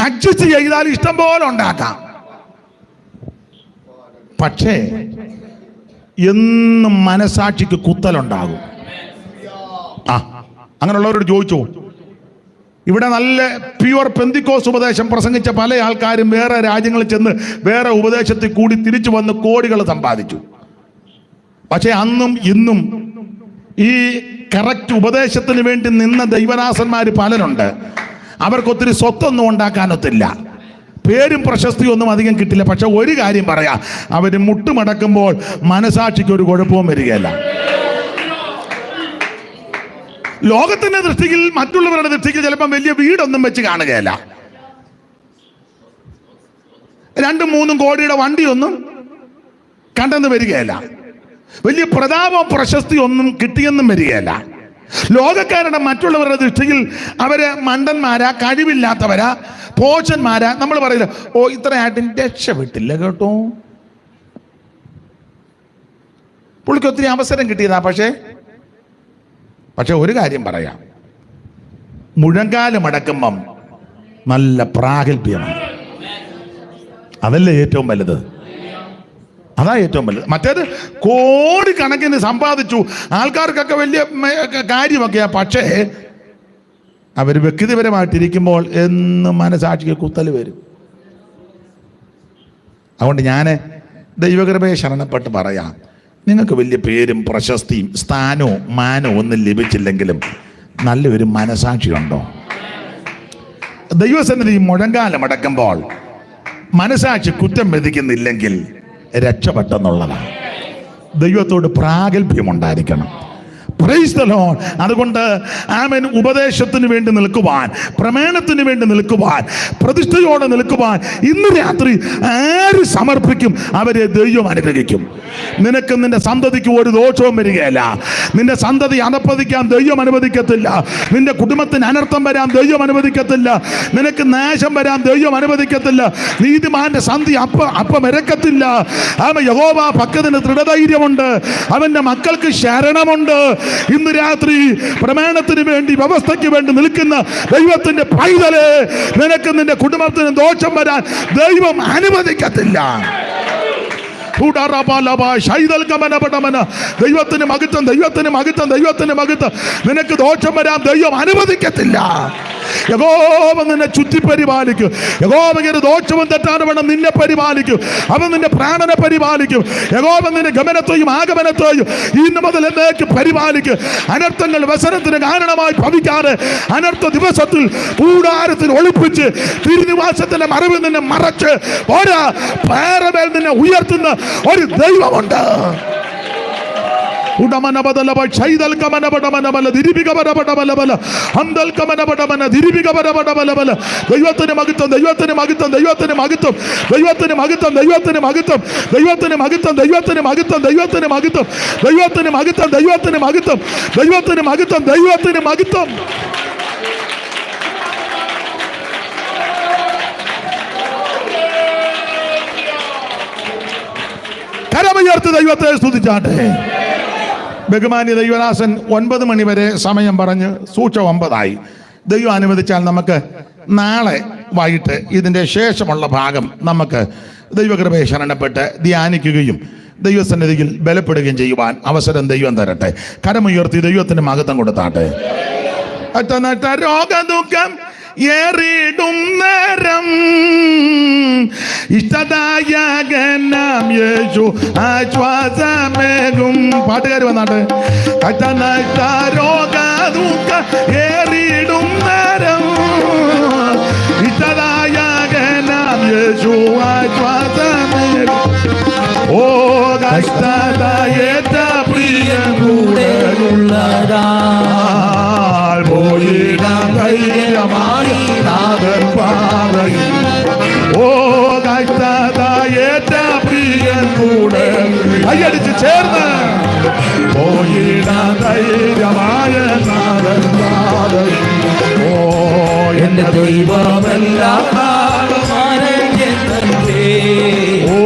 അഡ്ജസ്റ്റ് ചെയ്താൽ ഇഷ്ടം പോലെ ഉണ്ടാക്കാം. പക്ഷേ എന്നും മനസാക്ഷിക്ക് കുത്തലുണ്ടാകും. അങ്ങനെയുള്ളവരോട് ചോദിച്ചു. ഇവിടെ നല്ല പ്യുവർ പെന്തിക്കോസ് ഉപദേശം പ്രസംഗിച്ച പല ആൾക്കാരും വേറെ രാജ്യങ്ങളിൽ ചെന്ന് വേറെ ഉപദേശത്തിൽ കൂടി തിരിച്ചു വന്ന് കോടികൾ സമ്പാദിച്ചു. പക്ഷെ അന്നും ഇന്നും ഈ കറക്റ്റ് ഉപദേശത്തിന് വേണ്ടി നിന്ന ദൈവദാസന്മാർ പലരുണ്ട്. അവർക്കൊത്തിരി സ്വത്തൊന്നും ഉണ്ടാക്കാനൊത്തില്ല, പേരും പ്രശസ്തിയും ഒന്നും അധികം കിട്ടില്ല. പക്ഷെ ഒരു കാര്യം പറയാം, അവർ മുട്ടുമടക്കുമ്പോൾ മനസാക്ഷിക്ക് ഒരു കുഴപ്പവും വരികയില്ല. ലോകത്തിന്റെ ദൃഷ്ടിയിൽ, മറ്റുള്ളവരുടെ ദൃഷ്ടിയിൽ ചിലപ്പം വലിയ വീടൊന്നും വെച്ച് കാണുകയല്ല, 2-3 കോടിയുടെ വണ്ടിയൊന്നും കണ്ടെന്ന് വരികയല്ല, വലിയ പ്രതാപം പ്രശസ്തി ഒന്നും കിട്ടിയെന്നും വരികയല്ല. ലോകക്കാരുടെ മറ്റുള്ളവരുടെ ദൃഷ്ടിയിൽ അവര് മണ്ടന്മാരാ, കഴിവില്ലാത്തവരാ, പോഷന്മാരാ. നമ്മൾ പറയില്ല, ഓ ഇത്രയായിട്ടും രക്ഷപ്പെട്ടില്ല കേട്ടോ, പുള്ളിക്ക് ഒത്തിരി അവസരം കിട്ടിയതാ. പക്ഷെ ഒരു കാര്യം പറയാം, മുഴങ്കാലം അടക്കുമ്പം നല്ല പ്രാഗൽഭ്യമാണ്. അതല്ലേ ഏറ്റവും വലുത്, അതാ ഏറ്റവും വലുത്. മറ്റേത് കോടിക്കണക്കിന് സമ്പാദിച്ചു, ആൾക്കാർക്കൊക്കെ വലിയ കാര്യമൊക്കെയാ. പക്ഷേ അവർ വ്യക്തിപരമായിട്ടിരിക്കുമ്പോൾ എന്നും മനസാക്ഷിക്ക് കുത്തൽ വരും. അതുകൊണ്ട് ഞാൻ ദൈവകൃപയെ ശരണപ്പെട്ട് പറയാം, നിങ്ങൾക്ക് വലിയ പേരും പ്രശസ്തിയും സ്ഥാനവും മാനവും ഒന്നും ലഭിച്ചില്ലെങ്കിലും നല്ലൊരു മനസാക്ഷിയുണ്ടോ? ദൈവസന്നിധി മുഴങ്കാലം അടക്കുമ്പോൾ മനസാക്ഷി കുറ്റം വിധിക്കുന്നില്ലെങ്കിൽ രക്ഷപ്പെട്ടെന്നുള്ളതാണ്. ദൈവത്തോട് പ്രാഗൽഭ്യമുണ്ടായിരിക്കണം. Price the Lord. അതുകൊണ്ട് ആമേൻ, ഉപദേശത്തിന് വേണ്ടി നിൽക്കുവാൻ, പ്രമാണത്തിന് വേണ്ടി നിൽക്കുവാൻ, പ്രതിഷ്ഠയോടെ നിൽക്കുവാൻ ഇന്ന് രാത്രി ആര് സമർപ്പിക്കും അവരെ ദൈവം അനുഗ്രഹിക്കും. നിനക്ക് നിന്റെ സന്തതിക്ക് ഒരു ദോഷവും വരികയില്ല. നിന്റെ സന്തതി അധപ്പതിക്കാൻ ദൈവം അനുവദിക്കത്തില്ല. നിന്റെ കുടുംബത്തിന് അനർത്ഥം വരാൻ ദൈവം അനുവദിക്കത്തില്ല. നിനക്ക് നാശം വരാൻ ദൈവം അനുവദിക്കത്തില്ല. നീതിമാന്റെ സന്ധി അപ്പം ഇരക്കത്തില്ല. യഹോവ ഭക്തന് ദൃഢധൈര്യമുണ്ട്, അവന്റെ മക്കൾക്ക് ശരണമുണ്ട്. ഇന്ന് രാത്രി പ്രമാണത്തിന് വേണ്ടി, വ്യവസ്ഥയ്ക്ക് വേണ്ടി നിൽക്കുന്ന ദൈവത്തിന്റെ പൈതല്, നിനക്ക് നിന്റെ കുടുംബത്തിന് ദോഷം വരാൻ ദൈവം അനുവദിക്കത്തില്ല. ദൈവത്തിന് മഹത്വം, ദൈവത്തിന് മഹത്വം, ദൈവത്തിന് മഹത്വം. നിനക്ക് ദോഷം വരാൻ ദൈവം അനുവദിക്കത്തില്ല. യഹോവ നിന്നെ ചുറ്റി പരിപാലിക്കും. യഹോവയുടെ ദോഷവും തെറ്റാതെ വേണം നിന്നെ പരിപാലിക്കും. അവൻ നിന്റെ പ്രാണനെ പരിപാലിക്കും. യഹോവ നിന്റെ ഗമനത്തെയും ആഗമനത്തെയും ഇന്ന് മുതൽ എന്നേക്ക് പരിപാലിക്കും. അനർത്ഥങ്ങൾ വ്യസനത്തിന് കാരണമായി ഭവിക്കാതെ അനർത്ഥ ദിവസത്തിൽ കൂടാരത്തിൽ ഒളിപ്പിച്ച് തിരുനിവാസത്തിന്റെ മറവിൽ നിന്നെ മറച്ച് ഒരാ പാറമേൽ നിന്നെ ഉയർത്തുന്ന ഒരു ദൈവമുണ്ട്. ദൈവത്തിന് മഹത്വം, ദൈവത്തിന് മഹത്വം, ദൈവത്തിന് മഹത്വം, ദൈവത്തിന് മഹത്വം, ദൈവത്തിന് മഹത്വം, ദൈവത്തിന് മഹത്വം, ദൈവത്തിന് മഹത്വം, ദൈവത്തിന് മഹത്വം, ദൈവത്തിന് മഹത്വം, ദൈവത്തിന് മഹത്വം, ദൈവത്തിന് മഹത്വം, ദൈവത്തിന് മഹത്വം. കരമുയർത്തി ദൈവത്തെ സ്തുതിച്ചാട്ടെ. ബഹുമാന്യ ദൈവദാസൻ 9 മണി വരെ സമയം പറഞ്ഞ് സൂക്ഷ്മ 9 ദൈവം അനുവദിച്ചാൽ നമുക്ക് നാളെ വൈകിട്ട് ഇതിൻ്റെ ശേഷമുള്ള ഭാഗം നമുക്ക് ദൈവകൃപയെ ശരണപ്പെട്ട് ധ്യാനിക്കുകയും ദൈവസന്നിധിയിൽ ബലപ്പെടുകയും ചെയ്യുവാൻ അവസരം ദൈവം തരട്ടെ. കരമുയർത്തി ദൈവത്തിന് മഹത്വം കൊടുത്താട്ടെ. രോഗദുഃഖം ഏറിടും നേരം ഇഷ്ടദായകനാം യേശു ആശ്വാസമേകും. പാട്ടുകാർ വന്നാട്ടെ. രോഗദുഃഖം ഏറിടും നേരം ഇഷ്ടദായകനാം യേശു ആശ്വാസമേകും. ഓ കഷ്ടതയേറ്റ പ്രിയൻ കൂടെയുള്ളതാ പോയിടാൻ ധൈര്യമായി നാഥൻ പാതയിൽ. ഓ കഷ്ടതയേറ്റ പ്രിയൻ കൂടെ കൈയടിച്ച് ചേർന്ന് പോയിടാൻ ധൈര്യമായ നാഥൻ പാതയിൽ. ഓ എന്റെ ദൈവമെല്ലാം ഓ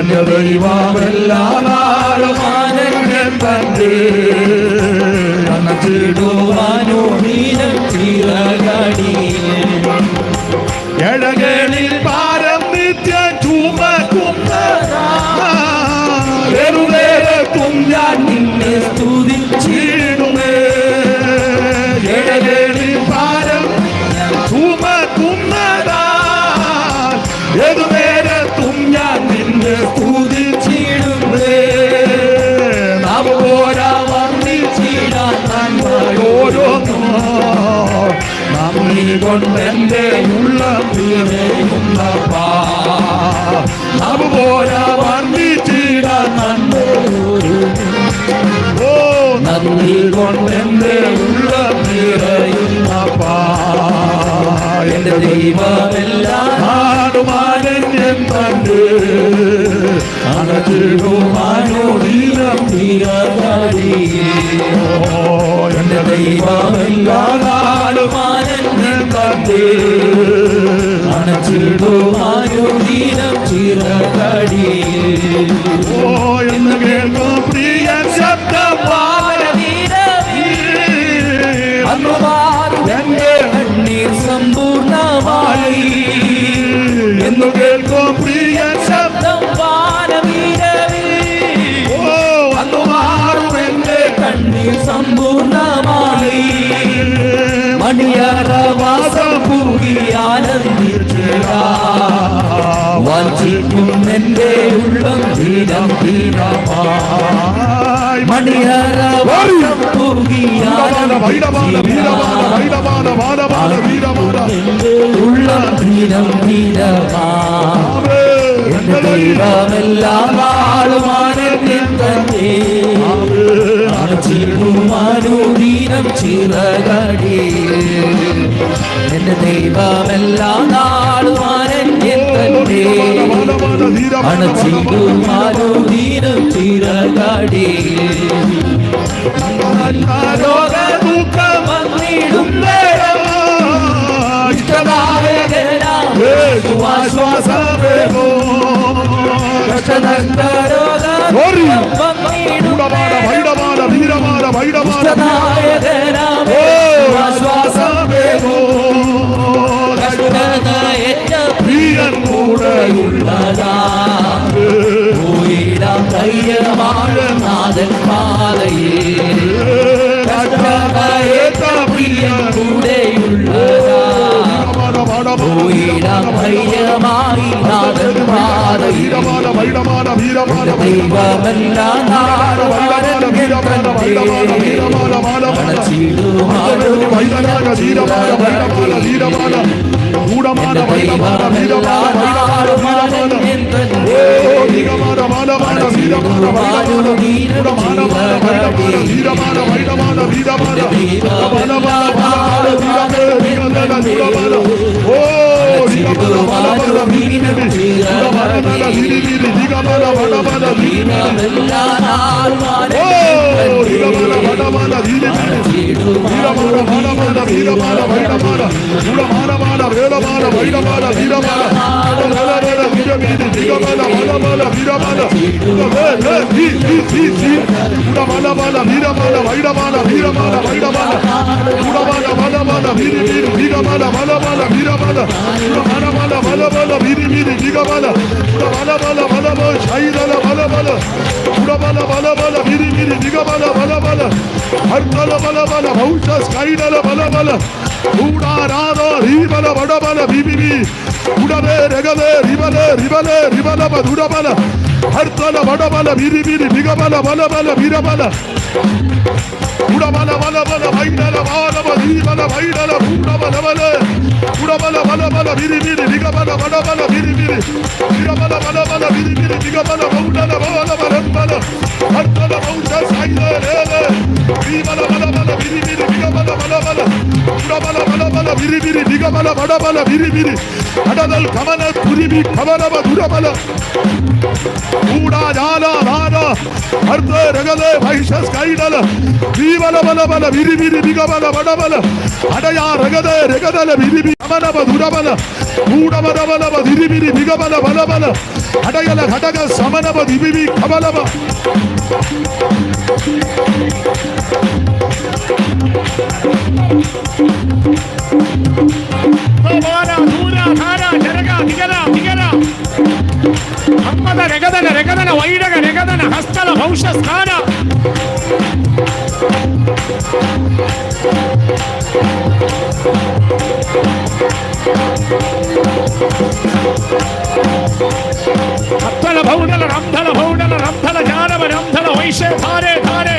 എന്റെ ദൈവമെല്ലാം എഴകളിൽ ഭാരം നിത്യ ചുമക്കും ഞാൻ നിന്നെ സ്തുതിച്ചിടുമേ. എഴകളിൽ ഭാരം ചുമക്കുന്നതാ ഏതുനേരത്തും ഞാൻ നിന്നെ സ്തുതിച്ചിടുമേ. നവോരാ വർണ്ണിച്ചിടാൻ നന്മയോരോന്നോ നന്ദി കൊണ്ടെന്റെ ഉള്ളം നിറയുന്നപ്പാ. നവോരാ വർണ്ണിച്ചിടാൻ നന്മയോരോ നന്ദി കൊണ്ടെന്റെ ഉള്ളം നിറയുന്നപ്പാ. എന്റെ ദൈവമെല്ലാം ആടുമാനന്യം കണ്ട് അണച്ചിടുമാനോടീനം തീരകടിയേ. എന്റെ ദൈവമെല്ലാം ആടുമാനന്യം കണ്ട് അണച്ചിടുമാനോടീനം ചിറകടിയേ. ഓ എന്ന് കേൾക്കും പ്രിയ ശബ്ദം എന്റെ കണ്ണീർ സമ്പൂർണമായി എന്ന് കേൾക്കും പ്രിയ ശബ്ദം ഓ അന്നു മാറും എന്റെ കണ്ണീർ സമ്പൂർണമായി. മണിയറവാസം പൂകി ആനന്ദിച്ചിടും എന്റെ ഉള്ളം ധീരം ധീരമായി. മണിയറവാസം പൂകി ഉള്ളം ധീരം ധീരമായി. ദൈവമെല്ലാം ആളുമാനന്യം തന്നെ അണച്ചിടുമാനൂരീനം ചിറകടിയേ. എന്റെ ദൈവമെല്ലാം ആളുമാനന്യം തന്നെ അണച്ചിടുമാനൂരീനം ചിറകടിയേ. ദുഃഖം വന്നിടും ആശ്വാസമേകോ ആശ്വാസമേകോ പ്രിയൻ കൂടെയുള്ളതാ. പോയിടാം ധൈര്യമാണ് നാഥൻ പാതയിൽ പ്രിയൻ കൂടെയുള്ളതാ. പോയിടാം ധൈര്യമായി നാഥൻ പാതയിൽ ദൈവമെല്ലാം അടയല ഘടക സമനവ ദിബിബി കബലവ അമ്മത രഗതന രഗതന വൈരക രഗതന ഹസ്തല ഭൗഷസ്ഥാന ഹസ്തല ഭൗഡല റംധല ഭൗഡല റംധല ജാനവ റംധല വൈശേ ധാരേ ധാരേ